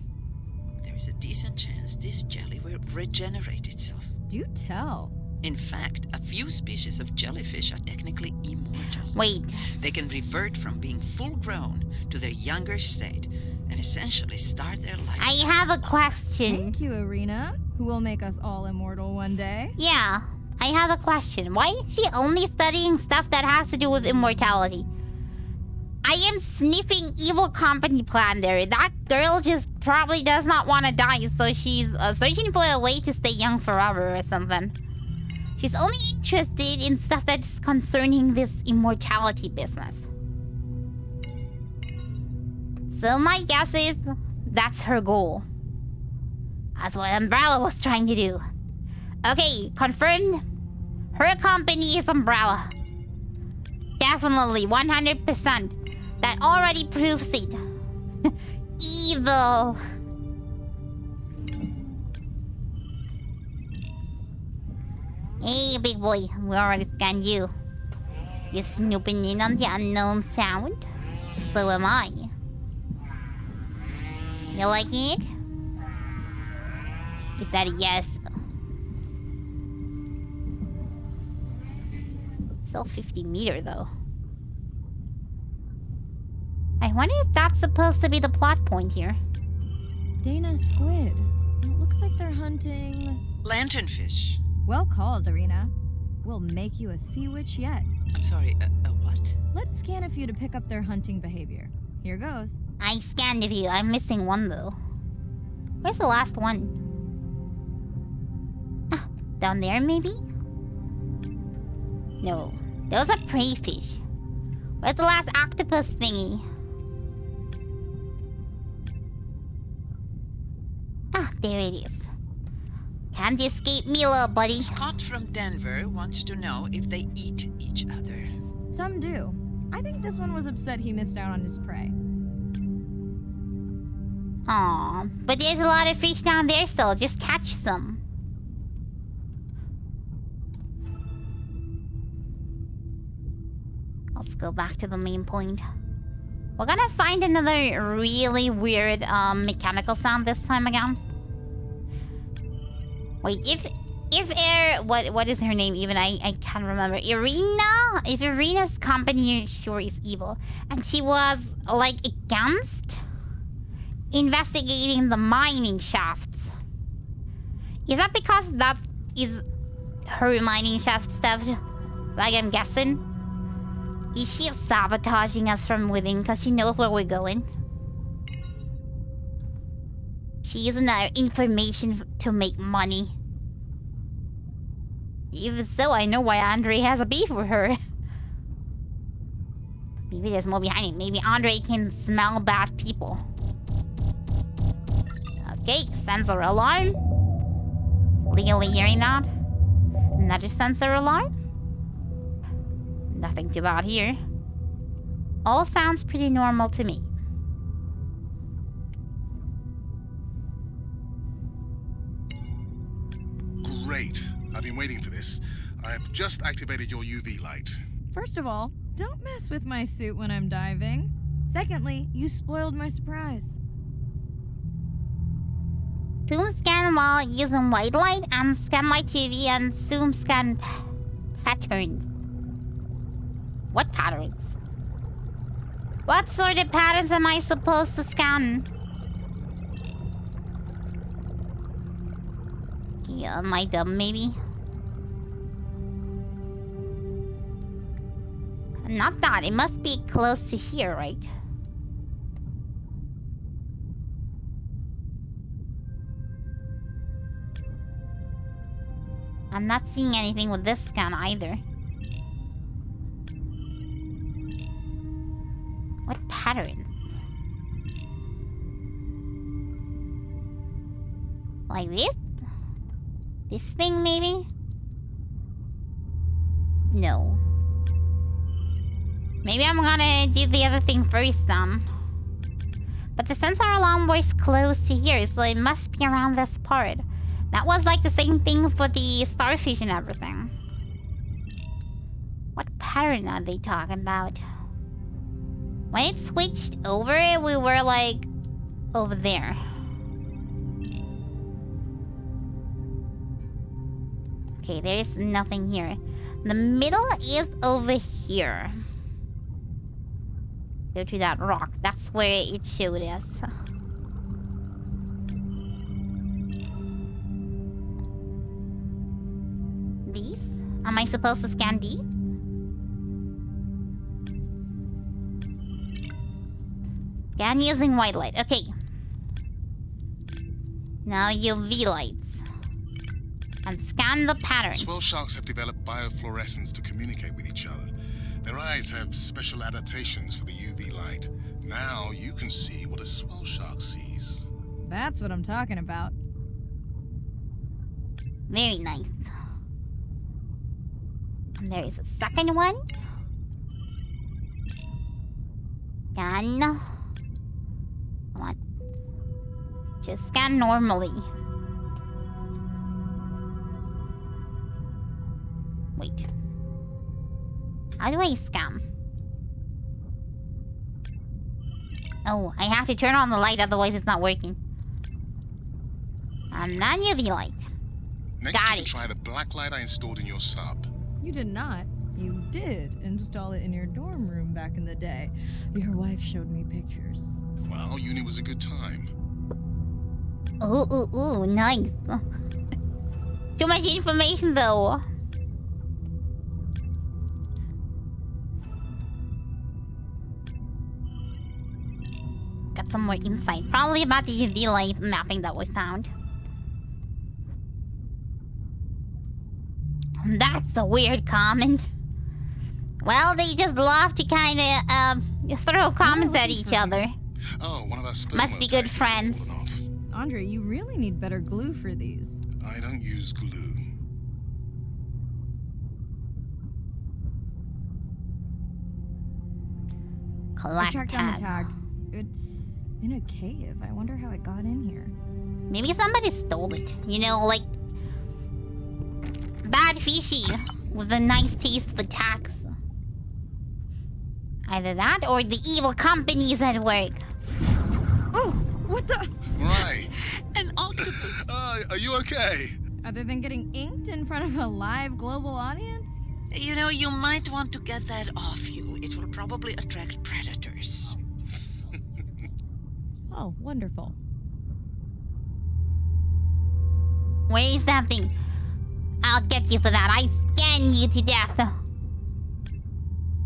There is a decent chance this jelly will regenerate itself. Do tell. In fact, a few species of jellyfish are technically immortal. Wait. They can revert from being full grown to their younger state and essentially start their life. I have a question. Thank you, Irina. Who will make us all immortal one day? Yeah, I have a question. Why is she only studying stuff that has to do with immortality? I am sniffing evil company plan there. That girl just probably does not want to die, so she's searching for a way to stay young forever or something. She's only interested in stuff that's concerning this immortality business. So my guess is that's her goal. That's what Umbrella was trying to do. Okay, confirmed. Her company is Umbrella. Definitely, 100%. That already proves it. Evil. Hey, big boy. We already scanned you. You're snooping in on the unknown sound? So am I. You liking it? Is that a yes? Still 50 meter though. I wonder if that's supposed to be the plot point here. Dana squid. It looks like they're hunting... Lanternfish. Well called, Irina. We'll make you a sea witch yet. I'm sorry, a what? Let's scan a few to pick up their hunting behavior. Here goes. I scanned a few. I'm missing one though. Where's the last one? Ah, down there maybe? No, those are prey fish. Where's the last octopus thingy? Ah, there it is. Can't escape me, little buddy. Scott from Denver wants to know if they eat each other. Some do. I think this one was upset he missed out on his prey. Aw, but there's a lot of fish down there still. Just catch some. Let's go back to the main point. We're gonna find another really weird mechanical sound this time again. Wait, what is her name even? I can't remember. Irina? If Irina's company sure is evil. And she was like against investigating the mining shafts. Is that because that is her mining shaft stuff? Like I'm guessing? Is she sabotaging us from within because she knows where we're going? She using our information to make money. Even so, I know why Andre has a beef with her. Maybe there's more behind it. Maybe Andre can smell bad people. Okay, sensor alarm. Legally hearing that. Another sensor alarm. Nothing too bad here. All sounds pretty normal to me. Great. I've been waiting for this. I have just activated your UV light. First of all, don't mess with my suit when I'm diving. Secondly, you spoiled my surprise. Zoom scan while using white light and scan my TV and zoom scan patterns. What patterns? What sort of patterns am I supposed to scan? Yeah, am I dumb maybe? Not that. It must be close to here, right? I'm not seeing anything with this scan either. What pattern? Like this? This thing maybe? No. Maybe I'm gonna do the other thing first then. But the sensor alarm was close to here, so it must be around this part. That was like the same thing for the starfish and everything. What pattern are they talking about? When it switched over, we were like over there. Okay, there is nothing here. The middle is over here. Go to that rock. That's where it showed us. These? Am I supposed to scan these? Scan using white light. Okay. Now UV lights. And scan the pattern. Swell sharks have developed biofluorescence to communicate with each other. Their eyes have special adaptations for the UV light. Now you can see what a swell shark sees. That's what I'm talking about. Very nice. And there is a second one. Scan. Come on. Just scan normally. Wait. How do I scan? Oh, I have to turn on the light, otherwise it's not working. And then UV light. Next, you can try the black light I installed in your sub. You did not. You did install it in your dorm room back in the day. Your wife showed me pictures. Well, uni was a good time. Ooh, nice. Too much information though. Got some more insight. Probably about the UV light mapping that we found. That's a weird comment. Well, they just love to kind of throw comments at each other. Oh, one of our must be good friends. Andre, you really need better glue for these. I don't use glue. Collect I tracked down the tag. It's in a cave. I wonder how it got in here. Maybe somebody stole it. You know, like bad fishy with a nice taste for tax. Either that or the evil companies at work. Oh, what the? Right. An octopus. Are you okay? Other than getting inked in front of a live global audience? You know, you might want to get that off you. It will probably attract predators. Oh, wonderful. Where is that thing? I'll get you for that. I scan you to death.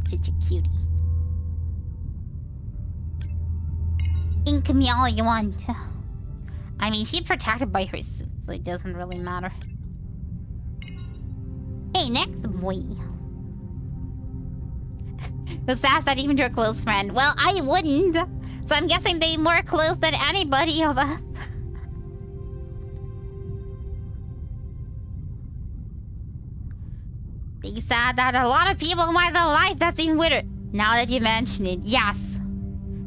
Such a cutie. Ink me all you want. I mean, she's protected by her suit, so it doesn't really matter. Hey, next boy. Who says that even to a close friend? Well, I wouldn't. So I'm guessing they're more close than anybody of us. They said that a lot of people in my life that's even weirder. Now that you mention it, yes.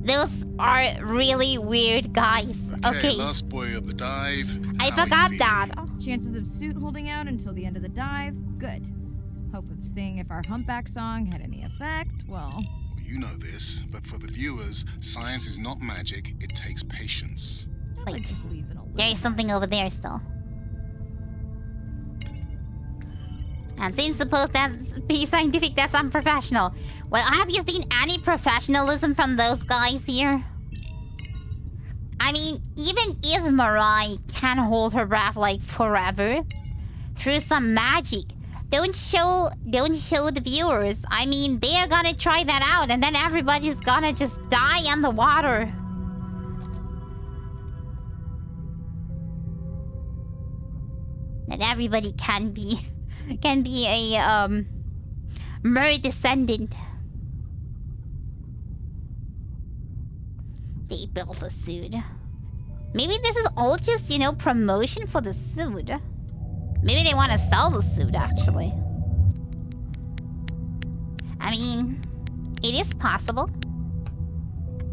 Those are really weird guys. Okay. Last boy of the dive. I forgot that. Chances of suit holding out until the end of the dive? Good. Hope of seeing if our humpback song had any effect? Well, you know this, but for the viewers, science is not magic. It takes patience. Wait. There is something over there still. And since suppose that's be scientific, that's unprofessional. Well, have you seen any professionalism from those guys here? I mean, even if Mirai can hold her breath like forever through some magic, don't show the viewers. I mean, they're gonna try that out, and then everybody's gonna just die in the water. And everybody can be a mer descendant. They built a suit. Maybe this is all just, you know, promotion for the suit. Maybe they want to sell the suit, actually. I mean, It is possible.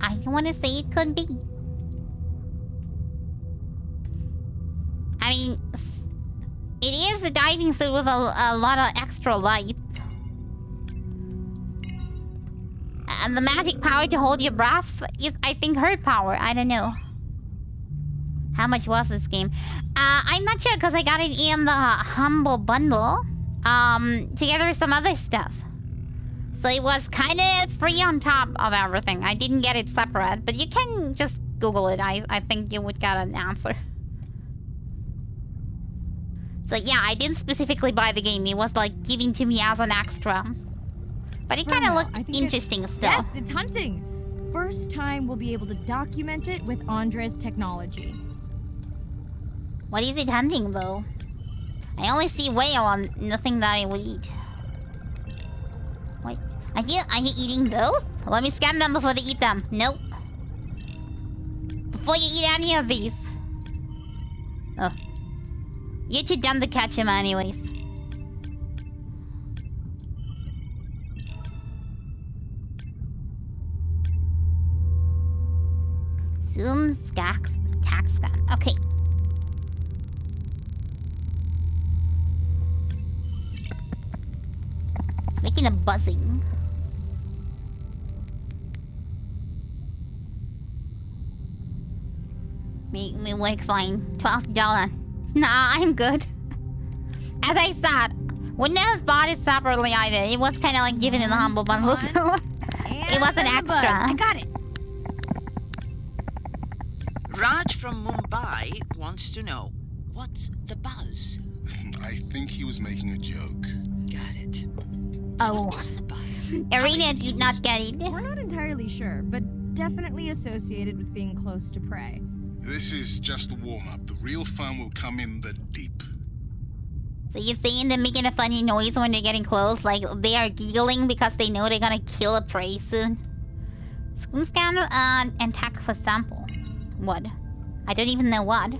I don't want to say it could be. I mean, it is a diving suit with a lot of extra light. And the magic power to hold your breath is, I think, her power. I don't know. How much was this game? I'm not sure because I got it in the Humble Bundle. Together with some other stuff. So it was kind of free on top of everything. I didn't get it separate, but you can just Google it. I think you would get an answer. So yeah, I didn't specifically buy the game. It was like given to me as an extra. But it kind of looked interesting still. Yes, it's hunting. First time we'll be able to document it with Andre's technology. What is it hunting though? I only see whale on nothing that I would eat. Wait, are you eating those? Let me scan them before they eat them. Nope. Before you eat any of these. Oh. You're too dumb to catch them anyways. Zoom, tax scan. Okay. It's making a buzzing. Make me work fine. $12. Nah, I'm good. As I said, wouldn't have bought it separately either. It was kind of like given in the Humble Bundle, so it was an extra. I got it. Raj from Mumbai wants to know, what's the buzz? I think he was making a joke. Got it. Oh. What's the buzz? Arena did not get it. We're not entirely sure, but definitely associated with being close to prey. This is just a warm-up. The real fun will come in the deep. So you're saying they're making a funny noise when they're getting close? Like they are giggling because they know they're gonna kill a prey soon? Screen scan and tag for sample. What? I don't even know what.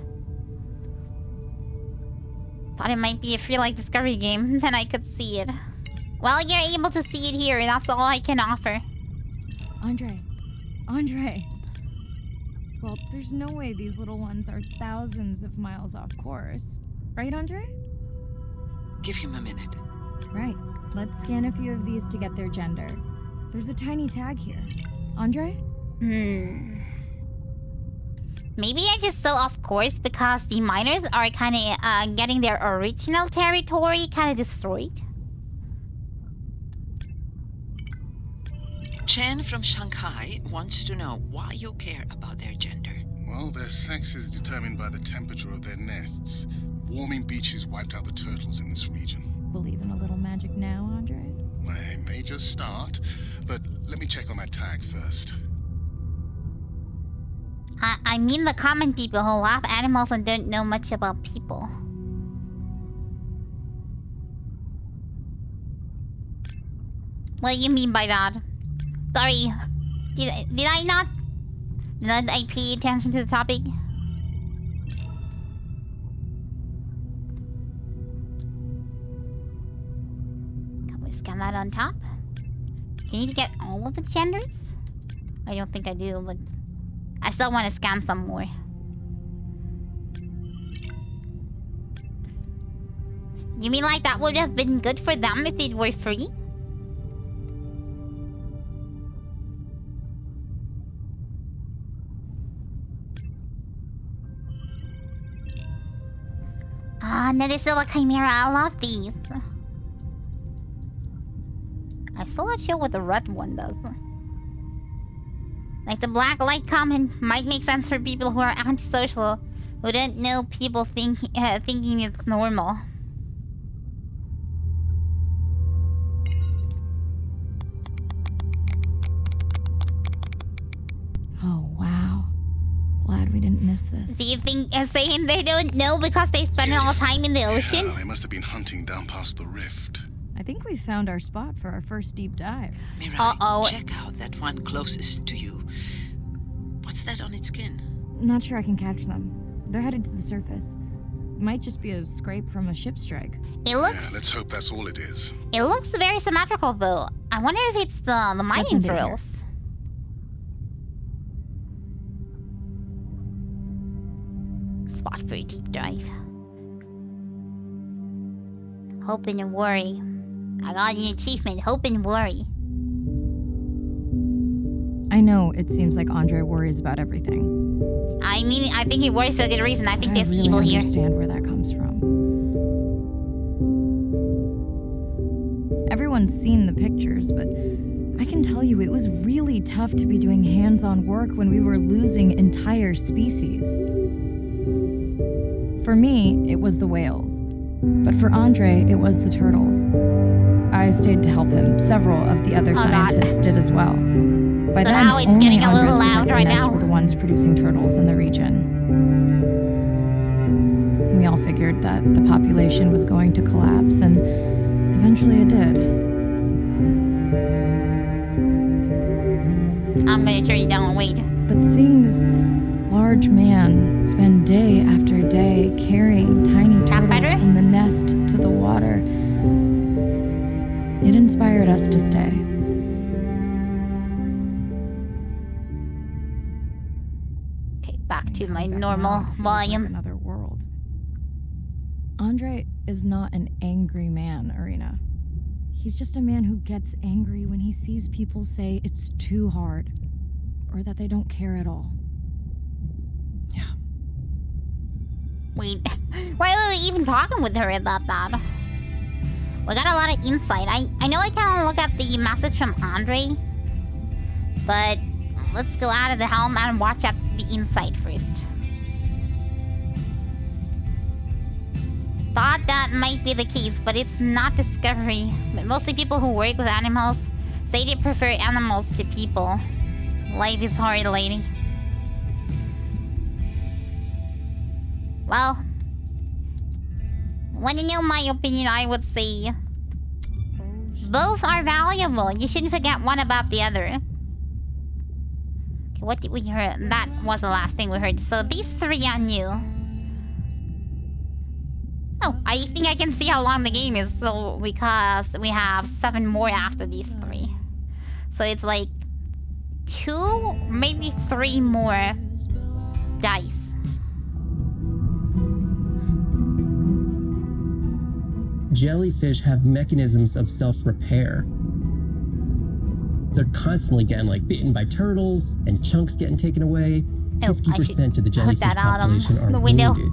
Thought it might be a free like discovery game, then I could see it. Well, you're able to see it here, that's all I can offer. Andre. Well, there's no way these little ones are thousands of miles off course. Right, Andre? Give him a minute. Right. Let's scan a few of these to get their gender. There's a tiny tag here. Andre? Maybe I just so off course because the miners are kind of getting their original territory kind of destroyed. Chen from Shanghai wants to know why you care about their gender. Well, their sex is determined by the temperature of their nests. Warming beaches wiped out the turtles in this region. Believe in a little magic now, Andre? I may just start, but let me check on that tag first. I mean the common people who love animals and don't know much about people. What do you mean by that? Sorry. Did I not pay attention to the topic? Can we scan that on top? You need to get all of the genders? I don't think I do, but I still want to scan some more. You mean like that would have been good for them if it were free? Nedisilla Chimera, I love these. I'm still not sure what the red one does. Like the black light comment might make sense for people who are antisocial, who don't know people thinking it's normal. Oh, wow. Glad we didn't miss this. Do you think saying they don't know because they spend all the time in the ocean? Yeah, they must have been hunting down past the rift. I think we found our spot for our first deep dive. Mirai, check out that one closest to you. What's that on its skin? Not sure I can catch them. They're headed to the surface. Might just be a scrape from a ship strike. It looks... Yeah, let's hope that's all it is. It looks very symmetrical though. I wonder if it's the mining drills. Spot for a deep dive. Hope and worry. I got an achievement. Hope and worry. I know it seems like Andre worries about everything. I mean, I think he worries for a good reason. I think I there's really evil here. understand where that comes from. Everyone's seen the pictures, but I can tell you it was really tough to be doing hands-on work when we were losing entire species. For me, it was the whales. But for Andre, it was the turtles. I stayed to help him. Several of the other scientists did as well. By then, Wow, it's only getting a little Andres loud right protagonists now. were the ones producing turtles in the region. We all figured that the population was going to collapse, and eventually it did. I'm gonna turn you down. Wait. But seeing this large man spend day after day carrying tiny turtles from the nest to the water, it inspired us to stay. Back to my normal volume. Like another world. Andre is not an angry man, Irina. He's just a man who gets angry when he sees people say it's too hard, or that they don't care at all. Yeah. Wait, why are we even talking with her about that? We got a lot of insight. I know I can't look at the message from Andre, but let's go out of the helm and watch at the insight first. Thought that might be the case, but it's not discovery. But mostly people who work with animals say they prefer animals to people. Life is hard, lady. Well, when you know my opinion, I would say both are valuable. You shouldn't forget one about the other. What did we hear? That was the last thing we heard. So these three are new. Oh, I think I can see how long the game is. So because we have 7 more after these 3. So it's like 2, maybe 3 more dice. Jellyfish have mechanisms of self-repair. They're constantly getting bitten by turtles and chunks getting taken away. 50% of the jellyfish population are wounded.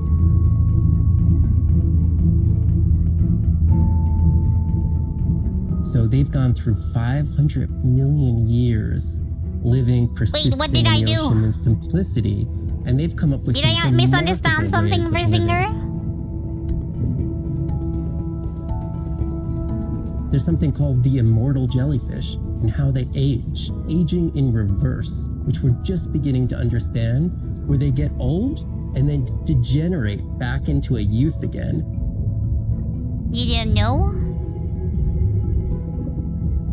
So they've gone through 500 million years living persisting in the ocean in simplicity, and they've come up with Did I misunderstand something, Versinger? There's something called the immortal jellyfish and how they age. Aging in reverse, which we're just beginning to understand, where they get old and then degenerate back into a youth again. You didn't know?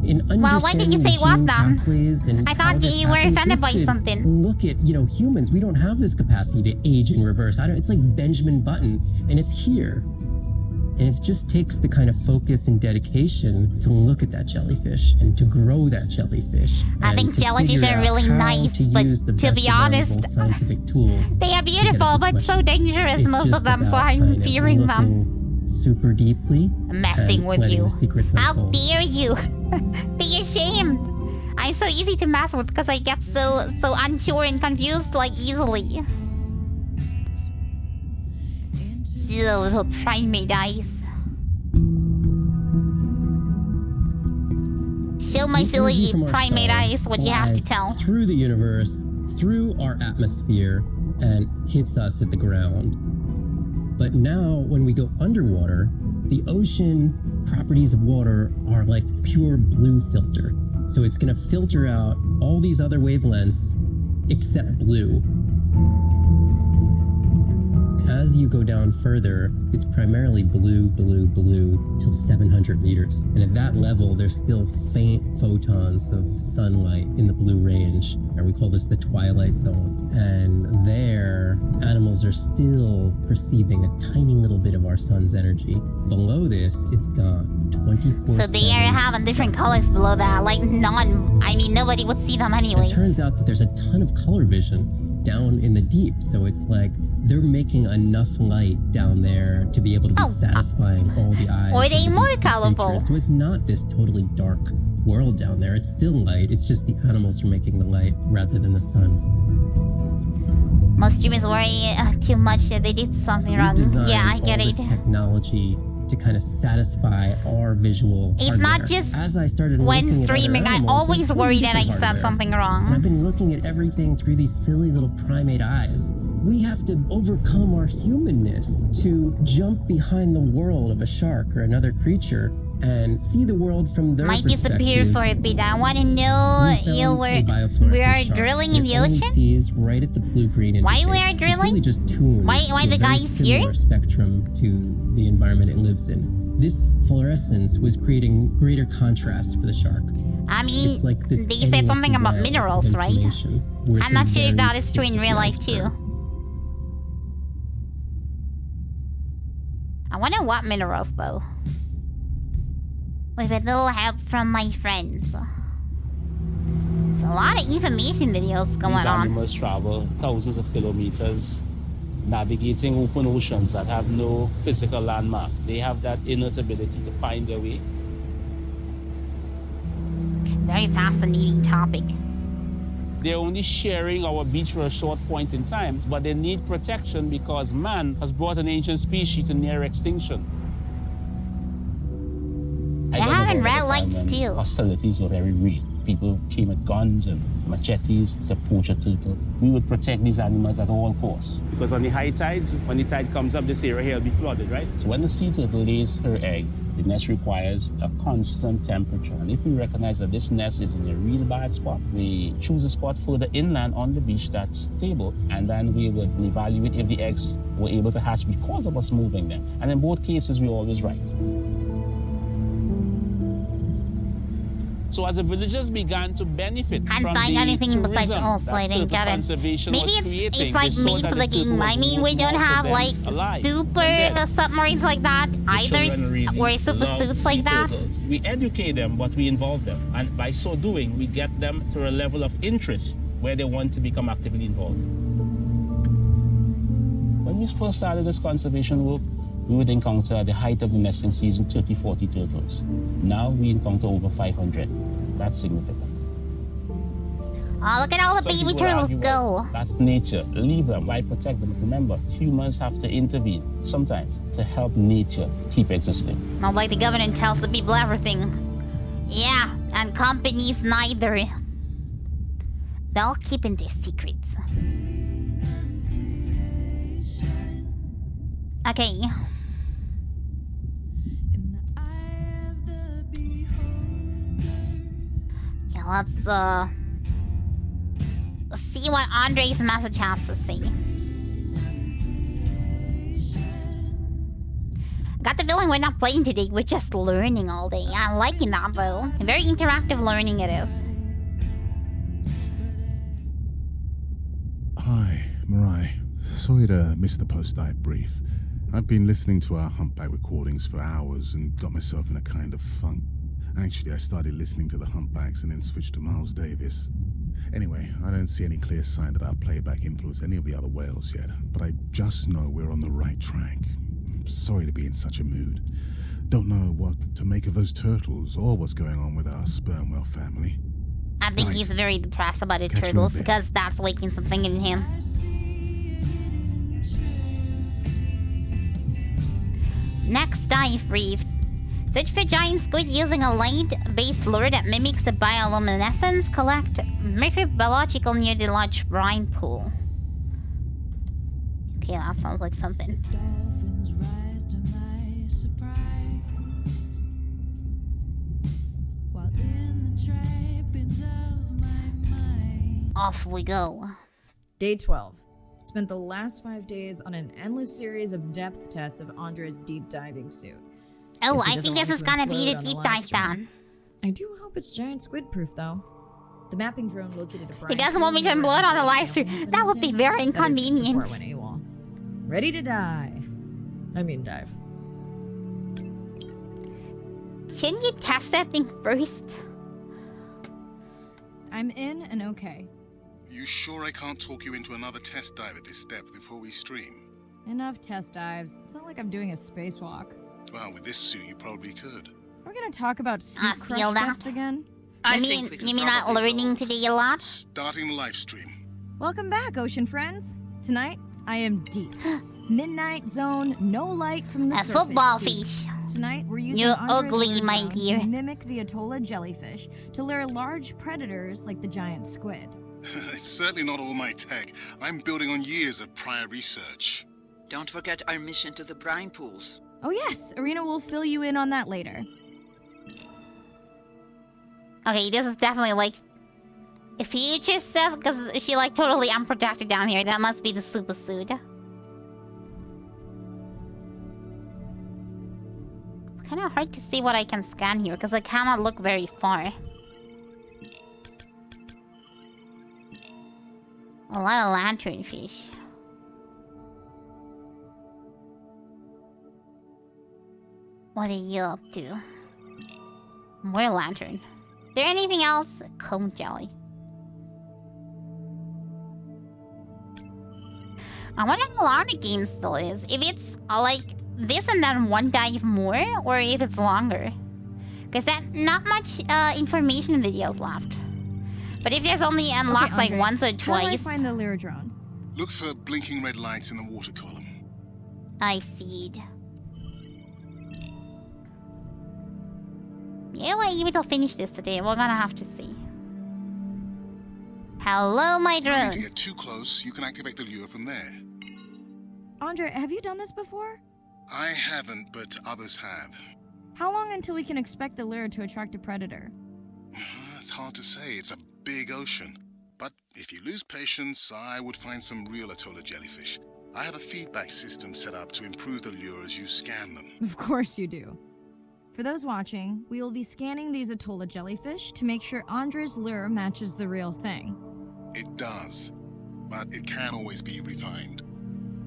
Well, why did you say what then? I thought you were offended by something. Look at, humans. We don't have this capacity to age in reverse. It's like Benjamin Button, and it's here. And it just takes the kind of focus and dedication to look at that jellyfish and to grow that jellyfish. I think jellyfish are really nice, but to be honest, scientific tools they are beautiful, but so dangerous, most of them, so I'm fearing them. Super deeply. Messing with you. How unfold. dare you? Be ashamed. I'm so easy to mess with because I get so unsure and confused easily. Silly little primate eyes. Show my silly primate eyes what you have to tell. Through the universe, through our atmosphere, and hits us at the ground. But now, when we go underwater, the ocean properties of water are like pure blue filter. So it's going to filter out all these other wavelengths except blue. As you go down further, it's primarily blue, blue, blue till 700 meters. And at that level, there's still faint photons of sunlight in the blue range. And we call this the twilight zone. And there, animals are still perceiving a tiny little bit of our sun's energy. Below this, it's gone. 24/7. So they are having different colors below that. Like nobody would see them anyway. It turns out that there's a ton of color vision down in the deep. So it's like they're making enough light down there to be able to be satisfying all the eyes. Or they more deep sea colorful. creatures. So it's not this totally dark world down there. It's still light. It's just the animals are making the light rather than the sun. Most streamers worry too much that they did something wrong. Yeah, I get all it. This technology to kind of satisfy our visual It's hardware. not just As I started when looking at other streaming, I animals, always they put worry that I different said hardware. something And I've wrong. been looking at everything through these silly little primate eyes. We have to overcome our humanness to jump behind the world of a shark or another creature and see the world from their Might perspective. disappear for a bit. I want to know we are drilling in the ocean? Sees right at the blue-green Why we interface. are It's drilling? really just tuned Why to the a very guys here? similar spectrum to the environment it lives in. This fluorescence was creating greater contrast for the shark. I mean, It's like this they said endless something about web of minerals, right? information where I'm not things sure if vary that is true tip in of real the life iceberg. too. I wonder what minerals though. With a little help from my friends. There's a lot of information videos going These on. animals travel thousands of kilometers, navigating open oceans that have no physical landmark. They have that innate ability to find their way. Very fascinating topic. They're only sharing our beach for a short point in time, but they need protection because man has brought an ancient species to near extinction. They're having red lights too. Hostilities were very real. People came with guns and machetes to poach a turtle. We would protect these animals at all costs. Because on the high tides, when the tide comes up, this area here will be flooded, right? So when the sea turtle lays her egg, the nest requires a constant temperature. And if we recognize that this nest is in a real bad spot, we choose a spot further inland on the beach that's stable, and then we would evaluate if the eggs were able to hatch because of us moving them. And in both cases, we're always right. So as the villagers began to benefit Can't from find the anything besides tourism also, I that didn't turtle get it. conservation Maybe was it's creating, like they saw made that for the turtle game. was I mean, worth we don't more to have them like alive super than dead. submarines like that either, Children really or super love suits sea like that. turtles. We educate them, but we involve them. And by so doing, we get them to a level of interest where they want to become actively involved. When we first started this conservation work, we would encounter at the height of the nesting season 30, 40 turtles. Now we encounter over 500. That's significant. Oh, look at all the Some baby people turtles argue, go. well, that's nature. Leave them. Why protect them? Remember, humans have to intervene sometimes to help nature keep existing. Not like the government tells the people everything. Yeah, and companies neither. They're all keeping their secrets. Okay. Okay, let's see what Andre's message has to say. Got the feeling we're not playing today, we're just learning all day. I'm liking that though. Very interactive learning it is. Hi, Mirai. Sorry to miss the post-dive brief. I've been listening to our humpback recordings for hours and got myself in a kind of funk. Actually, I started listening to the humpbacks and then switched to Miles Davis. Anyway, I don't see any clear sign that our playback influenced any of the other whales yet, but I just know we're on the right track. I'm sorry to be in such a mood. Don't know what to make of those turtles or what's going on with our sperm whale family. I think he's very depressed about the Catch you in a turtles bit. because that's waking something in him. Next dive brief. Search for giant squid using a light-based lure that mimics the bioluminescence. Collect microbiological near the large brine pool. Okay, that sounds like something. Off we go. Day 12. Spent the last 5 days on an endless series of depth tests of Andre's deep diving suit. Oh, Guess he I doesn't think this want is to gonna be implode the on deep live dive stream. down. I do hope it's giant squid proof though. The mapping drone located a He brine doesn't want me to pool implode on the near live stream. That would be very That is inconvenient. before it went AWOL. Ready to die. I mean dive. Shouldn't you test that thing first? I'm in and okay. You sure I can't talk you into another test dive at this depth before we stream? Enough test dives. It's not like I'm doing a spacewalk. Well, with this suit, you probably could. Are we gonna talk about suit I crush feel that. depth again? You mean not learning today a lot? Starting the live stream. Welcome back, ocean friends. Tonight, I am deep. Midnight zone, no light from the A surface. football deep. fish. Tonight, we're using You're Andre's ugly, lure my drone dear. to mimic the Atolla jellyfish to lure large predators like the giant squid. It's certainly not all my tech. I'm building on years of prior research. Don't forget our mission to the brine pools. Oh yes, Arena will fill you in on that later. Okay, this is definitely like future stuff because she like totally unprotected down here. That must be the super suit. It's kind of hard to see what I can scan here because I cannot look very far. A lot of lanternfish. What are you up to? More lantern. Is there anything else? Comb jelly. I wonder how long the game still is. If it's like this and then one dive more, or if it's longer. Because that not much information videos left. But if there's only unlocks Okay, like Andre, once or how do I twice. find the lure drone? Look for blinking red lights in the water column. I see. Yeah, well, maybe they'll finish this today. We're gonna have to see. Hello, my No drone. need to get too close. You can activate the lure from there. Andre, have you done this before? I haven't, but others have. How long until we can expect the lure to attract a predator? It's hard to say. It's a big ocean. But if you lose patience, I would find some real Atolla jellyfish. I have a feedback system set up to improve the lure as you scan them. Of course you do. For those watching, we will be scanning these Atolla jellyfish to make sure Andre's lure matches the real thing. It does, but it can always be refined.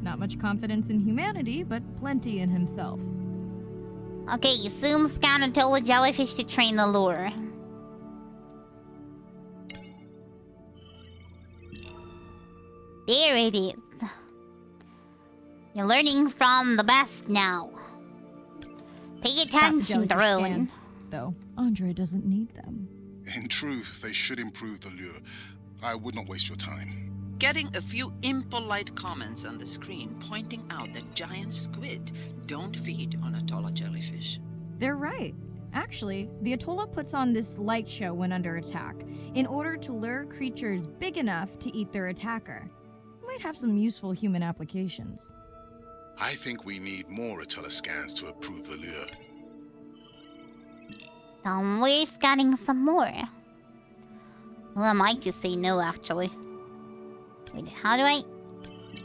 Not much confidence in humanity, but plenty in himself. Okay, zoom scan Atolla jellyfish to train the lure. There it is. You're learning from the best now. Pay attention, drone. Scans, though, Andre doesn't need them. In truth, they should improve the lure. I would not waste your time. Getting a few impolite comments on the screen pointing out that giant squid don't feed on Atolla jellyfish. They're right. Actually, the Atolla puts on this light show when under attack, in order to lure creatures big enough to eat their attacker. Might have some useful human applications. I think we need more Atolla scans to approve the lure. We're scanning some more. Who am I to say no, actually? Wait, how do I...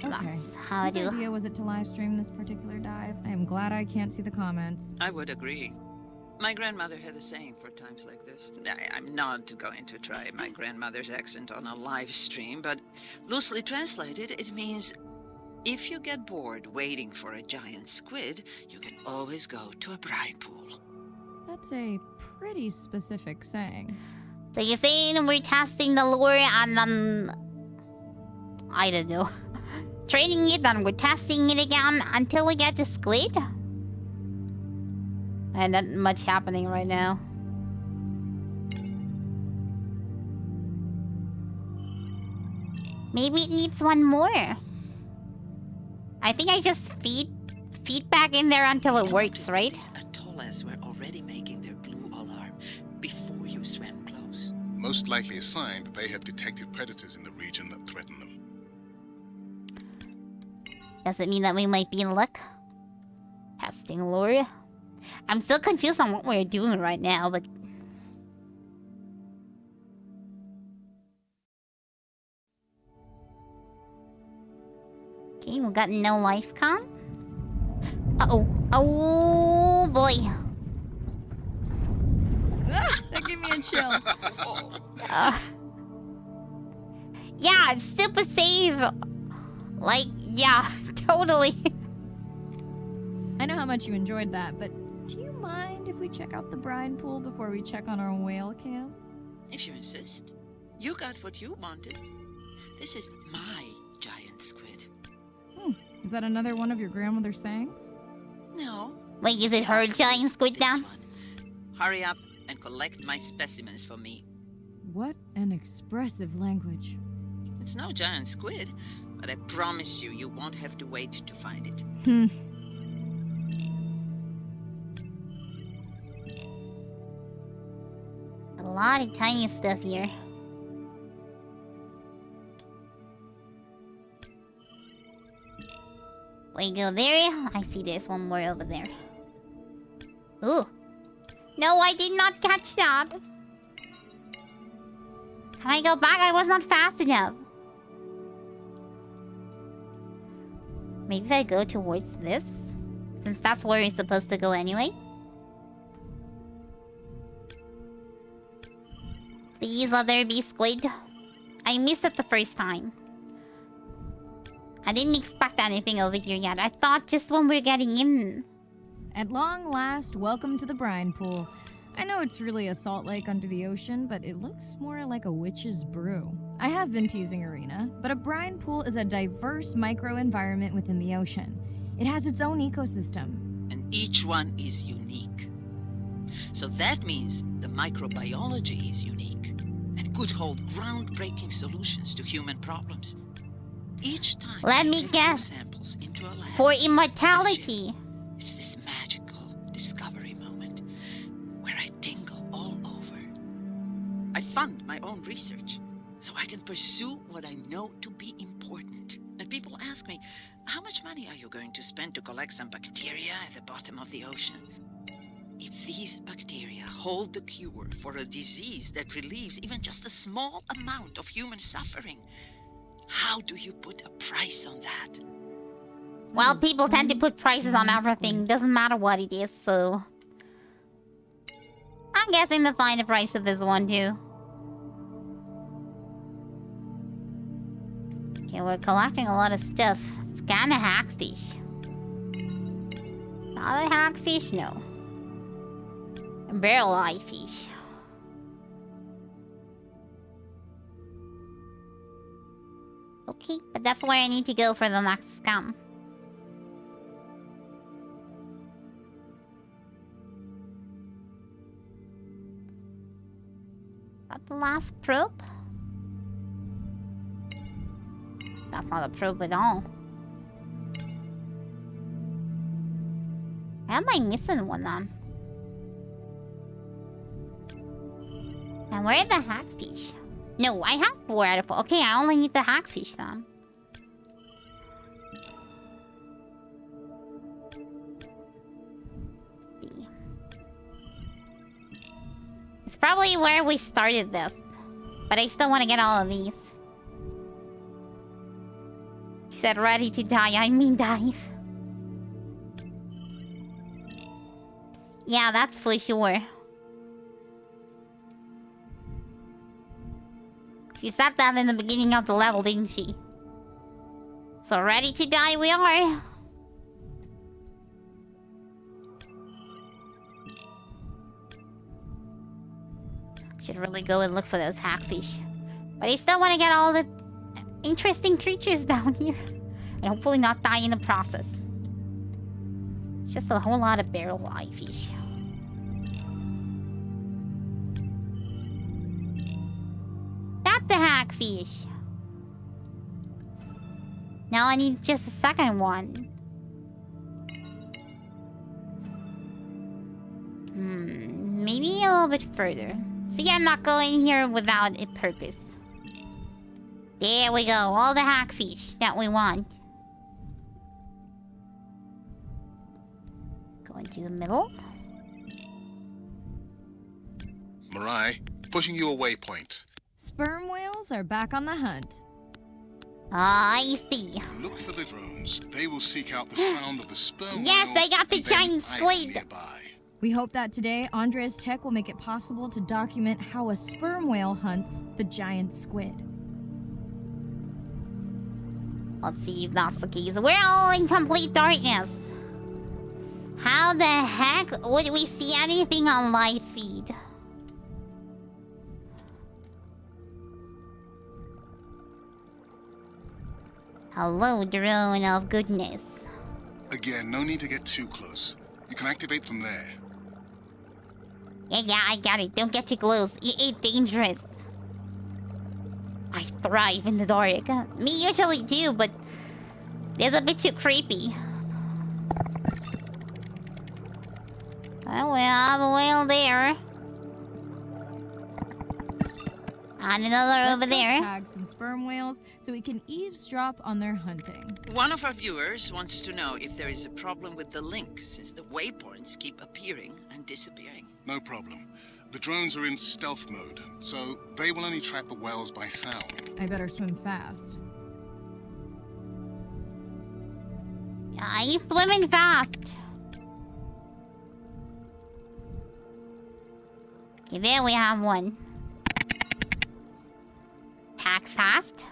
Okay. That's how I Whose do. idea was it to live stream this particular dive? I am glad I can't see the comments. I would agree. My grandmother had a saying for times like this. I'm not going to try my grandmother's accent on a live stream, but loosely translated, it means if you get bored waiting for a giant squid, you can always go to a brine pool. That's a pretty specific saying. So you're saying we're testing the lure and I don't know. Training it and we're testing it again until we get the squid? And not much happening right now. Maybe it needs one more. I think I just feed back in there until it works, right? These atollas were already making their blue alarm before you swam close. Most likely a sign that they have detected predators in the region that threaten them. Does it mean that we might be in luck? Testing lure. I'm still confused on what we're doing right now, but... Okay, we got no life con. Uh-oh. Oh, boy. That gave me a chill. Yeah, super save. Like, yeah, totally. I know how much you enjoyed that, but do you mind mind if we check out the brine pool before we check on our whale camp? If you insist. You got what you wanted. This is my giant squid. Is that another one of your grandmother's sayings? No. Wait, is it her giant squid now? Hurry up and collect my specimens for me. What an expressive language. It's no giant squid, but I promise you, you won't have to wait to find it. A lot of tiny stuff here. We go there. I see there's one more over there. Ooh. No, I did not catch that. Can I go back? I was not fast enough. Maybe if I go towards this? Since that's where it's supposed to go anyway. Please let there be squid. I missed it the first time. I didn't expect anything over here yet. I thought just when we're getting in. At long last, welcome to the brine pool. I know it's really a salt lake under the ocean, but it looks more like a witch's brew. I have been teasing Arena, but a brine pool is a diverse microenvironment within the ocean. It has its own ecosystem. And each one is unique. So that means the microbiology is unique and could hold groundbreaking solutions to human problems. Each time let me guess. Samples into a lab, for immortality. It's this magical discovery moment where I tingle all over. I fund my own research so I can pursue what I know to be important. And people ask me, how much money are you going to spend to collect some bacteria at the bottom of the ocean? If these bacteria hold the cure for a disease that relieves even just a small amount of human suffering, how do you put a price on that? Well, people tend to put prices on everything. Doesn't matter what it is, so... I'm guessing they'll find the price of this one, too. Okay, we're collecting a lot of stuff. Scan a hackfish. Not a hackfish, no. A barrel-eye fish. Okay, but that's where I need to go for the next scan. Is that the last probe? That's not a probe at all. Why am I missing one then? And where are the hackfish? No, I have 4 out of 4. Okay, I only need the hackfish then. Let's see. It's probably where we started this. But I still want to get all of these. She said ready to die. I mean dive. Yeah, that's for sure. She said that in the beginning of the level, didn't she? So ready to die we are. Should really go and look for those hackfish. But I still want to get all the interesting creatures down here. And hopefully not die in the process. It's just a whole lot of barrel-eye fish. That's a hackfish. Now I need just a second one. Maybe a little bit further. See, I'm not going here without a purpose. There we go. All the hackfish that we want. Go into the middle. Mirai, pushing you a waypoint. Sperm whales are back on the hunt. I see. Look for the drones. They will seek out the sound of the sperm yes, whales. I got the giant squid. We hope that today, Andrea's tech will make it possible to document how a sperm whale hunts the giant squid. Let's see if that's the case. We're all in complete darkness. How the heck would we see anything on live feed? Hello, drone of goodness. Again, no need to get too close. You can activate from there. Yeah, I got it. Don't get too close. It's dangerous. I thrive in the dark. Me usually do, but it's a bit too creepy. Oh, we have a whale there. And another over there. Tag some sperm whales so we can eavesdrop on their hunting. One of our viewers wants to know if there is a problem with the link, since the waypoints keep appearing and disappearing. No problem. The drones are in stealth mode, so they will only track the whales by sound. I better swim fast. Yeah, he's swimming fast. Okay, there we have one. Tack fast.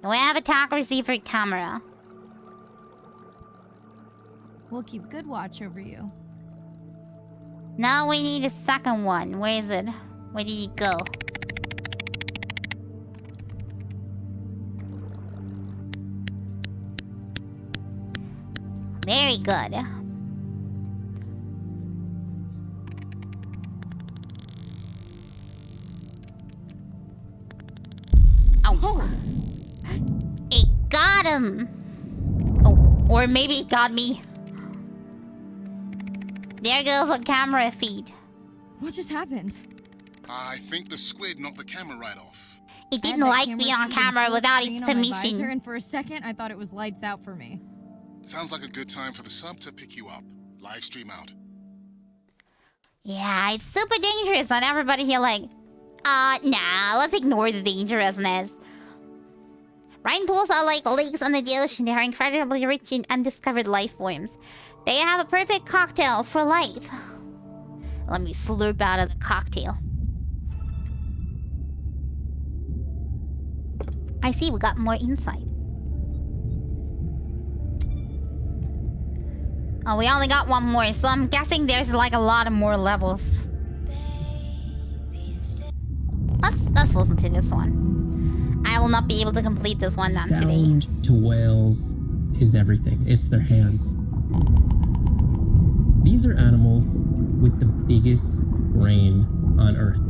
We have a tack receiver camera. We'll keep good watch over you. Now we need a second one. Where is it? Where did it go? Very good. Oh. It got him. Oh, or maybe it got me. There goes a camera feed. What just happened? I think the squid knocked the camera right off. It didn't like me on camera without its permission. And for a second, I thought it was lights out for me. Sounds like a good time for the sub to pick you up. Livestream out. Yeah, it's super dangerous, and everybody here like, nah, let's ignore the dangerousness. Brine pools are like lakes under the ocean. They are incredibly rich in undiscovered life forms. They have a perfect cocktail for life. Let me slurp out of the cocktail. I see we got more insight. Oh, we only got one more, so I'm guessing there's like a lot of more levels. Let's listen to this one. I will not be able to complete this one today. Sound to whales is everything. It's their hands. These are animals with the biggest brain on Earth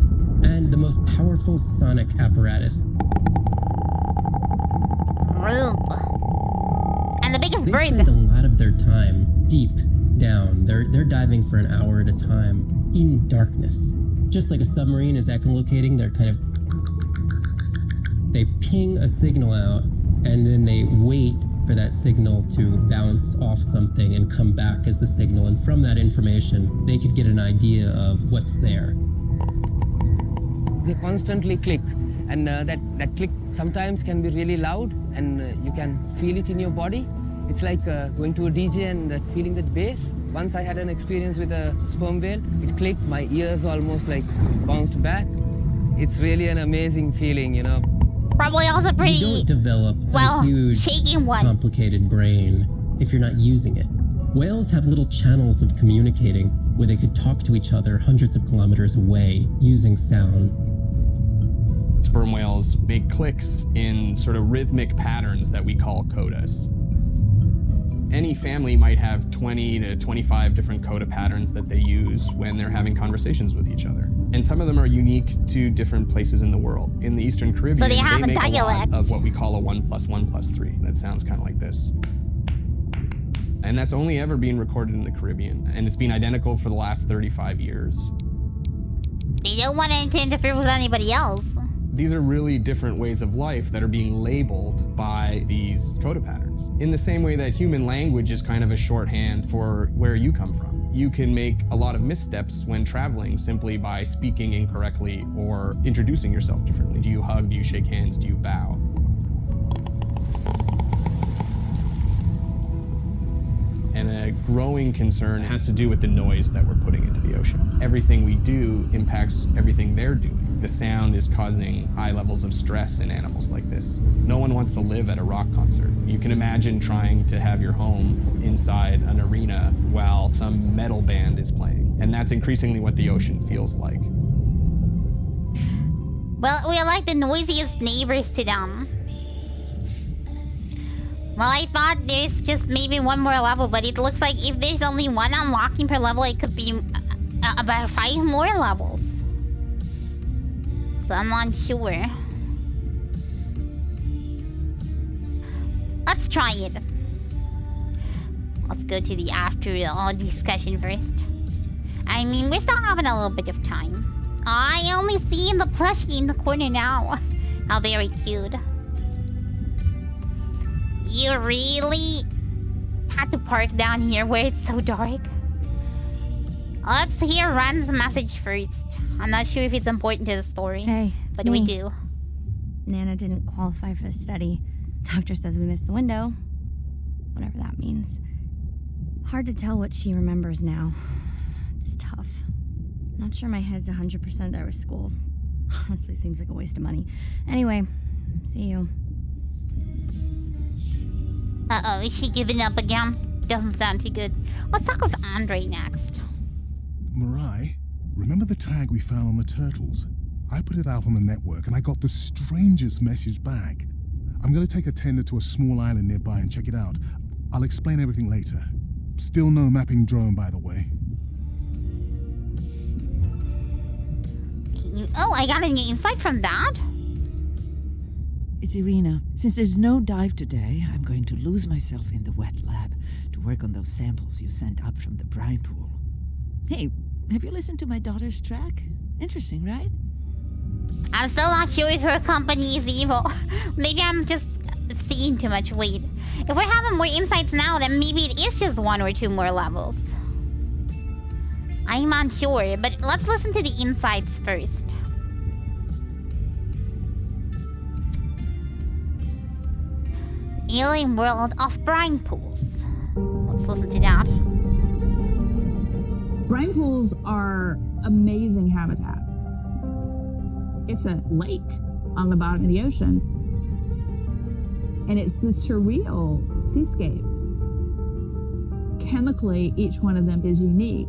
and the most powerful sonic apparatus. And the biggest They bird. spend a lot of their time deep down. They're diving for an hour at a time in darkness. Just like a submarine is echolocating, they ping a signal out and then they wait for that signal to bounce off something and come back as the signal. And from that information, they could get an idea of what's there. They constantly click, and that click sometimes can be really loud, and you can feel it in your body. It's like going to a DJ and feeling that bass. Once I had an experience with a sperm whale. It clicked, my ears almost like bounced back. It's really an amazing feeling, you know. Probably also pretty You don't develop a huge, shaking one. complicated brain if you're not using it. Whales have little channels of communicating where they could talk to each other hundreds of kilometers away using sound. Sperm whales make clicks in sort of rhythmic patterns that we call codas. Any family might have 20 to 25 different coda patterns that they use when they're having conversations with each other. And some of them are unique to different places in the world. In the Eastern Caribbean, So they have a make dialect. a lot of what we call a 1 + 1 + 3. That sounds kind of like this. And that's only ever been recorded in the Caribbean. And it's been identical for the last 35 years. They don't want to interfere with anybody else. These are really different ways of life that are being labeled by these coda patterns. In the same way that human language is kind of a shorthand for where you come from. You can make a lot of missteps when traveling simply by speaking incorrectly or introducing yourself differently. Do you hug? Do you shake hands? Do you bow? And a growing concern has to do with the noise that we're putting into the ocean. Everything we do impacts everything they're doing. The sound is causing high levels of stress in animals like this. No one wants to live at a rock concert. You can imagine trying to have your home inside an arena while some metal band is playing. And that's increasingly what the ocean feels like. Well, we're like the noisiest neighbors to them. Well, I thought there's just maybe one more level, but it looks like if there's only one unlocking per level, it could be about 5 more levels. So I'm not sure. Let's try it. Let's go to the after discussion first. I mean, we're still having a little bit of time. I only see the plushie in the corner now. How very cute. You really had to park down here where it's so dark? Let's hear Ran's message first. I'm not sure if it's important to the story. Hey, but we do. Nana didn't qualify for the study. Doctor says we missed the window. Whatever that means. Hard to tell what she remembers now. It's tough. Not sure my head's 100% there with school. Honestly, seems like a waste of money. Anyway, see you. Uh-oh, is she giving up again? Doesn't sound too good. Let's talk with Andre next. Mirai, remember the tag we found on the turtles? I put it out on the network and I got the strangest message back. I'm going to take a tender to a small island nearby and check it out. I'll explain everything later. Still no mapping drone, by the way. Oh, I got an insight from that? It's Irina. Since there's no dive today, I'm going to lose myself in the wet lab to work on those samples you sent up from the brine pool. Hey, have you listened to my daughter's track? Interesting, right? I'm still not sure if her company is evil. Maybe I'm just seeing too much weight. If we're having more insights now, then maybe it is just 1 or 2 more levels. I'm unsure, but let's listen to the insights first. Alien world of brine pools. Let's listen to that. Brine pools are amazing habitat. It's a lake on the bottom of the ocean. And it's this surreal seascape. Chemically, each one of them is unique.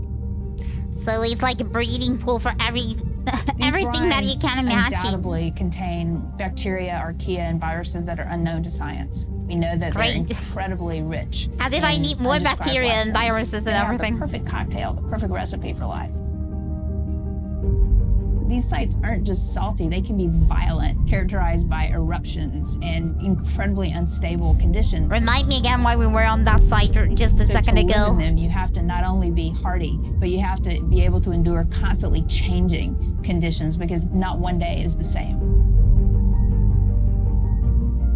So it's like a breeding pool for everything that you can imagine. Undoubtedly contain bacteria, archaea, and viruses that are unknown to science. We know that they're incredibly rich. As if I need more bacteria and viruses and everything. The perfect cocktail, the perfect recipe for life. These sites aren't just salty, they can be violent, characterized by eruptions and incredibly unstable conditions. Remind me again why we were on that site just a second ago. To live in them, you have to not only be hardy, but you have to be able to endure constantly changing conditions because not one day is the same.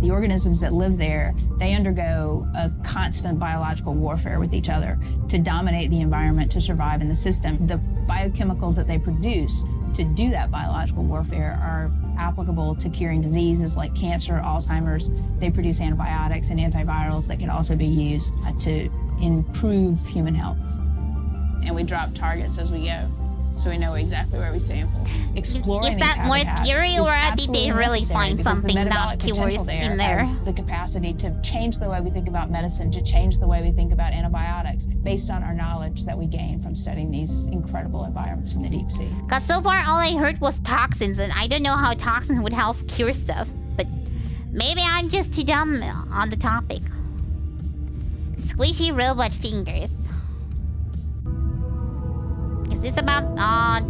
The organisms that live there, they undergo a constant biological warfare with each other to dominate the environment, to survive in the system. The biochemicals that they produce to do that biological warfare are applicable to curing diseases like cancer, Alzheimer's. They produce antibiotics and antivirals that can also be used to improve human health. And we drop targets as we go, so we know exactly where we sample. Exploring is that more theory, or did they really find something that cures in there? The capacity to change the way we think about medicine, to change the way we think about antibiotics, based on our knowledge that we gain from studying these incredible environments in the deep sea. Because so far all I heard was toxins, and I don't know how toxins would help cure stuff. But maybe I'm just too dumb on the topic. Squishy robot fingers. Is this about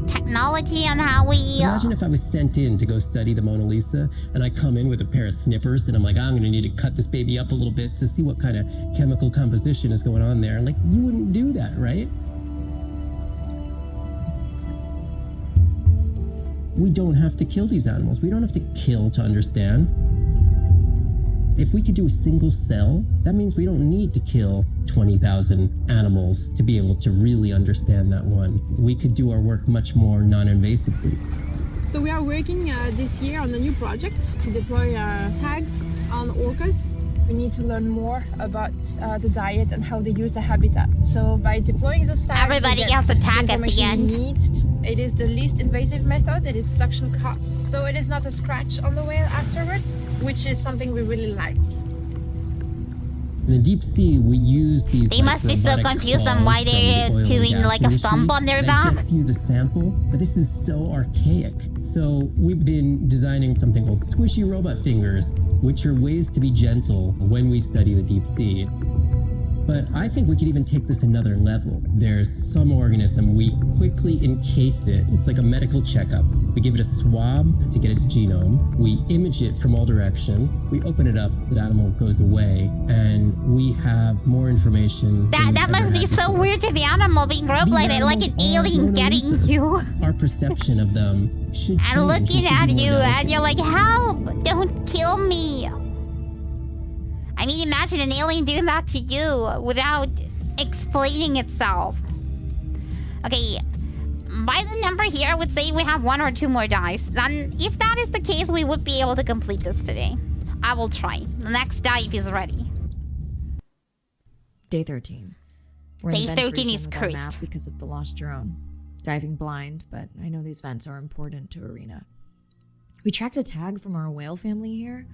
technology and how we... Imagine if I was sent in to go study the Mona Lisa, and I come in with a pair of snippers, and I'm like, I'm going to need to cut this baby up a little bit to see what kind of chemical composition is going on there. Like, you wouldn't do that, right? We don't have to kill these animals. We don't have to kill to understand. If we could do a single cell, that means we don't need to kill 20,000 animals to be able to really understand that one. We could do our work much more non-invasively. So we are working this year on a new project to deploy tags on orcas we need to learn more about the diet and how they use the habitat. So by deploying those tags, everybody gets a tag at the end. It is the least invasive method. It is suction cups. So it is not a scratch on the whale afterwards, which is something we really like. In the deep sea, we use these. They must be so confused on why they're doing like a thumb on their back. That gets you the sample, but this is so archaic. So we've been designing something called squishy robot fingers, which are ways to be gentle when we study the deep sea. But I think we could even take this another level. There's some organism, we quickly encase it. It's like a medical checkup. We give it a swab to get its genome. We image it from all directions. We open it up, the animal goes away, and we have more information. That must be so weird to the animal being roboted, like an alien getting you. Our perception of them should change. And looking at you, and you're like, help! Don't kill me! I mean, imagine an alien doing that to you without explaining itself. Okay, by the number here, I would say we have 1 or 2 more dives. Then, if that is the case, we would be able to complete this today. I will try. The next dive is ready. Day 13. Day 13 is cursed. Map because of the lost drone. Diving blind, but I know these vents are important to Arena. We tracked a tag from our whale family here.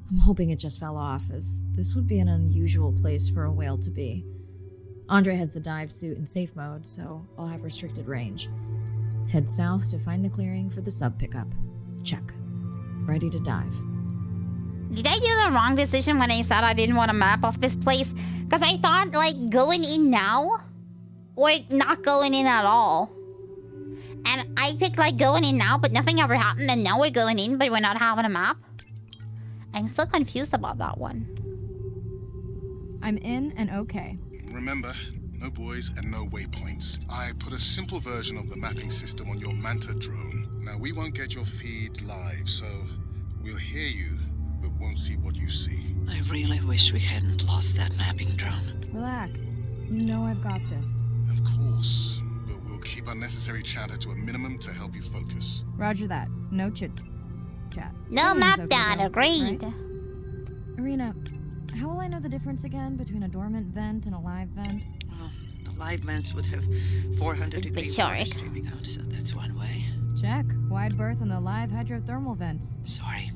I'm hoping it just fell off, as this would be an unusual place for a whale to be. Andre has the dive suit in safe mode, so I'll have restricted range. Head south to find the clearing for the sub pickup. Check. Ready to dive. Did I do the wrong decision when I said I didn't want to map off this place? Because I thought, like, going in now, or not going in at all. And I picked, like, going in now, but nothing ever happened, and now we're going in, but we're not having a map. I'm so confused about that one. I'm in and okay. Remember, no buoys and no waypoints. I put a simple version of the mapping system on your Manta drone. Now, we won't get your feed live, so we'll hear you, but won't see what you see. I really wish we hadn't lost that mapping drone. Relax. You know I've got this. Of course, but we'll keep unnecessary chatter to a minimum to help you focus. Roger that. No chit chat. No map data, agreed. Right? Arena, how will I know the difference again between a dormant vent and a live vent? Well, the live vents would have 400-degree water streaming out, so that's one way. Check. Wide berth on the live hydrothermal vents. Sorry.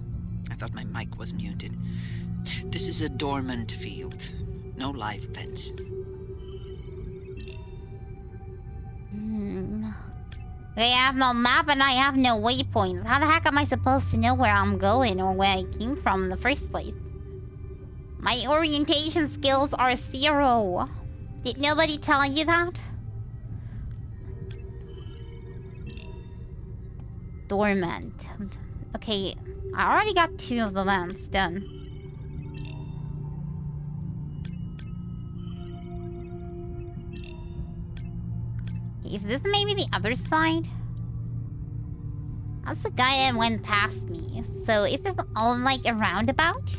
I thought my mic was muted. This is a dormant field. No live vents. I have no map and I have no waypoints. How the heck am I supposed to know where I'm going or where I came from in the first place? My orientation skills are 0. Did nobody tell you that? Dormant. Okay, I already got 2 of the vents done. Is this maybe the other side? That's the guy that went past me. So is this all like a roundabout?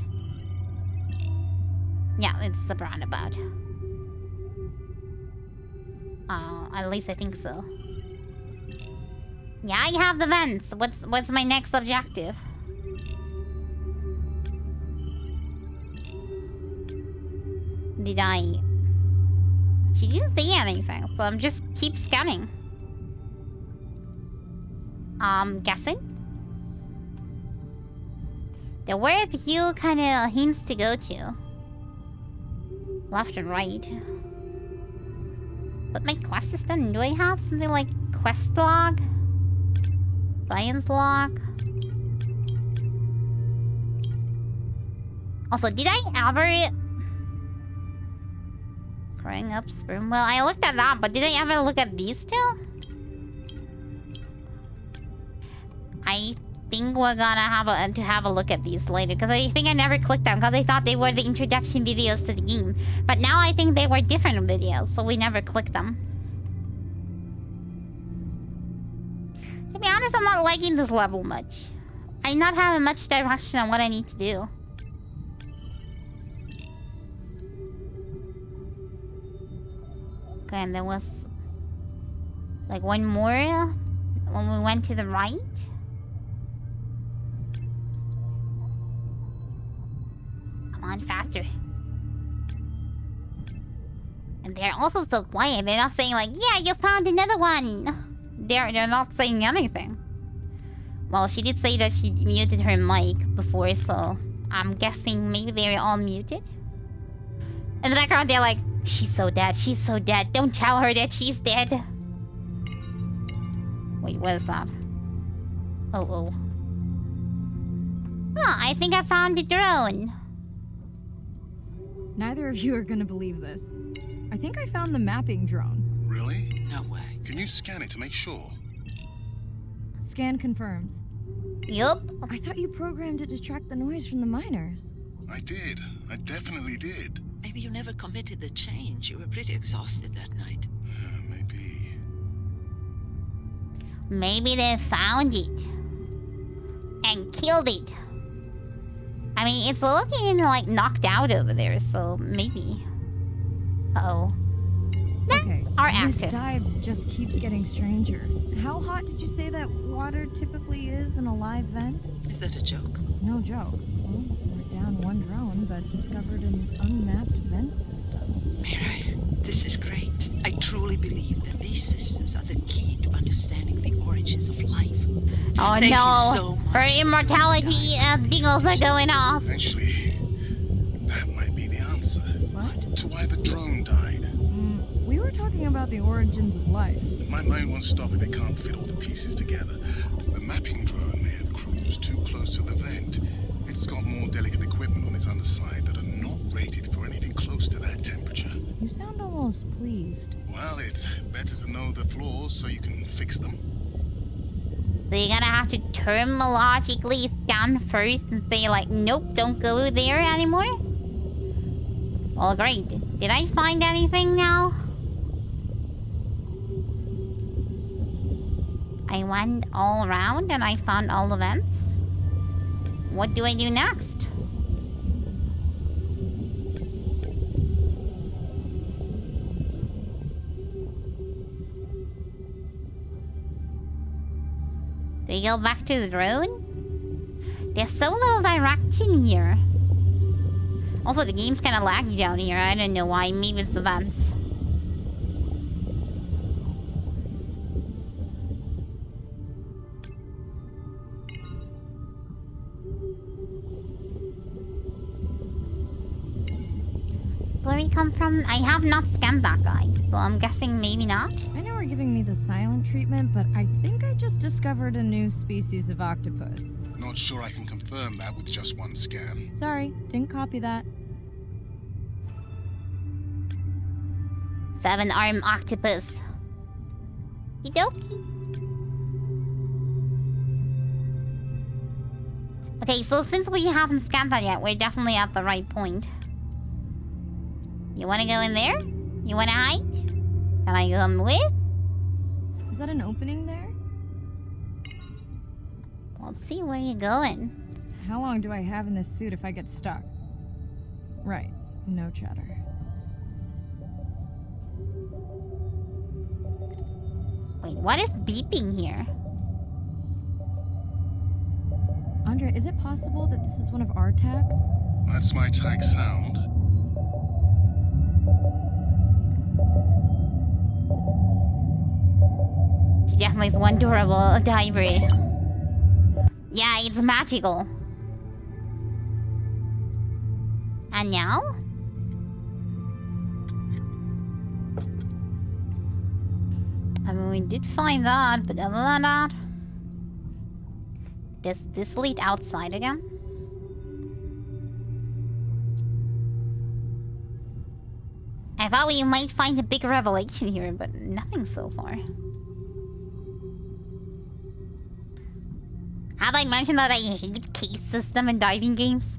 Yeah, it's a roundabout. At least I think so. Yeah, I have the vents. What's my next objective? Did I... She didn't say anything, so I'm just keep scanning. Guessing? There were a few kind of hints to go to. Left and right. But my quest is done. Do I have something like quest log? Science log? Also, did I ever... Growing up sperm? Well, I looked at that, but did I ever look at these two? I think we're gonna have a look at these later, because I think I never clicked them, because I thought they were the introduction videos to the game. But now I think they were different videos, so we never clicked them. To be honest, I'm not liking this level much. I'm not having much direction on what I need to do. Okay, and there was like one more when we went to the right. Come on, faster. And they're also so quiet. They're not saying like, yeah, you found another one. They're not saying anything. Well, she did say that she muted her mic before, so I'm guessing maybe they're all muted. In the background, they're like, she's so dead, she's so dead. Don't tell her that she's dead. Wait, what is that? Oh. Huh, I think I found the drone. Neither of you are gonna believe this. I think I found the mapping drone. Really? No way. Can you scan it to make sure? Scan confirms. Yup. I thought you programmed it to track the noise from the miners. I did. I definitely did. Maybe you never committed the change. You were pretty exhausted that night. Maybe. Maybe they found it. And killed it. I mean, it's looking like knocked out over there, so maybe. Uh-oh. Okay, are this active. dive just keeps getting stranger. How hot did you say that water typically is in a live vent? Is that a joke? No joke. Well, we're down one drone, but discovered an unmapped vent system. Mirai, this is great. I truly believe that these systems are the key to understanding the origins of life. Oh Thank no, you so much. her immortality dingles are going off. Actually, that might be the answer. What? To why the drone died. We were talking about the origins of life. My mind won't stop if it can't fit all the pieces together. The mapping drone may have cruised too close to the vent. It's got more delicate equipment on its underside that are not rated for anything close to that temperature. You sound almost pleased. Well, it's better to know the flaws so you can fix them. So you're gonna have to terminologically scan first and say like, nope, don't go there anymore? Well, great. Did I find anything now? I went all around and I found all the vents. What do I do next? Do we go back to the drone? There's so little direction here. Also, the game's kind of laggy down here. I don't know why. Maybe it's the vents. Where we come from? I have not scanned that guy, so I'm guessing maybe not. I know we're giving me the silent treatment, but I think I just discovered a new species of octopus. Not sure I can confirm that with just one scan. Sorry, didn't copy that. 7-armed octopus. Okie-dokie. Okay, so since we haven't scanned that yet, we're definitely at the right point. You wanna go in there? You wanna hide? Can I come with? Is that an opening there? Let's see where you're going. How long do I have in this suit if I get stuck? Right, no chatter. Wait, what is beeping here? Andre, is it possible that this is one of our tags? That's my tag sound. She definitely is one durable diver. Yeah, it's magical. And now? I mean, we did find that, but other than that... Does this lead outside again? I thought we might find a big revelation here, but nothing so far. Have I mentioned that I hate case system in diving games?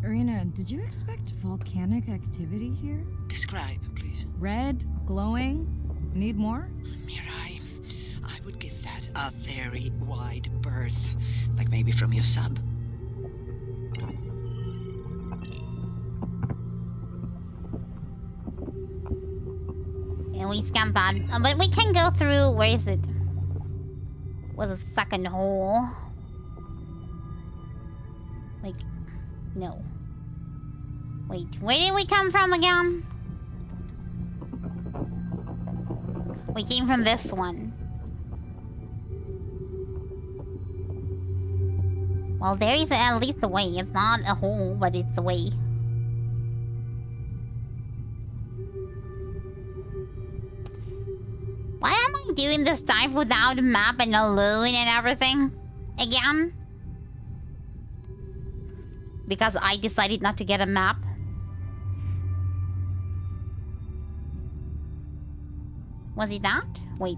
Irina, did you expect volcanic activity here? Describe, please. Red, glowing. Need more? Mirai, I would give that a very wide berth. Like maybe from your sub. And we scanned that. But we can go through... Where is it? Was a second hole. Like... No. Wait, where did we come from again? We came from this one. Well, there is at least a way. It's not a hole, but it's a way. Why am I doing this dive without a map and alone and everything? Again? Because I decided not to get a map. Was it that? Wait.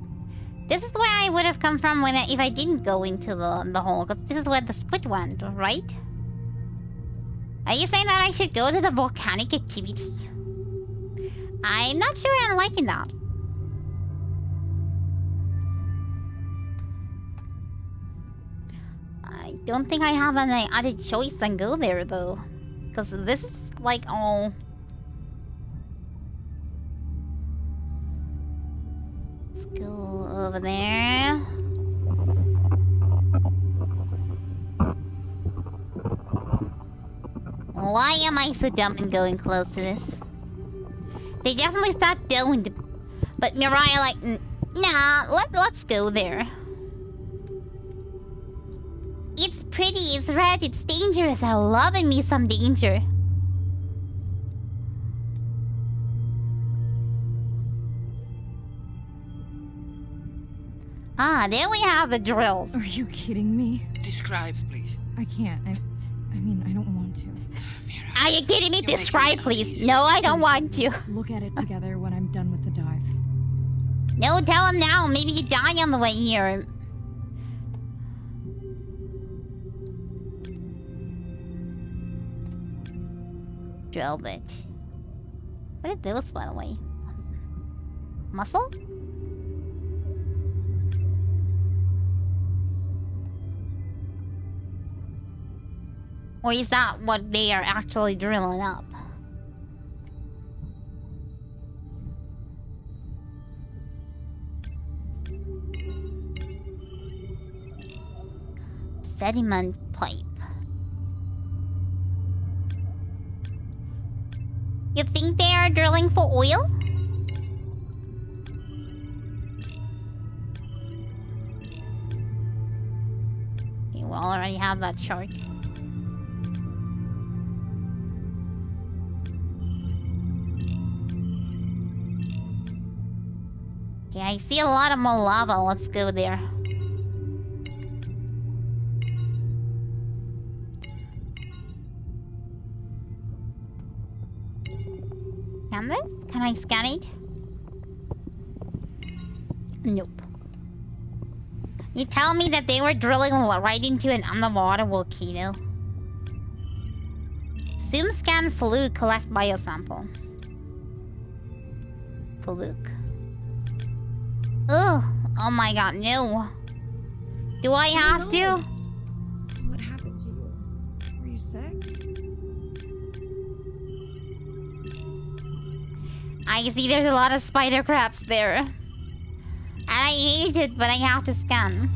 This is where I would have come from when if I didn't go into the hole. Because this is where the squid went, right? Are you saying that I should go to the volcanic activity? I'm not sure I'm liking that. I don't think I have any other choice than go there though. Because this is like all... Let's go over there. Why am I so dumb and going close to this? They definitely start doing it. But Mirai like, nah, let's go there. It's pretty, it's red, it's dangerous. I love me some danger. Ah, there we have the drills. Are you kidding me? Describe, please. I can't. I mean, I don't want to. Are you kidding me? Describe, please. No, I don't want to. Look at it together when I'm done with the dive. No, tell him now. Maybe you die on the way here. Drill bit. What are those, by the way? Muscle? Or is that what they are actually drilling up? Sediment pipe. You think they are drilling for oil? Okay, we already have that shark. Okay, I see a lot of more lava. Let's go there. Can this? Can I scan it? Nope. You tell me that they were drilling right into an underwater volcano. Zoom scan fluke, collect biosample. Fluke. Ugh. Oh my god, no. Do I have to? What happened to you? Were you sick? I see there's a lot of spider crabs there. And I hate it, but I have to scan.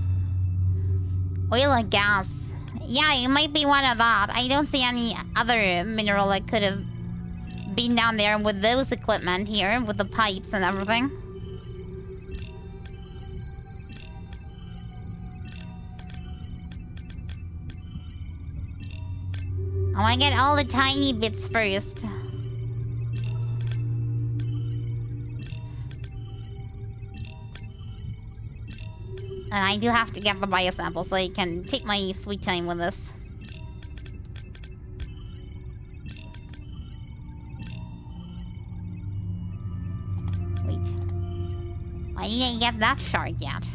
Oil and gas. Yeah, it might be one of that. I don't see any other mineral that could have been down there with those equipment here, with the pipes and everything. I want to get all the tiny bits first. And I do have to get the biosample so I can take my sweet time with this. Wait. Why didn't I get that shard yet?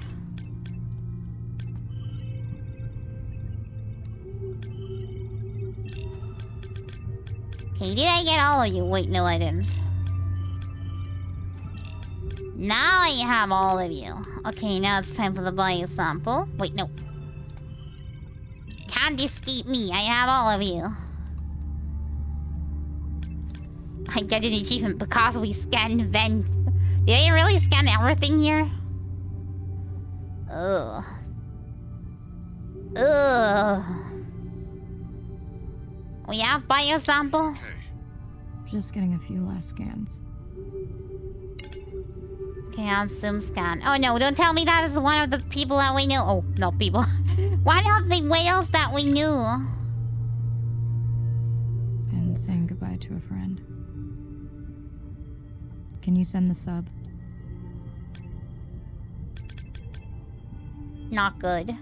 Okay, did I get all of you? Wait, no I didn't. Now I have all of you. Okay, now it's time for the biosample. Wait, no. Can't escape me. I have all of you. I get an achievement because we scanned vents. Did I really scan everything here? Ugh. Ugh. We have biosample? Okay. Just getting a few last scans. Okay, on zoom scan. Oh no, don't tell me that is one of the people that we knew. Oh, no, people. One of the whales that we knew. And saying goodbye to a friend. Can you send the sub? Not good.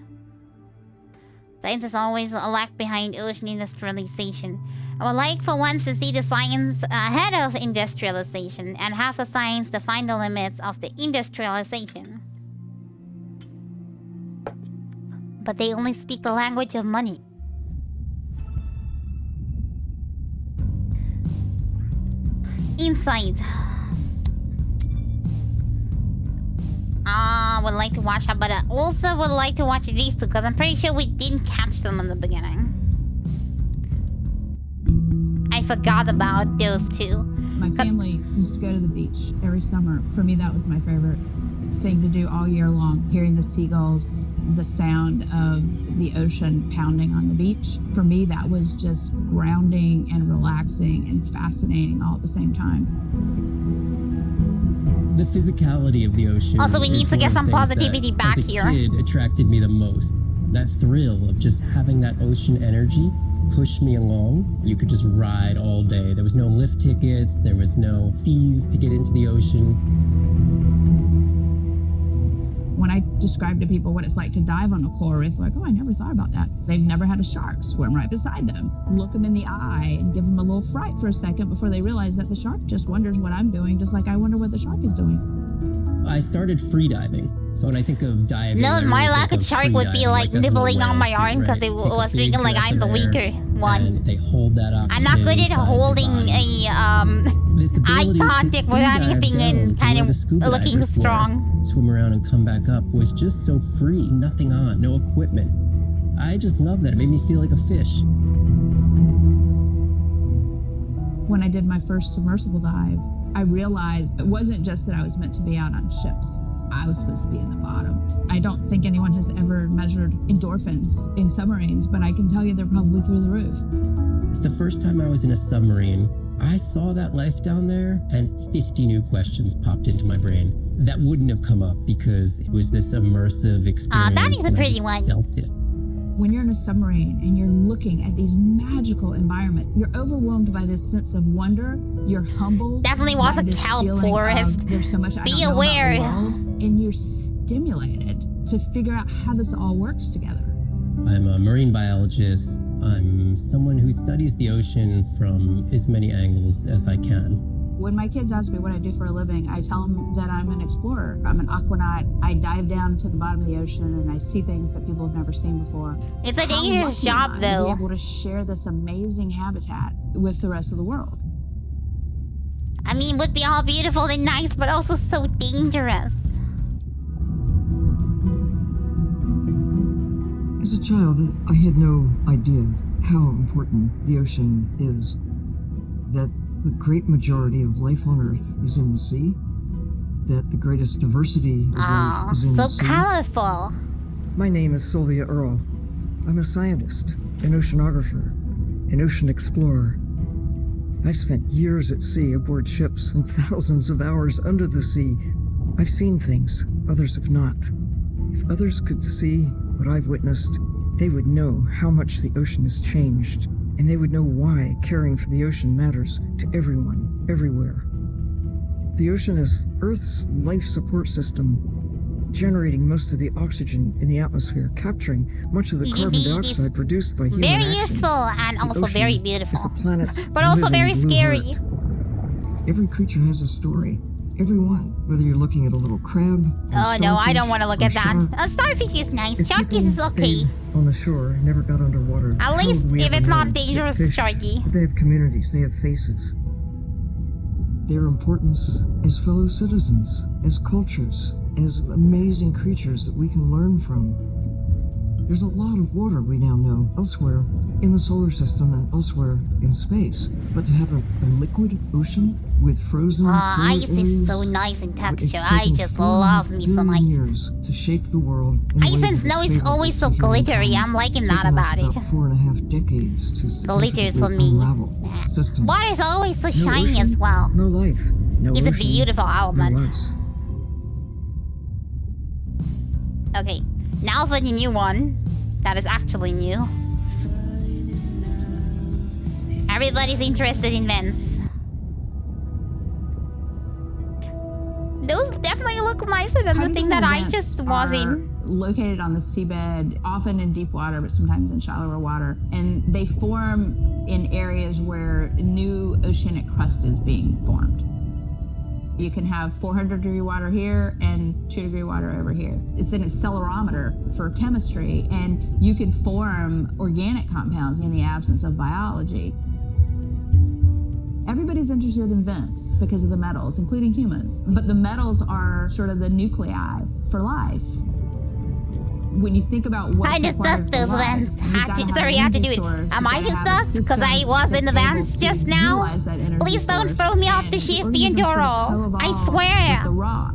Science is always a lag behind ocean industrialization. I would like for once to see the science ahead of industrialization and have the science define the limits of the industrialization. But they only speak the language of money. Insight. Would like to watch that, but I also would like to watch these two because I'm pretty sure we didn't catch them in the beginning. I forgot about those two. My family used to go to the beach every summer. For me, that was my favorite thing to do all year long. Hearing the seagulls, the sound of the ocean pounding on the beach. For me, that was just grounding and relaxing and fascinating all at the same time. The physicality of the ocean. Also, we need to get some positivity back here. As a kid, attracted me the most. That thrill of just having that ocean energy push me along. You could just ride all day. There was no lift tickets. There was no fees to get into the ocean. When I describe to people what it's like to dive on a coral reef, they're like, oh, I never thought about that. They've never had a shark swim right beside them. Look them in the eye and give them a little fright for a second before they realize that the shark just wonders what I'm doing, just like I wonder what the shark is doing. I started free diving. So when I think of diving, No, my luck, a shark would be like nibbling on my arm because it was thinking like I'm the weaker one. And they hold that oxygen. I'm not good at holding a eye contact with anything and kind of looking strong. Swim around and come back up was just so free. Nothing on, no equipment. I just love that. It made me feel like a fish. When I did my first submersible dive, I realized it wasn't just that I was meant to be out on ships. I was supposed to be in the bottom. I don't think anyone has ever measured endorphins in submarines, but I can tell you they're probably through the roof. The first time I was in a submarine, I saw that life down there and 50 new questions popped into my brain that wouldn't have come up because it was this immersive experience. That is a pretty one. Felt it. When you're in a submarine and you're looking at these magical environment, you're overwhelmed by this sense of wonder. You're humbled. Definitely walk the kelp forest. There's so much I Be don't aware. know about the world, and you're stimulated to figure out how this all works together. I'm a marine biologist. I'm someone who studies the ocean from as many angles as I can. When my kids ask me what I do for a living, I tell them that I'm an explorer. I'm an aquanaut. I dive down to the bottom of the ocean and I see things that people have never seen before. It's a dangerous job, though. To be able to share this amazing habitat with the rest of the world. I mean, would be all beautiful and nice, but also so dangerous. As a child, I had no idea how important the ocean is. That the great majority of life on Earth is in the sea. That the greatest diversity of life is in the sea. So colorful. My name is Sylvia Earle. I'm a scientist, an oceanographer, an ocean explorer. I've spent years at sea aboard ships and thousands of hours under the sea. I've seen things others have not. If others could see what I've witnessed, they would know how much the ocean has changed, and they would know why caring for the ocean matters to everyone, everywhere. The ocean is Earth's life support system, generating most of the oxygen in the atmosphere, capturing much of the carbon dioxide produced by human action. Very useful and also very beautiful. Is the planet's but also very scary. Every creature has a story. Every one. Whether you're looking at a little crab. Oh no, I don't want to look at that. A starfish is nice. Sharkies is okay. On the shore, never got underwater. At least if it's not dangerous, Sharky. But they have communities. They have faces. Their importance as fellow citizens, as cultures, as amazing creatures that we can learn from. There's a lot of water we now know elsewhere in the solar system and elsewhere in space. But to have a liquid ocean with frozen ice areas, is so nice in it's texture. taken I just love me some 4.5 ice. billion years to shape the world. in a Ice way and that snow is favorable always so to glittery. humankind. I'm liking It's that taken us about it. about 4.5 decades to Glitter for significantly me. unravel systems. Water is always so No shiny ocean, as well. No life. No It's a ocean, beautiful element. No us. Okay, now for the new one. That is actually new. Everybody's interested in vents. Those definitely look nicer than the thing that I just was in. Located on the seabed, often in deep water, but sometimes in shallower water. And they form in areas where new oceanic crust is being formed. You can have 400-degree water here and 2-degree water over here. It's an accelerometer for chemistry, and you can form organic compounds in the absence of biology. Everybody's interested in vents because of the metals, including humans. But the metals are sort of the nuclei for life. When you think about what's I required discussed for those life, vents. you've gotta have Sorry, I had to do it. source. Am You've I gotta have a stuck? Because I system was in the that's vents able to just now. utilize that energy Please don't source. throw me off And the ship, organisms sort of Theodoro. I co-evolve swear. with the rock.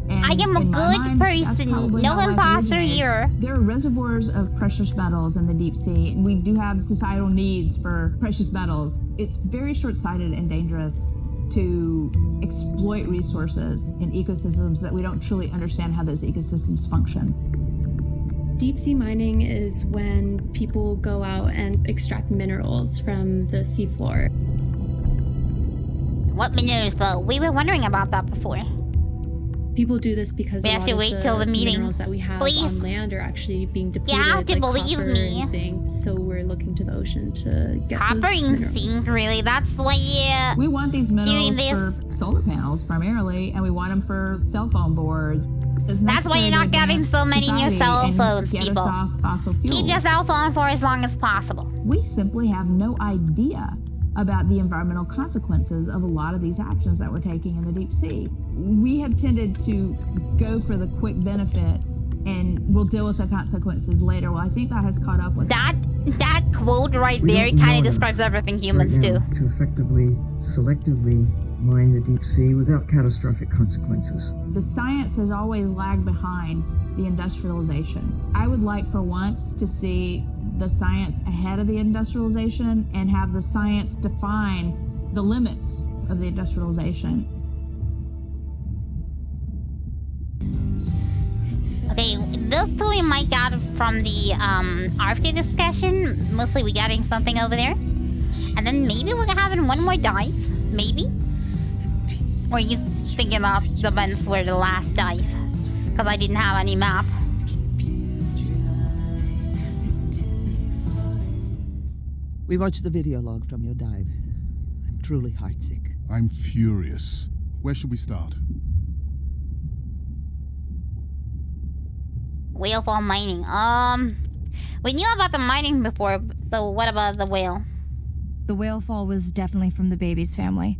And I am a in my good mind, that's person. probably No how life imposter originated. here. There are reservoirs of precious metals in the deep sea, and we do have societal needs for precious metals. It's very short-sighted and dangerous to exploit resources in ecosystems that we don't truly understand how those ecosystems function. Deep sea mining is when people go out and extract minerals from the seafloor. What minerals though? We were wondering about that before. People do this because We a have lot to of wait till the meeting. minerals that we have Please. on land are actually being depleted. You have to like believe copper me. and zinc, so we're looking to the ocean to get Copper those and minerals. zinc, really? That's why We want these doing minerals this. for solar panels primarily, and we want them for cell phone boards. That's why you're not getting so many new cell phones, get people. Us off fossil fuels. Keep your cell phone for as long as possible. We simply have no idea about the environmental consequences of a lot of these actions that we're taking in the deep sea. We have tended to go for the quick benefit and we'll deal with the consequences later. Well, I think that has caught up with us. That quote right We there don't know kind of enough describes everything humans right do. now to effectively, selectively mine the deep sea without catastrophic consequences. The science has always lagged behind the industrialization. I would like for once to see the science ahead of the industrialization and have the science define the limits of the industrialization. Okay, those two we might got from the RFK discussion. Mostly we getting something over there. And then maybe we're having one more dive. Maybe? Or you thinking of the vents were the last dive? Because I didn't have any map. We watched the video log from your dive. I'm truly heartsick. I'm furious. Where should we start? Whale fall mining. We knew about the mining before, so what about the whale? The whale fall was definitely from the baby's family.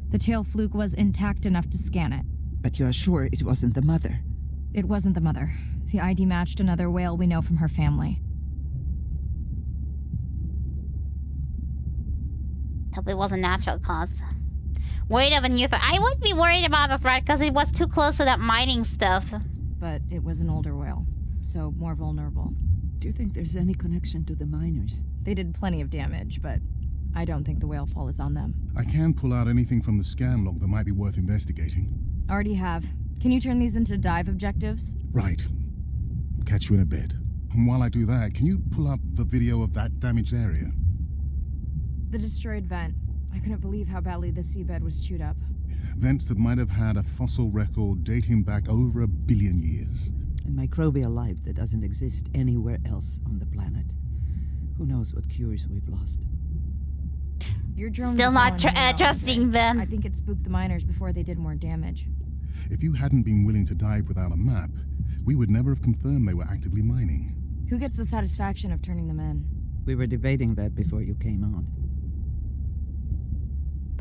The tail fluke was intact enough to scan it. But you're sure it wasn't the mother? It wasn't the mother. The ID matched another whale we know from her family. Hope it wasn't natural cause. Worried of a new threat. I wouldn't be worried about the threat because it was too close to that mining stuff. But it was an older whale, so more vulnerable. Do you think there's any connection to the miners? They did plenty of damage, but I don't think the whale fall is on them. I can pull out anything from the scan log that might be worth investigating. Already have. Can you turn these into dive objectives? Right. Catch you in a bit. And while I do that, can you pull up the video of that damaged area? The destroyed vent. I couldn't believe how badly the seabed was chewed up. Vents that might have had a fossil record dating back over 1 billion years. And microbial life that doesn't exist anywhere else on the planet. Who knows what cures we've lost. Your drone Still not trusting them. I think it spooked the miners before they did more damage. If you hadn't been willing to dive without a map, we would never have confirmed they were actively mining. Who gets the satisfaction of turning them in? We were debating that before you came on.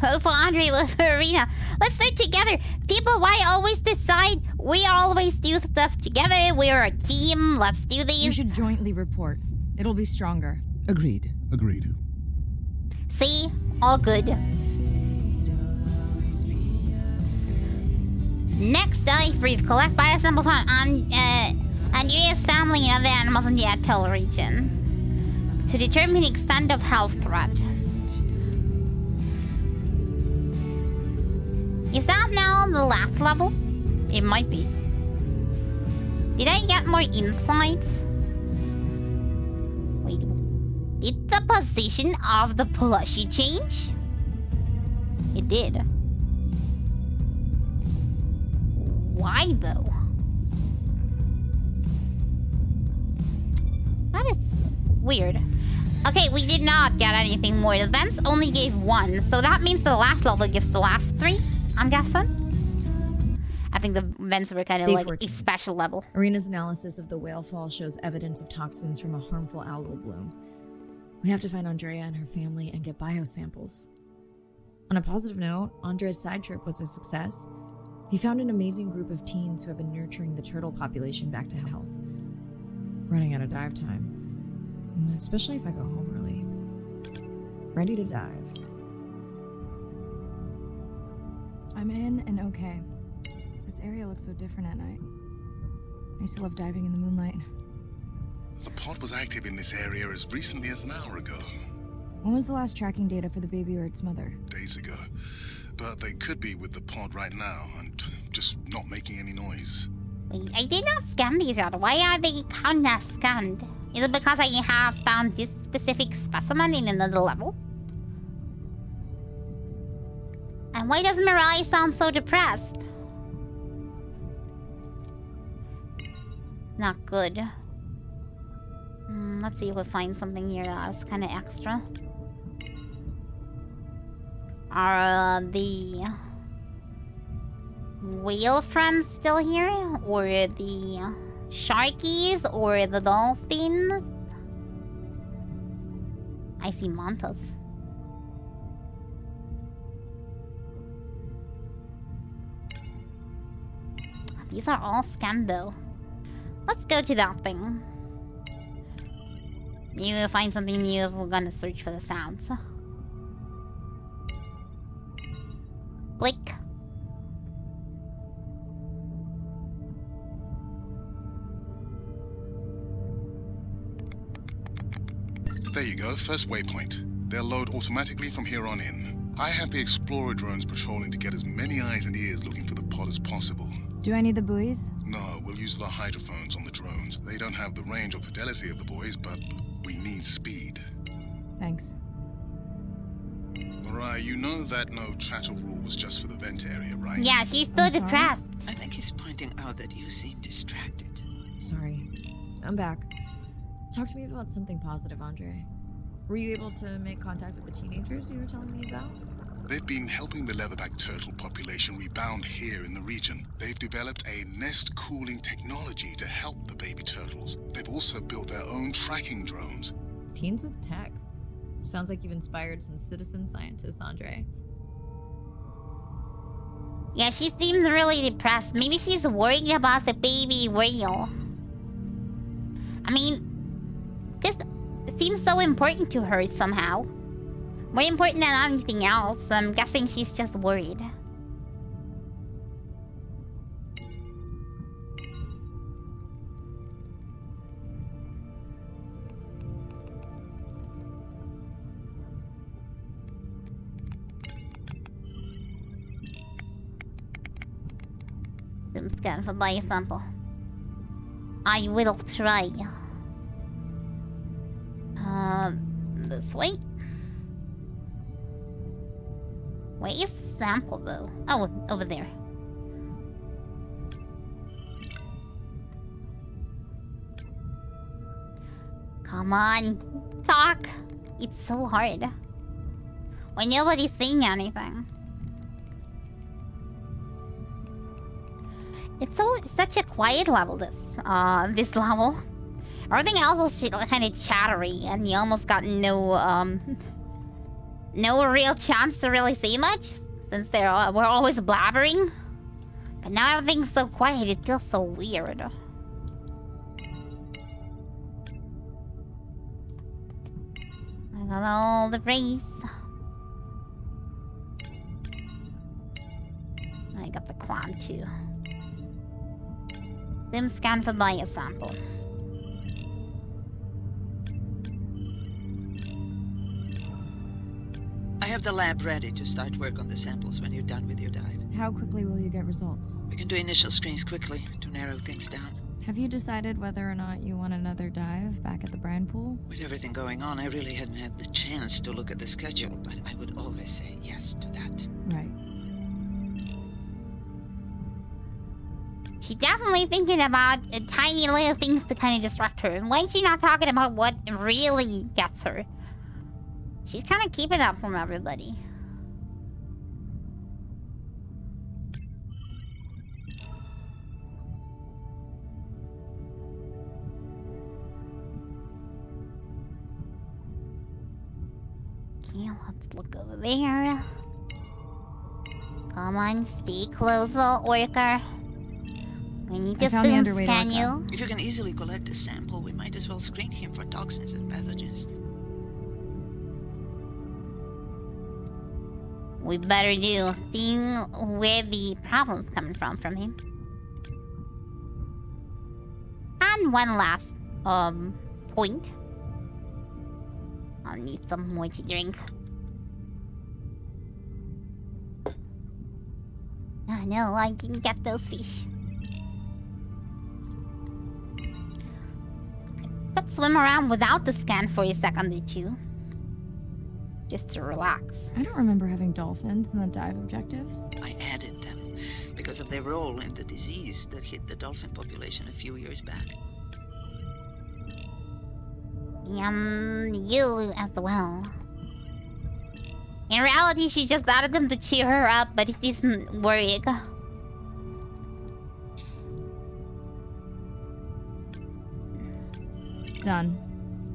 Vote for Andre, vote for Arena. Let's start together. People, why always decide? We always do stuff together. We're a team. Let's do these. We should jointly report. It'll be stronger. Agreed. Agreed. See? All good. Next, we've collect biosample from Andrea's family and other animals in the atoll region to determine the extent of health threat. Is that now the last level? It might be. Did I get more insights? Wait. Did the position of the plushie change? It did. Why though? That is weird. Okay, we did not get anything more. The vents only gave 1, so that means the last level gives the last 3, I'm guessing. I think the vents were kind of like 14. a special level. Arena's analysis of the whale fall shows evidence of toxins from a harmful algal bloom. We have to find Andrea and her family and get biosamples. On a positive note, Andrea's side trip was a success. He found an amazing group of teens who have been nurturing the turtle population back to health. Running out of dive time, especially if I go home early. Ready to dive. I'm in and okay. This area looks so different at night. I used to love diving in the moonlight. The pod was active in this area as recently as an hour ago. When was the last tracking data for the baby or its mother? Days ago. But they could be with the pod right now and just not making any noise. Wait, I did not scan these yet. Why are they counted as scanned? Is it because I have found this specific specimen in another level? And why does Mirai sound so depressed? Not good. Let's see if we find something here that's kind of extra. Are the whale friends still here? Or the sharkies? Or the dolphins? I see mantas. These are all scanned though. Let's go to that thing. Maybe we'll find something new if we're gonna search for the sounds. Click. There you go, first waypoint. They'll load automatically from here on in. I have the Explorer drones patrolling to get as many eyes and ears looking for the pod as possible. Do I need the buoys? No, we'll use the hydrophones on the drones. They don't have the range or fidelity of the buoys, but we need speed. Thanks. Mariah, you know that no chatter rule was just for the vent area, right? Yeah, she's still depressed. I think he's pointing out that you seem distracted. Sorry. I'm back. Talk to me about something positive, Andre. Were you able to make contact with the teenagers you were telling me about? They've been helping the leatherback turtle population rebound here in the region. They've developed a nest cooling technology to help the baby turtles. They've also built their own tracking drones. Teens with tech. Sounds like you've inspired some citizen scientists, Andre. Yeah, she seems really depressed. Maybe she's worried about the baby whale. I mean, this seems so important to her somehow. More important than anything else. I'm guessing she's just worried. Zoom scan for biosample. I will try. This way. Where is the sample though? Oh, over there. Come on, talk. It's so hard when nobody's saying anything. It's such a quiet level. This level. Everything else was kind of chattery, and you almost got no no real chance to really say much since we're always blabbering. But now everything's so quiet, it feels so weird. I got all the race. I got the clan too. Sim scan for bio sample. I have the lab ready to start work on the samples when you're done with your dive. How quickly will you get results? We can do initial screens quickly to narrow things down. Have you decided whether or not you want another dive back at the brine pool? With everything going on, I really hadn't had the chance to look at the schedule, but I would always say yes to that. Right. She's definitely thinking about tiny little things to kind of distract her. Why is she not talking about what really gets her? She's kind of keeping up from everybody. Okay, let's look over there. Come on, stay close, little orca. We need to soon scan you. If you can easily collect a sample, we might as well screen him for toxins and pathogens. We better do seeing where the problem's coming from him. And one last point. I'll need some more to drink. Oh no, I can get those fish. Let's swim around without the scan for a second or two. Just to relax. I don't remember having dolphins in the dive objectives. I added them because of their role in the disease that hit the dolphin population a few years back. You as well. In reality, she just added them to cheer her up, but it isn't worrying. Done.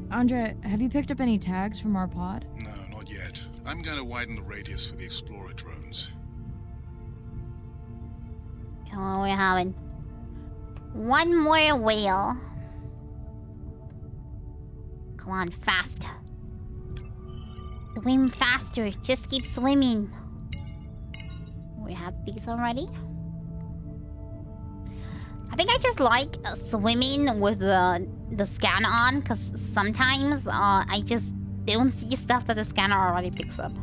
Andre, have you picked up any tags from our pod? No, not yet. I'm going to widen the radius for the Explorer drones. So we're having one more whale. Come on, fast. Swim faster. Just keep swimming. We have these already. I think I just like swimming with the scan on, because sometimes I just don't see stuff that the scanner already picks up.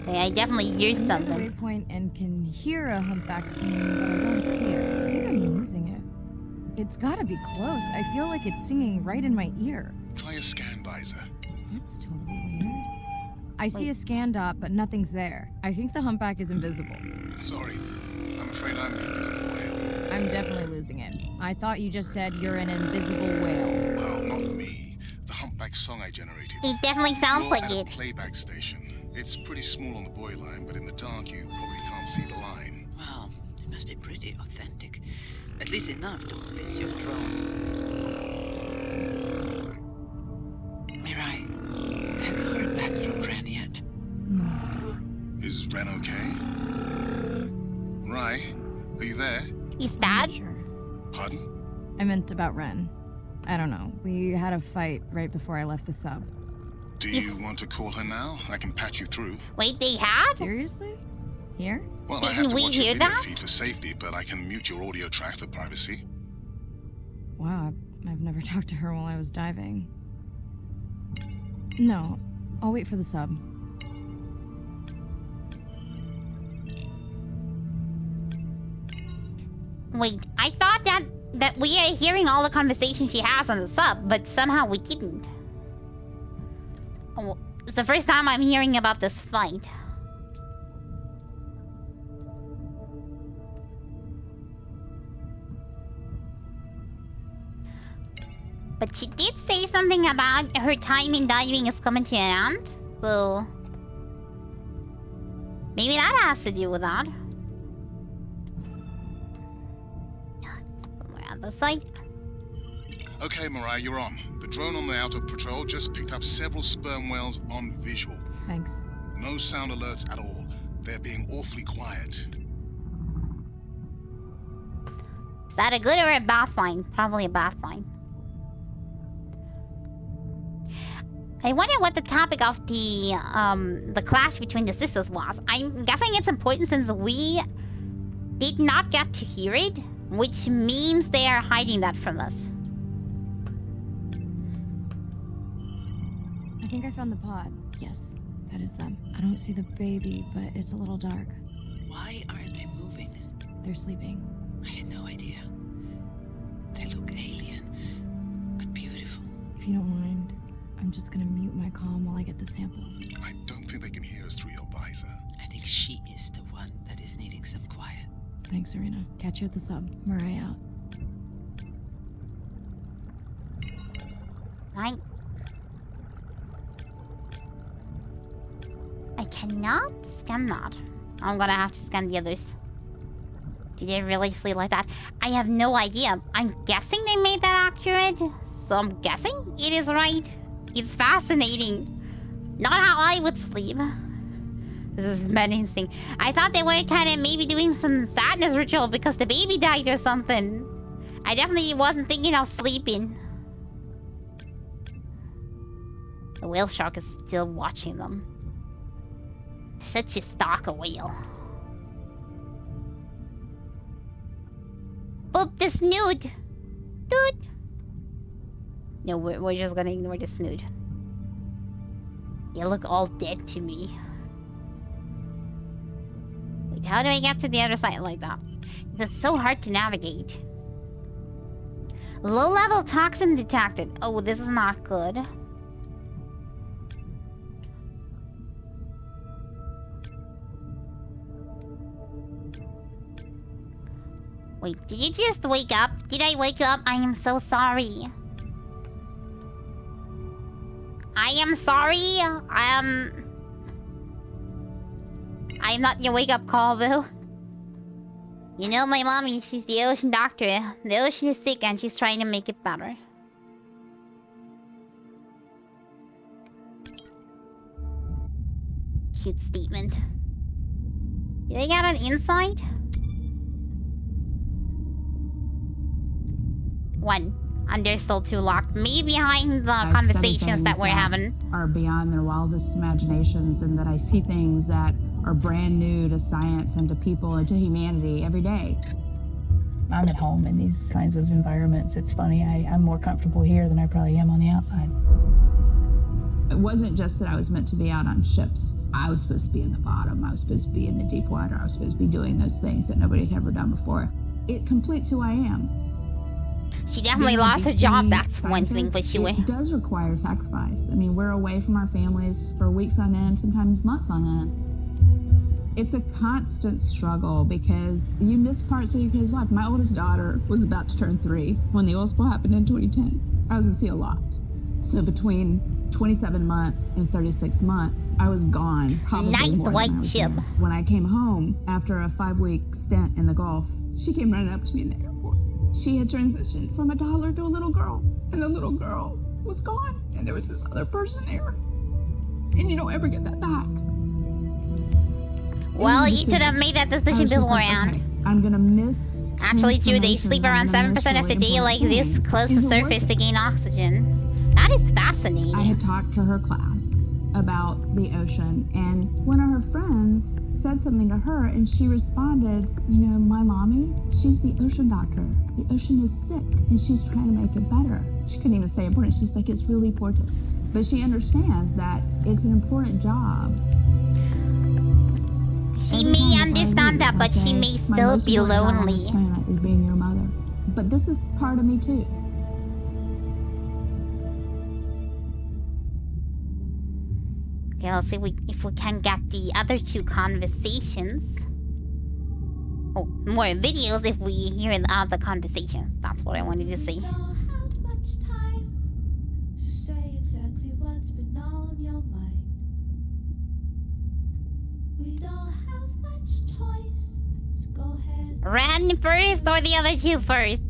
Okay, I definitely hear something. I'm at a waypoint and can hear a humpback singing, but I don't see it. I think I'm losing it. It's gotta be close. I feel like it's singing right in my ear. Try a scan visor. That's totally weird. I see a scan dot, but nothing's there. I think the humpback is invisible. Sorry, I'm afraid I'm the invisible whale. I'm definitely losing it. I thought you just said you're an invisible whale. Well, not me. The humpback song I generated. It definitely sounds like You're it. at a playback station. It's pretty small on the buoy line, but in the dark you probably can't see the line. Well, it must be pretty authentic. At least enough to convince your drone. Mirai, have you heard back from Ren yet? No. Is Ren okay? Rai, are you there? He's dead? Sure. Pardon? I meant about Ren. I don't know. We had a fight right before I left the sub. Do you want to call her now? I can patch you through. Wait, they have? Seriously? Here? Well, I have to we watch your hear video that? feed for safety, but I can mute your audio track for privacy. Wow, I've never talked to her while I was diving. No, I'll wait for the sub. Wait, I thought that we are hearing all the conversations she has on the sub, but somehow we didn't. Oh, it's the first time I'm hearing about this fight. But she did say something about her time in diving is coming to an end, so maybe that has to do with that. Somewhere other side. Okay, Mariah, you're on. The drone on the outer patrol just picked up several sperm whales on visual. Thanks. No sound alerts at all. They're being awfully quiet. Is that a good or a bad sign? Probably a bad sign. I wonder what the topic of the clash between the sisters was. I'm guessing it's important since we did not get to hear it, which means they are hiding that from us. I think I found the pod. Yes, that is them. I don't see the baby, but it's a little dark. Why aren't they moving? They're sleeping. I had no idea. They look alien, but beautiful. If you don't mind, I'm just gonna mute my comm while I get the samples. I don't think they can hear us through your visor. I think she is the one that is needing some quiet. Thanks, Serena. Catch you at the sub. Mariah out. Right. I cannot scan that. I'm gonna have to scan the others. Do they really sleep like that? I have no idea. I'm guessing they made that accurate. So I'm guessing it is right. It's fascinating. Not how I would sleep. This is menacing. I thought they were kind of maybe doing some sadness ritual because the baby died or something. I definitely wasn't thinking of sleeping. The whale shark is still watching them. Such a stalker whale. Boop the snoot. Dude. No, we're just gonna ignore the snoot. You look all dead to me. Wait, how do I get to the other side like that? It's so hard to navigate. Low-level toxin detected. Oh, this is not good. Wait, did you just wake up? Did I wake up? I am so sorry. I am sorry. I'm not your wake-up call, though. You know my mommy, she's the ocean doctor. The ocean is sick and she's trying to make it better. Cute statement. Did I get an insight? One. And there's still two locked. Maybe behind the conversations that we're having. Are beyond their wildest imaginations, and that I see things that are brand new to science and to people and to humanity every day. I'm at home in these kinds of environments. It's funny, I'm more comfortable here than I probably am on the outside. It wasn't just that I was meant to be out on ships. I was supposed to be in the bottom. I was supposed to be in the deep water. I was supposed to be doing those things that nobody had ever done before. It completes who I am. She definitely lost her job, that's one thing for sure. It does require sacrifice. I mean, we're away from our families for weeks on end, sometimes months on end. It's a constant struggle because you miss parts of your kid's life. My oldest daughter was about to turn 3 when the oil spill happened in 2010. I was in sea a lot. So between 27 months and 36 months, I was gone. Probably more than I was there. When I came home after a 5-week stint in the Gulf, she came running up to me in the airport. She had transitioned from a toddler to a little girl, and the little girl was gone, and there was this other person there. And you don't ever get that back. Well, you should have made that decision beforehand. Okay, I'm gonna miss. Actually, true, they sleep around 7% of the day like this, close to surface to gain oxygen. That is fascinating. I had talked to her class about the ocean, and one of her friends said something to her, and she responded, you know, my mommy, she's the ocean doctor. The ocean is sick, and she's trying to make it better. She couldn't even say important. She's like, it's really important. But she understands that it's an important job. She may understand that, but she may still be lonely. On this planet is being your mother. But this is part of me too. Okay, let's see if we can get the other two conversations. Oh, more videos if we hear the other conversations. That's what I wanted to see. Ren first or the other two first?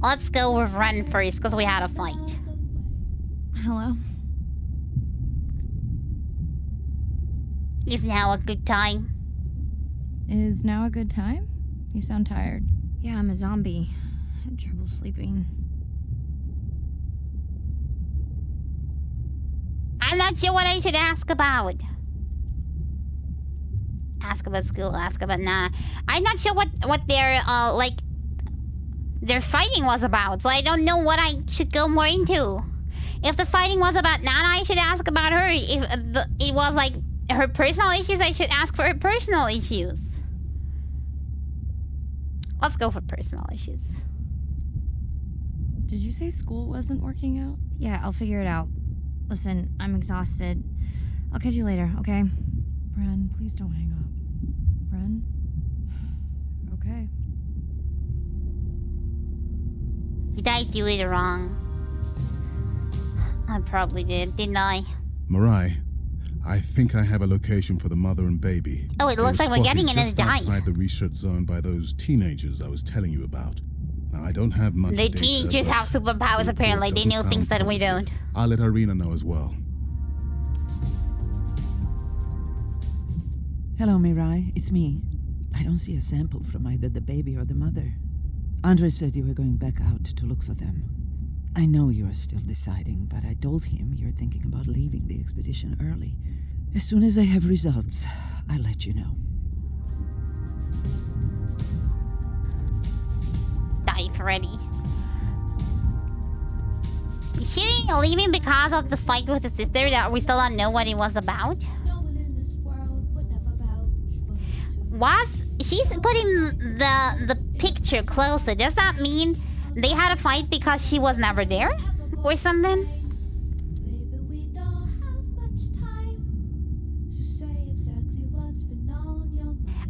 Let's go with Ren first, because we had a fight. Hello? Is now a good time? Is now a good time? You sound tired. Yeah, I'm a zombie. I had trouble sleeping. I'm not sure what I should ask about. Ask about school, ask about Nana. I'm not sure what their, like, their fighting was about, so I don't know what I should go more into. If the fighting was about Nana, I should ask about her. If it was, like, her personal issues, I should ask for her personal issues. Let's go for personal issues. Did you say school wasn't working out? Yeah, I'll figure it out. Listen, I'm exhausted. I'll catch you later, okay? Bren, please don't hang up. Bren? Okay. Did I do it wrong? I probably did, didn't I? Marai, I think I have a location for the mother and baby. Oh, it looks like we're getting in a dive. Outside the research zone by those teenagers I was telling you about. Now, I don't have much The data, teenagers have superpowers, apparently. They know things that we don't. I'll let Irina know as well. Hello, Mirai. It's me. I don't see a sample from either the baby or the mother. Andre said you were going back out to look for them. I know you are still deciding, but I told him you're thinking about leaving the expedition early. As soon as I have results, I'll let you know. Dive ready. Is she leaving because of the fight with the sister that we still don't know what it was about? She's putting the picture closer. Does that mean they had a fight because she was never there? Or something?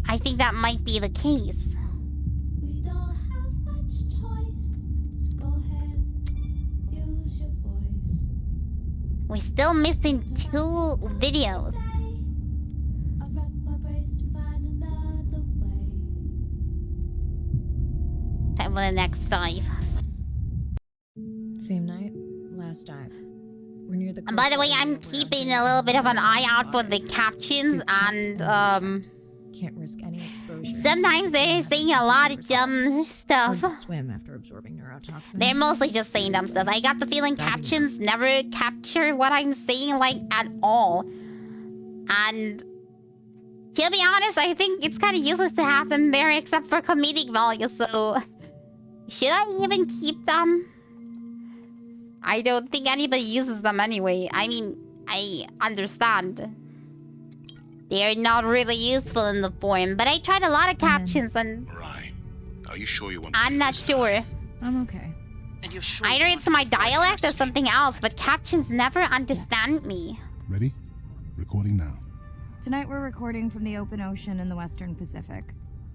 I think that might be the case. We're still missing 2 videos. Time for the next dive. Same night, last dive. We're near the. And by the way, I'm keeping a little bit of an eye out for the captions and Can't risk any exposure. sometimes they're saying a lot of dumb stuff. Hard to swim after absorbing neurotoxin. They're mostly just saying dumb stuff. I got the feeling captions never capture what I'm saying, like, at all. And to be honest, I think it's kind of useless to have them there except for comedic value, so should I even keep them? I don't think anybody uses them anyway. I mean, I understand they're not really useful in the form, but I tried a lot of captions and Are you sure you want I'm not sure. I'm okay. And you're sure Either it's my dialect or something else, but captions never understand me. Ready? Recording now. Tonight we're recording from the open ocean in the Western Pacific.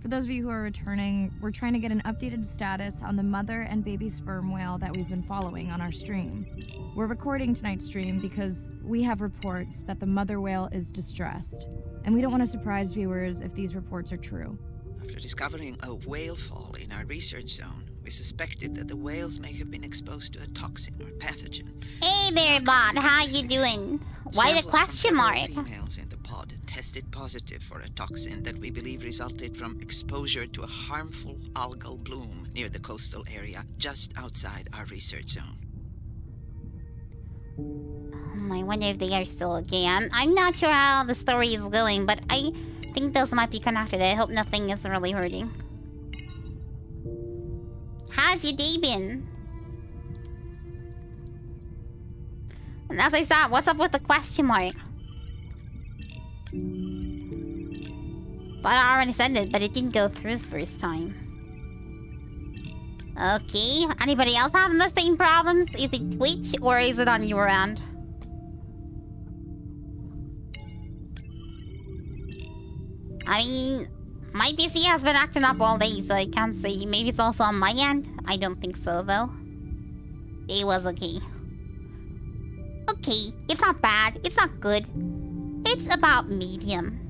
For those of you who are returning, we're trying to get an updated status on the mother and baby sperm whale that we've been following on our stream. We're recording tonight's stream because we have reports that the mother whale is distressed, and we don't want to surprise viewers if these reports are true. After discovering a whale fall in our research zone, we suspected that the whales may have been exposed to a toxin or pathogen. Hey there, Bot. How you doing? Why the question mark? Females in the pod tested positive for a toxin that we believe resulted from exposure to a harmful algal bloom near the coastal area just outside our research zone. I wonder if they are still okay. I'm not sure how the story is going, but I think those might be connected. I hope nothing is really hurting. How's your day been? And as I said, what's up with the question mark? But I already sent it, but it didn't go through the first time. Okay, anybody else having the same problems? Is it Twitch or is it on your end? I mean, my PC has been acting up all day, so I can't say. Maybe it's also on my end. I don't think so, though. It was okay. Okay, it's not bad. It's not good. It's about medium.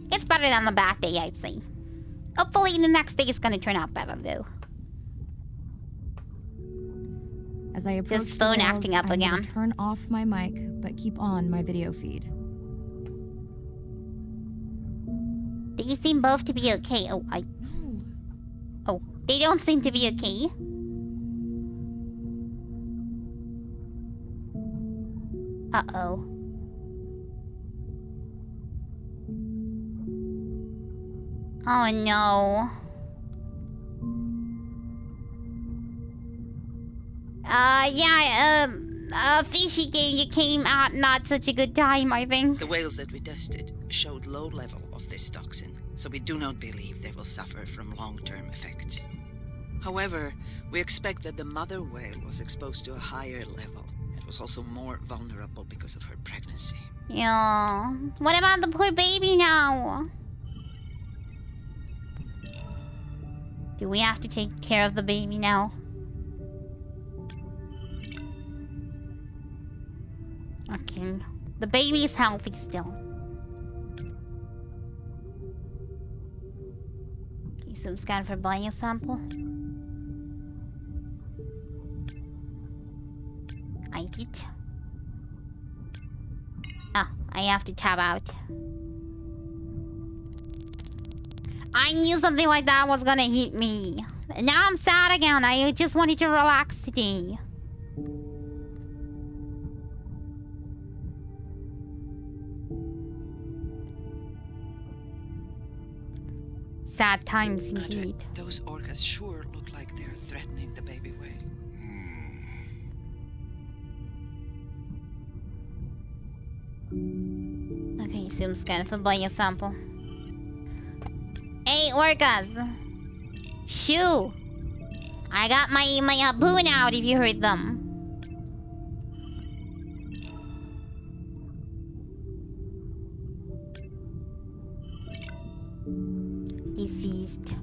It's better than the bad day, I'd say. Hopefully the next day is gonna turn out better, though. As I approach Just phone the whales, acting up I'm gonna again. turn off my mic, but keep on my video feed. They seem both to be okay. Oh, they don't seem to be okay. Uh-oh. Oh no. Fishy game, you came at not such a good time, I think. The whales that we tested showed low level of this toxin, so we do not believe they will suffer from long-term effects. However, we expect that the mother whale was exposed to a higher level and was also more vulnerable because of her pregnancy. Yeah. What about the poor baby now? Do we have to take care of the baby now? Okay. The baby is healthy still. Okay, so I'm scanning for buying a sample. I did. Ah, I have to tab out. I knew something like that was gonna hit me. Now I'm sad again. I just wanted to relax today. Sad times indeed. Those orcas sure look like they're threatening the baby whale. Okay, so I'm scanning for buying a sample. Hey, orcas! Shoo! I got my harpoon out if you heard them. Deceased.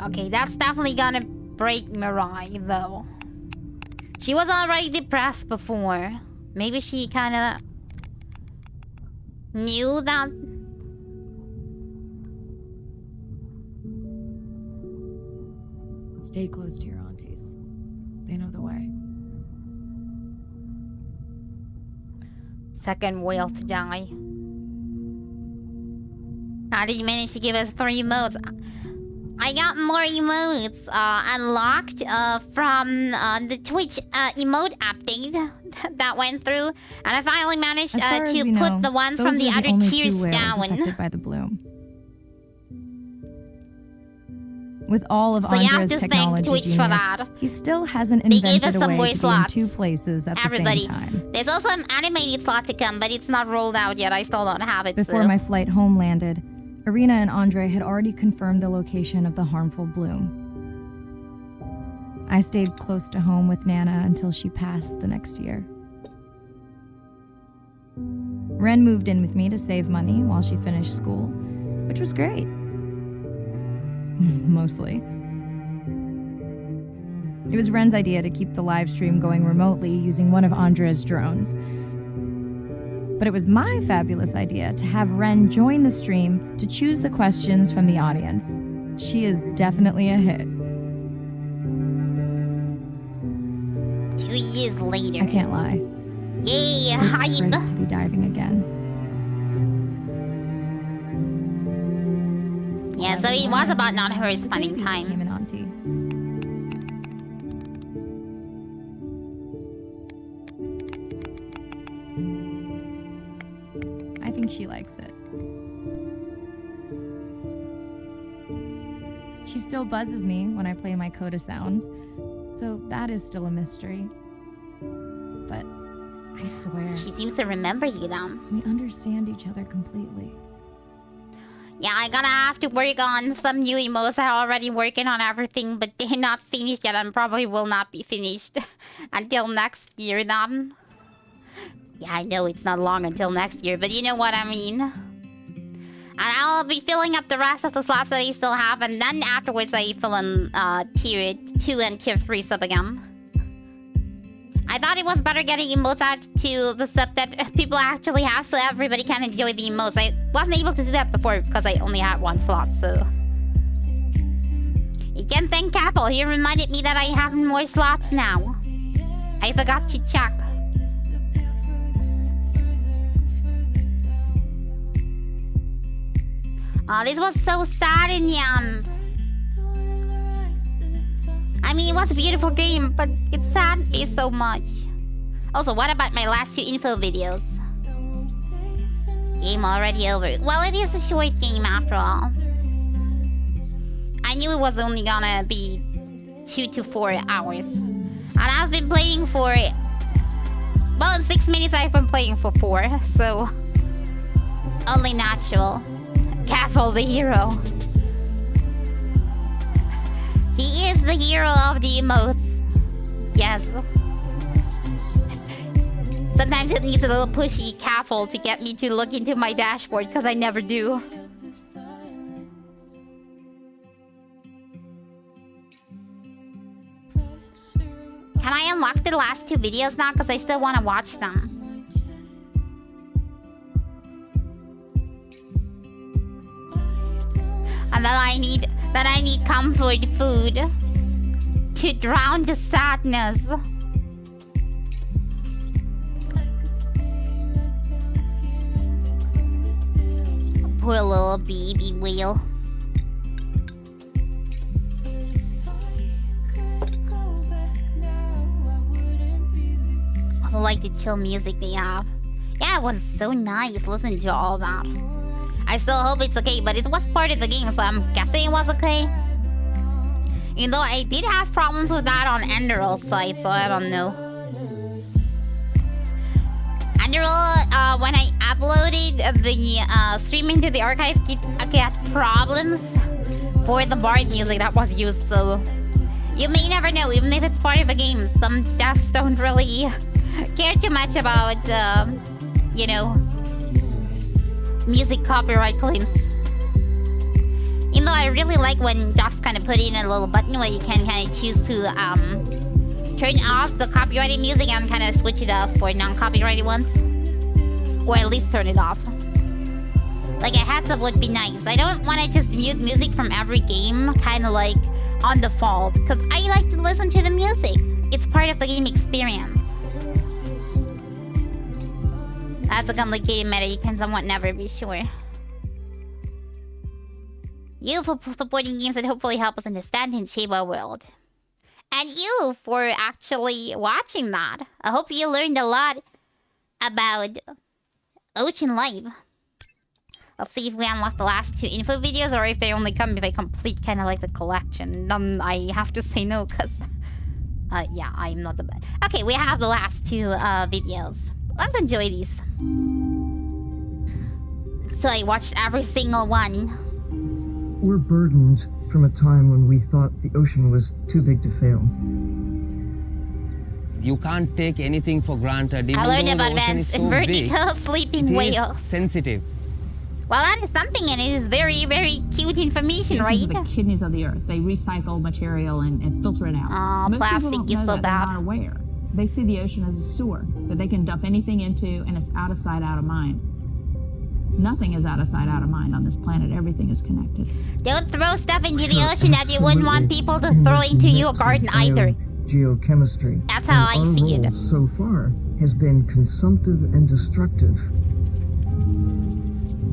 Okay, that's definitely gonna break Mirai, though. She was already depressed before. Maybe she kinda knew that. Stay close to your aunties. They know the way. Second whale to die. How did you manage to give us 3 emotes? I got more emotes unlocked from the Twitch emote update that went through, and I finally managed to put the ones from the other tiers down. Affected by the bloom. With all of So you have Andre's to thank technology Twitch genius, for that. he still hasn't They gave invented us a some way more to be in slots. 2 places at Everybody. the same time. There's also an animated slot to come, but it's not rolled out yet. I still don't have it. Before my flight home landed, Irina and Andre had already confirmed the location of the harmful bloom. I stayed close to home with Nana until she passed the next year. Ren moved in with me to save money while she finished school, which was great. Mostly. It was Ren's idea to keep the live stream going remotely using one of Andre's drones. But it was my fabulous idea to have Ren join the stream to choose the questions from the audience. She is definitely a hit. 2 years later. I can't lie. Yay, It's hype! great to be diving again. Yeah, so it was about not her spending time. Became an auntie. I think she likes it. She still buzzes me when I play my coda sounds, so that is still a mystery. But I swear, She seems to remember you then. we understand each other completely. Yeah, I'm gonna have to work on some new emotes. I'm already working on everything, but they're not finished yet and probably will not be finished until next year then. Yeah, I know it's not long until next year, but you know what I mean. And I'll be filling up the rest of the slots that I still have, and then afterwards I fill in tier 2 and tier 3 sub again. I thought it was better getting emotes out to the sub that people actually have so everybody can enjoy the emotes. I wasn't able to do that before because I only had one slot, so... Again, thank Apple. He reminded me that I have more slots now. I forgot to check. Oh, this was so sad in the end. I mean, it was a beautiful game, but it saddened me so much. Also, what about my last 2 info videos? Game already over. Well, it is a short game after all. I knew it was only gonna be 2 to 4 hours. And I've been playing for... Well, in 6 minutes I've been playing for 4, so... Only natural. Careful, the hero. He is the hero of the emotes. Yes. Sometimes it needs a little pushy careful to get me to look into my dashboard, because I never do. Can I unlock the last 2 videos now? Because I still want to watch them. And then I need comfort food to drown the sadness. Poor little baby whale. I also like the chill music they have. Yeah, it was so nice listening to all that. I still hope it's okay, but it was part of the game, so I'm guessing it was okay. Even though I did have problems with that on Enderall's side, so I don't know. Enderall, when I uploaded the stream into the archive, it got problems for the bard music that was used, so... You may never know, even if it's part of a game. Some devs don't really care too much about, you know... music copyright claims. Even though I really like when Josh kind of put in a little button where you can kind of choose to turn off the copyrighted music and kind of switch it up for non-copyrighted ones. Or at least turn it off. Like a heads up would be nice. I don't want to just mute music from every game, kind of like on default, because I like to listen to the music. It's part of the game experience. That's a complicated matter, you can somewhat never be sure. You for supporting games that hopefully help us understand and shape our world. And you for actually watching that. I hope you learned a lot about ocean life. Let's see if we unlock the last 2 info videos or if they only come if I complete kind of like the collection. Then I have to say no because... yeah, I'm not the best. Okay, we have the last 2 videos. Let's enjoy these. So I watched every single one. We're burdened from a time when we thought the ocean was too big to fail. You can't take anything for granted. Even I learned though about the ocean is so vertical sleeping whales. Sensitive. Well, that is something, and it is very, very cute information, right? These are the kidneys of the earth. They recycle material and filter it out. Aw, Most plastic people don't is know so that. bad. They're not aware. They see the ocean as a sewer that they can dump anything into, and it's out of sight, out of mind. Nothing is out of sight, out of mind on this planet. Everything is connected. Don't throw stuff into the ocean that you wouldn't want people to throw into your garden either. Geochemistry. That's how I see it. Our role so far has been consumptive and destructive.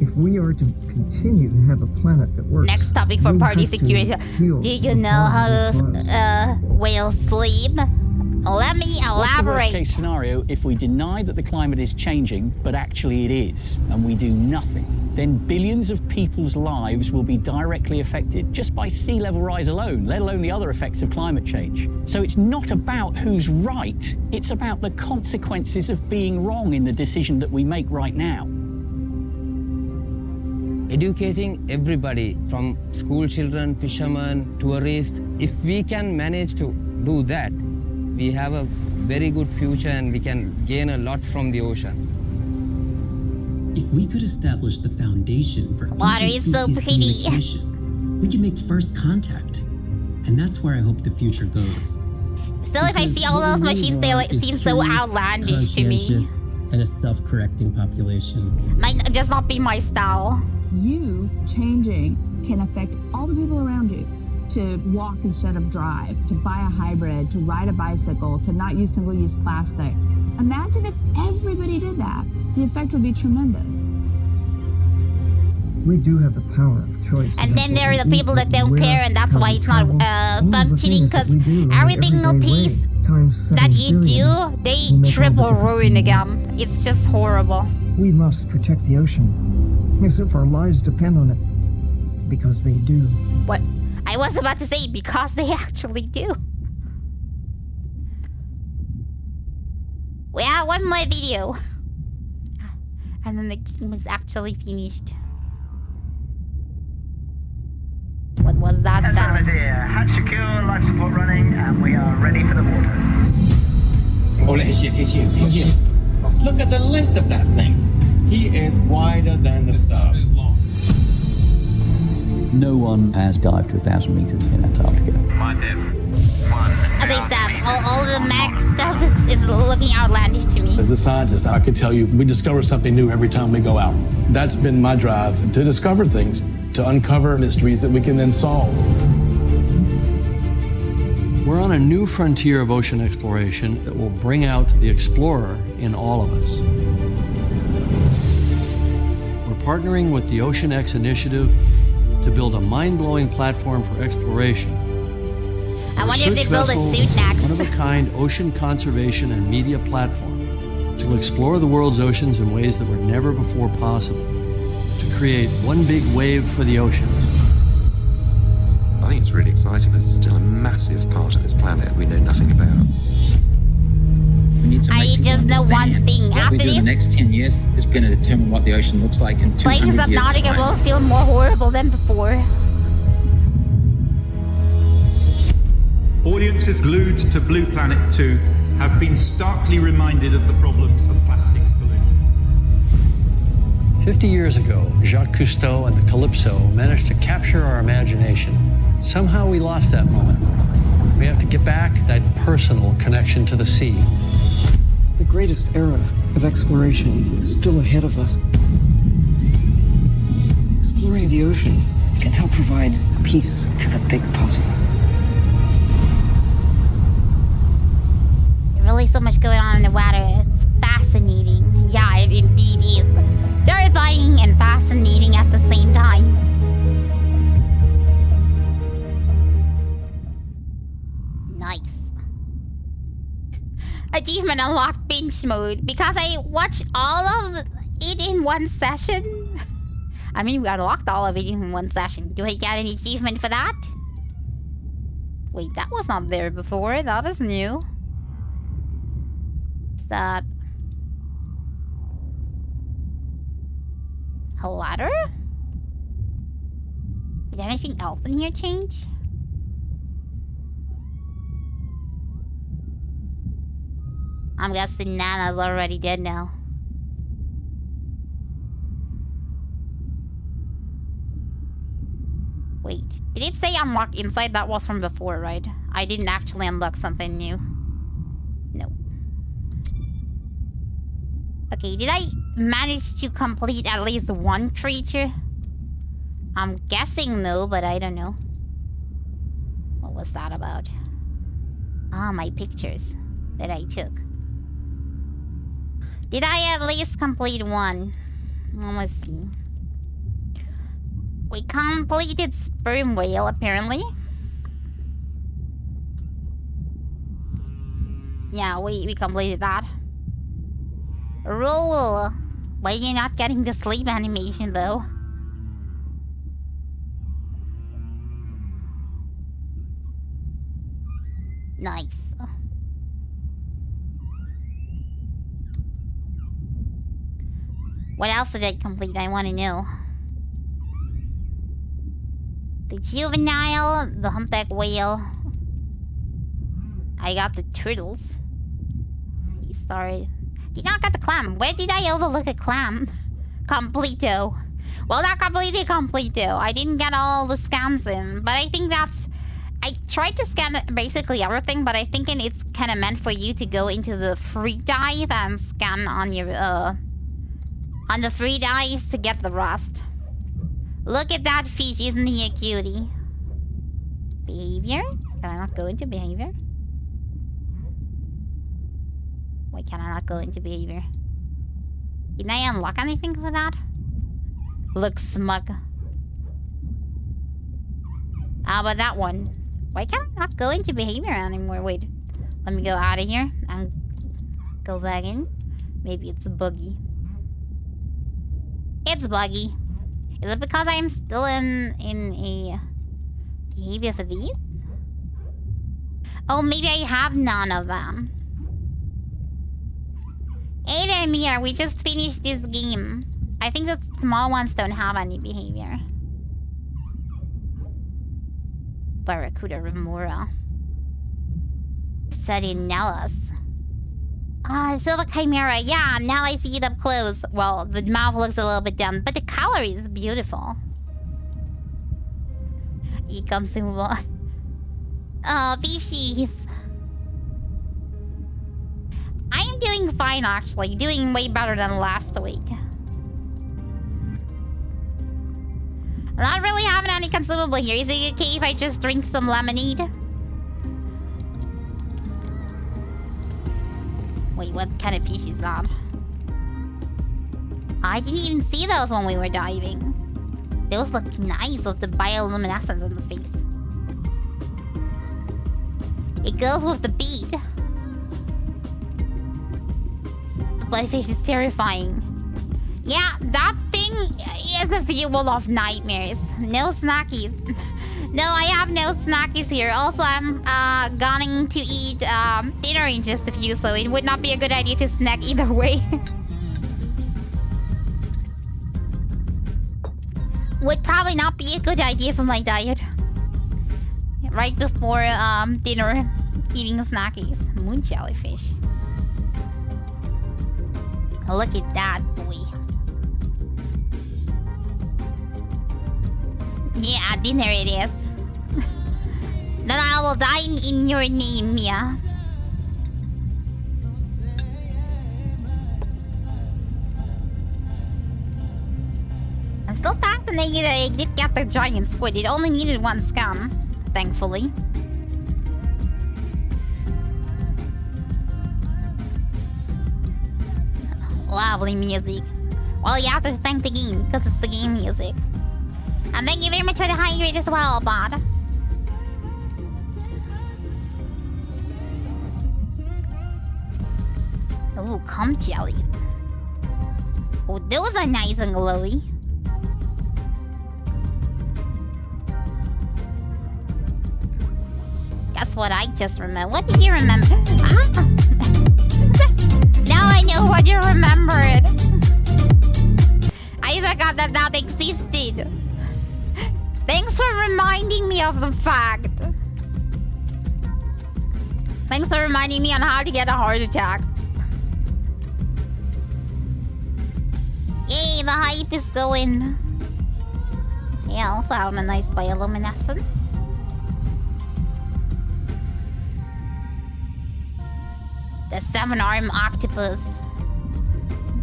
If we are to continue to have a planet that works... Next topic for party security. Do you know how whales sleep? Let me elaborate. What's the worst case scenario if we deny that the climate is changing, but actually it is, and we do nothing? Then billions of people's lives will be directly affected just by sea level rise alone, let alone the other effects of climate change. So it's not about who's right, it's about the consequences of being wrong in the decision that we make right now. Educating everybody, from school children, fishermen, tourists, if we can manage to do that, we have a very good future and we can gain a lot from the ocean. If we could establish the foundation for water is so pretty, communication, we can make first contact. And that's where I hope the future goes. Still, if I see all those machines, they like, seem so outlandish to me. And a self-correcting population. Might just not be my style. You changing can affect all the people around you. To walk instead of drive, to buy a hybrid, to ride a bicycle, to not use single-use plastic. Imagine if everybody did that. The effect would be tremendous. We do have the power of choice. And then there are the people that don't care, and that's why it's not functioning, because every single piece that you do, they triple ruin again. It's just horrible. We must protect the ocean, as if our lives depend on it. Because they do. What? I was about to say, because they actually do. We have one more video. And then the game is actually finished. What was that sound? Hatch secure, life support running, and we are ready for the water. Oh, he is. Look at the length of that thing. He is wider than the sub. No one has dived to 1,000 meters in Antarctica. My dev. One. As I said, all the mech stuff is looking outlandish to me. As a scientist, I can tell you we discover something new every time we go out. That's been my drive, to discover things, to uncover mysteries that we can then solve. We're on a new frontier of ocean exploration that will bring out the explorer in all of us. We're partnering with the Ocean X initiative to build a mind-blowing platform for exploration. I wonder if they build a suit next. One-of-a-kind ocean conservation and media platform to explore the world's oceans in ways that were never before possible, to create one big wave for the oceans. I think it's really exciting. There's still a massive part of this planet we know nothing about. We need to make I just know one thing. What After we do in the next 10 years is going to determine what the ocean looks like in 200 Planes of years' Nautica time. will feel more horrible than before. Audiences glued to Blue Planet 2 have been starkly reminded of the problems of plastics pollution. 50 years ago, Jacques Cousteau and the Calypso managed to capture our imagination. Somehow we lost that moment. We have to get back that personal connection to the sea. The greatest era of exploration is still ahead of us. Exploring the ocean can help provide a piece to the big puzzle. Really so much going on in the water. It's fascinating. Yeah, it indeed is. Terrifying and fascinating at the same time. Nice. Achievement unlocked binge mode. Because I watched all of it in one session. I mean, we unlocked all of it in one session. Do I get an achievement for that? Wait, that was not there before. That is new. That a ladder? Did anything else in here change? I'm guessing Nana's already dead now. Wait, did it say unlock inside? That was from before, right? I didn't actually unlock something new. No. Okay, did I manage to complete at least one creature? I'm guessing no, but I don't know. What was that about? Ah, my pictures that I took. Did I at least complete one? Let's see. We completed sperm whale, apparently. Yeah, we completed that. Roll. Why are you not getting the sleep animation though? Nice. What else did I complete? I want to know. The juvenile, the humpback whale. I got the turtles. Sorry. Did not get the clam. Where did I overlook a clam? Completo. Well, not completely completo. I didn't get all the scans in, but I think that's I tried to scan basically everything, but I think it's kind of meant for you to go into the free dive and scan on your on the free dives to get the rest. Look at that fish, isn't he a cutie? Behavior? Can I not go into behavior? Why can I not go into behavior? Did I unlock anything for that? Looks smug. How about that one? Why can't I not go into behavior anymore? Wait. Let me go out of here and go back in. Maybe it's buggy. It's buggy. Is it because I'm still in a behavior for these? Oh, maybe I have none of them. Hey there, Mia. We just finished this game. I think the small ones don't have any behavior. Barracuda Remora. Sarinellas. Ah, Silver Chimera. Yeah, now I see it up close. Well, the mouth looks a little bit dumb, but the color is beautiful. E-consumable. Oh, fishies. I am doing fine, actually. Doing way better than last week. I'm not really having any consumable here. Is it okay if I just drink some lemonade? Wait, what kind of fish is that? I didn't even see those when we were diving. Those look nice with the bioluminescence on the face. It goes with the beat. The bloodfish is terrifying. Yeah, that thing is a fuel of nightmares. No snackies. No, I have no snackies here. Also, I'm going to eat dinner in just a few, so it would not be a good idea to snack either way. Would probably not be a good idea for my diet. Right before dinner, eating snackies. Moon jellyfish. Look at that, boy. Yeah, dinner it is. Then I will dine in your name, Mia. I'm still fascinated that I did get the giant squid. It only needed one scan, thankfully. Lovely music. Well, you have to thank the game, because it's the game music. And thank you very much for the hydrate as well, Bod. Ooh, cum jellies. Oh, those are nice and glowy. Guess what I just remembered? What did you remember? Ah! Now I know what you remembered. I forgot that that existed. Thanks for reminding me of the fact. Thanks for reminding me on how to get a heart attack. Yay, the hype is going. Yeah, also having a nice bioluminescence. The 7-arm octopus.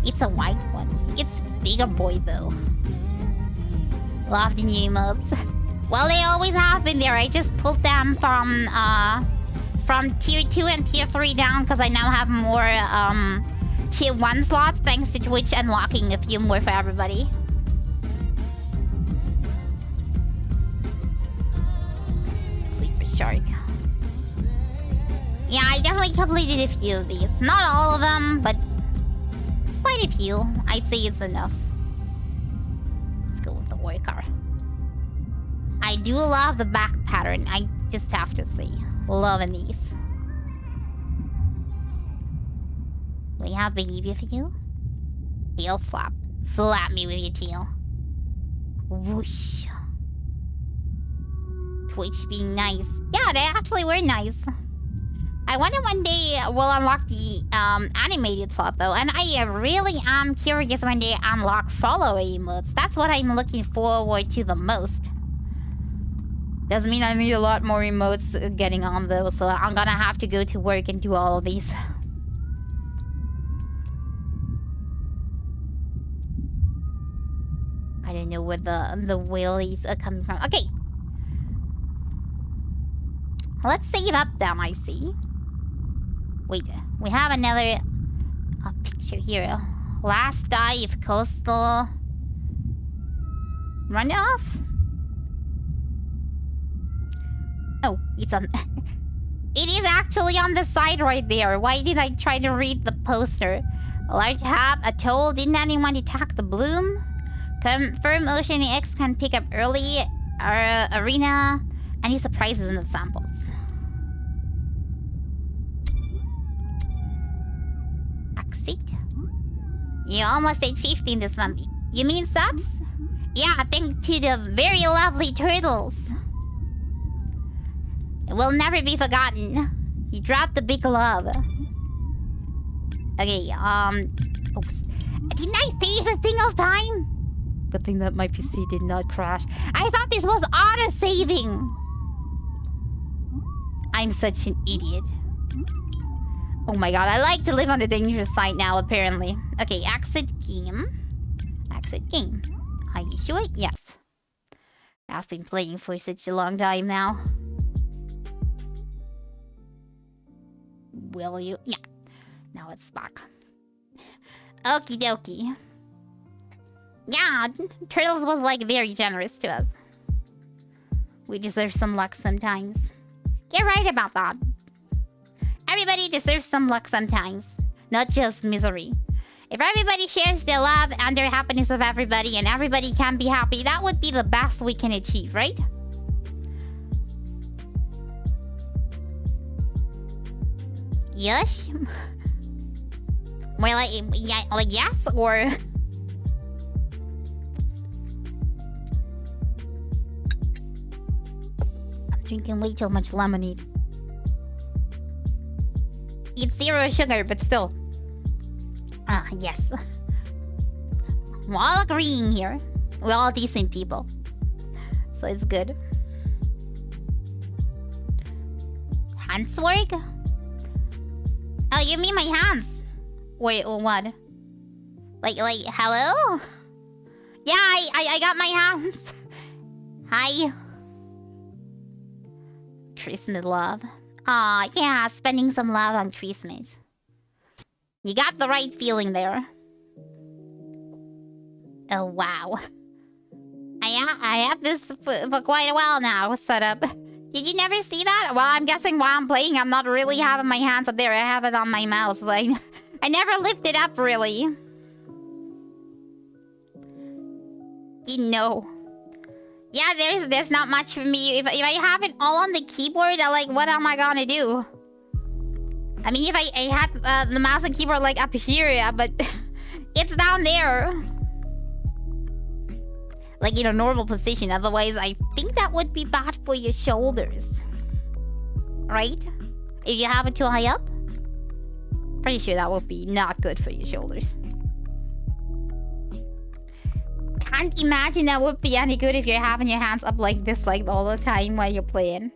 It's a white one. It's bigger boy though. Love the new emotes. Well, they always have been there. I just pulled them from tier 2 and tier 3 down because I now have more tier 1 slots thanks to Twitch unlocking a few more for everybody. Sleeper shark. Yeah, I definitely completed a few of these. Not all of them, but quite a few. I'd say it's enough. Let's go with the worker. I do love the back pattern. I just have to say. Loving these. We have behavior for you. Tail slap. Slap me with your tail. Whoosh. Twitch being nice. Yeah, they actually were nice. I wonder one day we'll unlock the animated slot though, and I really am curious when they unlock follow emotes. That's what I'm looking forward to the most. Doesn't mean I need a lot more emotes getting on though, so I'm gonna have to go to work and do all of these. I don't know where the whaleys are coming from. Okay. Let's save up then, I see. Wait, we have another picture here. Last dive, coastal runoff? Oh, it's on... It is actually on the side right there. Why did I try to read the poster? A large hab, atoll, didn't anyone detect the bloom? Confirm Ocean X can pick up early arena. Any surprises in the samples? Exit. You almost ate 15 this month. You mean subs? Yeah, thanks to the very lovely turtles. It will never be forgotten. He dropped the big love. Okay, oops. Didn't I save a single time? Good thing that my PC did not crash. I thought this was auto-saving. I'm such an idiot. Oh my god, I like to live on the dangerous side now, apparently. Okay, exit game. Exit game. Are you sure? Yes. I've been playing for such a long time now. Will you? Yeah. Now it's back. Okie dokie. Yeah, Turtles was like very generous to us. We deserve some luck sometimes. Get right about that. Everybody deserves some luck sometimes, not just misery. If everybody shares their love and their happiness of everybody and everybody can be happy, that would be the best we can achieve, right? Yes? Well, like yes or... I'm drinking way too much lemonade. It's 0 sugar, but still. Ah, yes. We're all agreeing here. We're all decent people. So it's good. Hands work? Oh, you mean my hands? Wait, or what? Like, hello? Yeah, I got my hands. Hi. Christmas love. Aw, yeah, spending some love on Christmas. You got the right feeling there. Oh, wow. I have this for quite a while now set up. Did you never see that? Well, I'm guessing while I'm playing, I'm not really having my hands up there. I have it on my mouse. Like, I never lift it up, really. You know. Yeah, there's not much for me. If I have it all on the keyboard, what am I gonna do? I mean, if I had the mouse and keyboard like up here, yeah, but it's down there. Like in a normal position. Otherwise, I think that would be bad for your shoulders. Right? If you have it too high up? Pretty sure that would be not good for your shoulders. Can't imagine that would be any good if you're having your hands up like this like all the time while you're playing.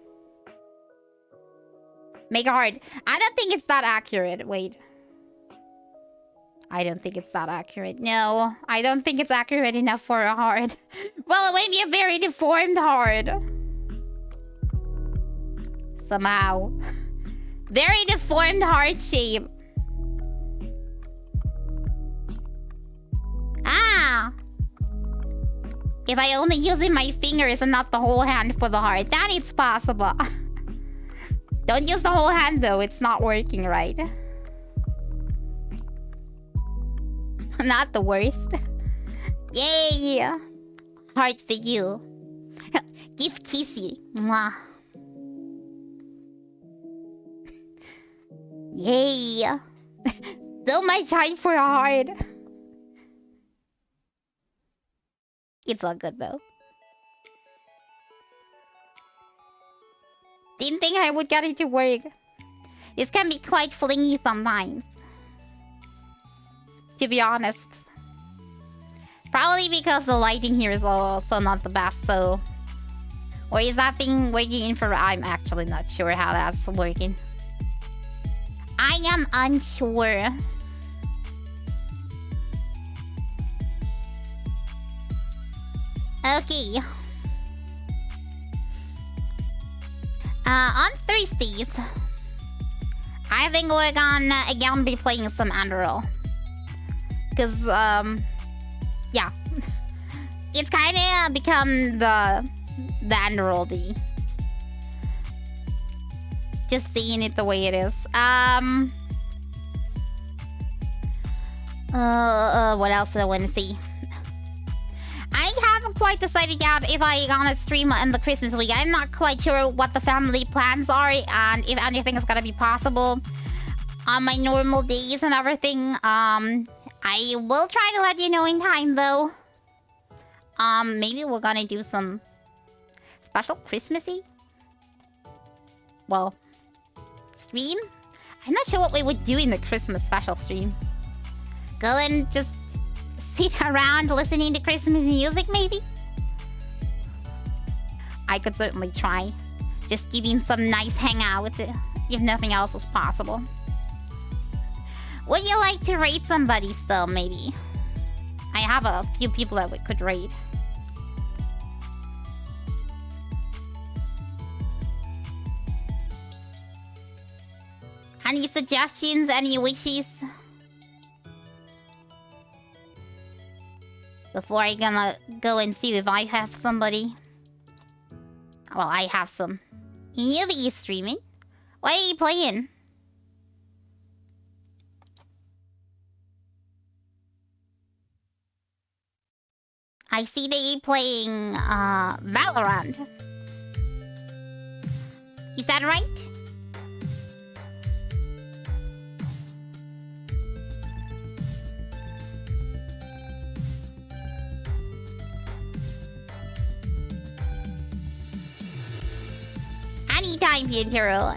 Make it hard. I don't think it's that accurate. Wait. I don't think it's that accurate. No, I don't think it's accurate enough for a heart. Well, it might be a very deformed heart. Somehow. Very deformed heart shape. Ah! If I only using my fingers and not the whole hand for the heart, then it's possible. Don't use the whole hand though, it's not working right. Not the worst. Yay! Heart for you. Give kissy. Mwah. Yay! So much heart for a heart. It's all good though. Didn't think I would get it to work. This can be quite flingy sometimes. To be honest. Probably because the lighting here is also not the best, so... Or is that thing working infrared? I'm actually not sure how that's working. I am unsure. Okay. On Thursdays, I think we're gonna again be playing some Underworld. Cause yeah, it's kind of become the Underworld-y. Just seeing it the way it is. What else do I want to see? I haven't quite decided yet if I gonna stream in the Christmas week. I'm not quite sure what the family plans are and if anything is gonna be possible on my normal days and everything. I will try to let you know in time though. Maybe we're gonna do some special Christmassy, well, stream. I'm not sure what we would do in the Christmas special stream. Go and just sit around listening to Christmas music, maybe? I could certainly try. Just giving some nice hangout, if nothing else is possible. Would you like to raid somebody still, maybe? I have a few people that we could raid. Any suggestions? Any wishes? Before I gonna go and see if I have somebody. Well, I have some. You be streaming? What are you playing? I see that you're playing Valorant. Is that right? Anytime, Hero.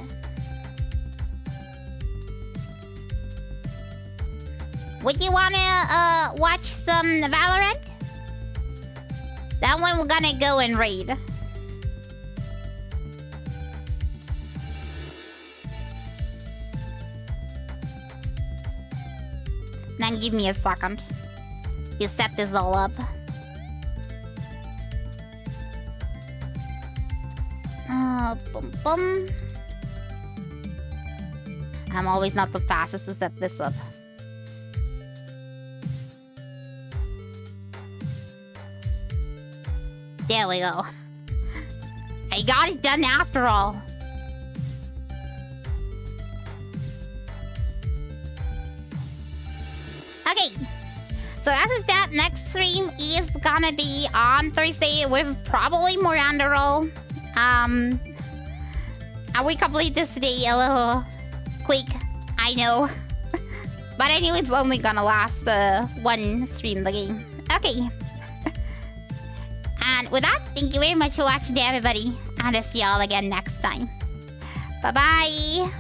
Would you wanna watch some Valorant? That one we're gonna go and raid. Then give me a second to set this all up. Boom, boom. I'm always not the fastest to set this up. There we go. I got it done after all. Okay. So as I said, next stream is gonna be on Thursday with probably more Underworld. We complete this today a little quick, I know. But I knew it's only gonna last one stream the game. Okay. And with that, thank you very much for watching, everybody. And I'll see y'all again next time. Bye-bye.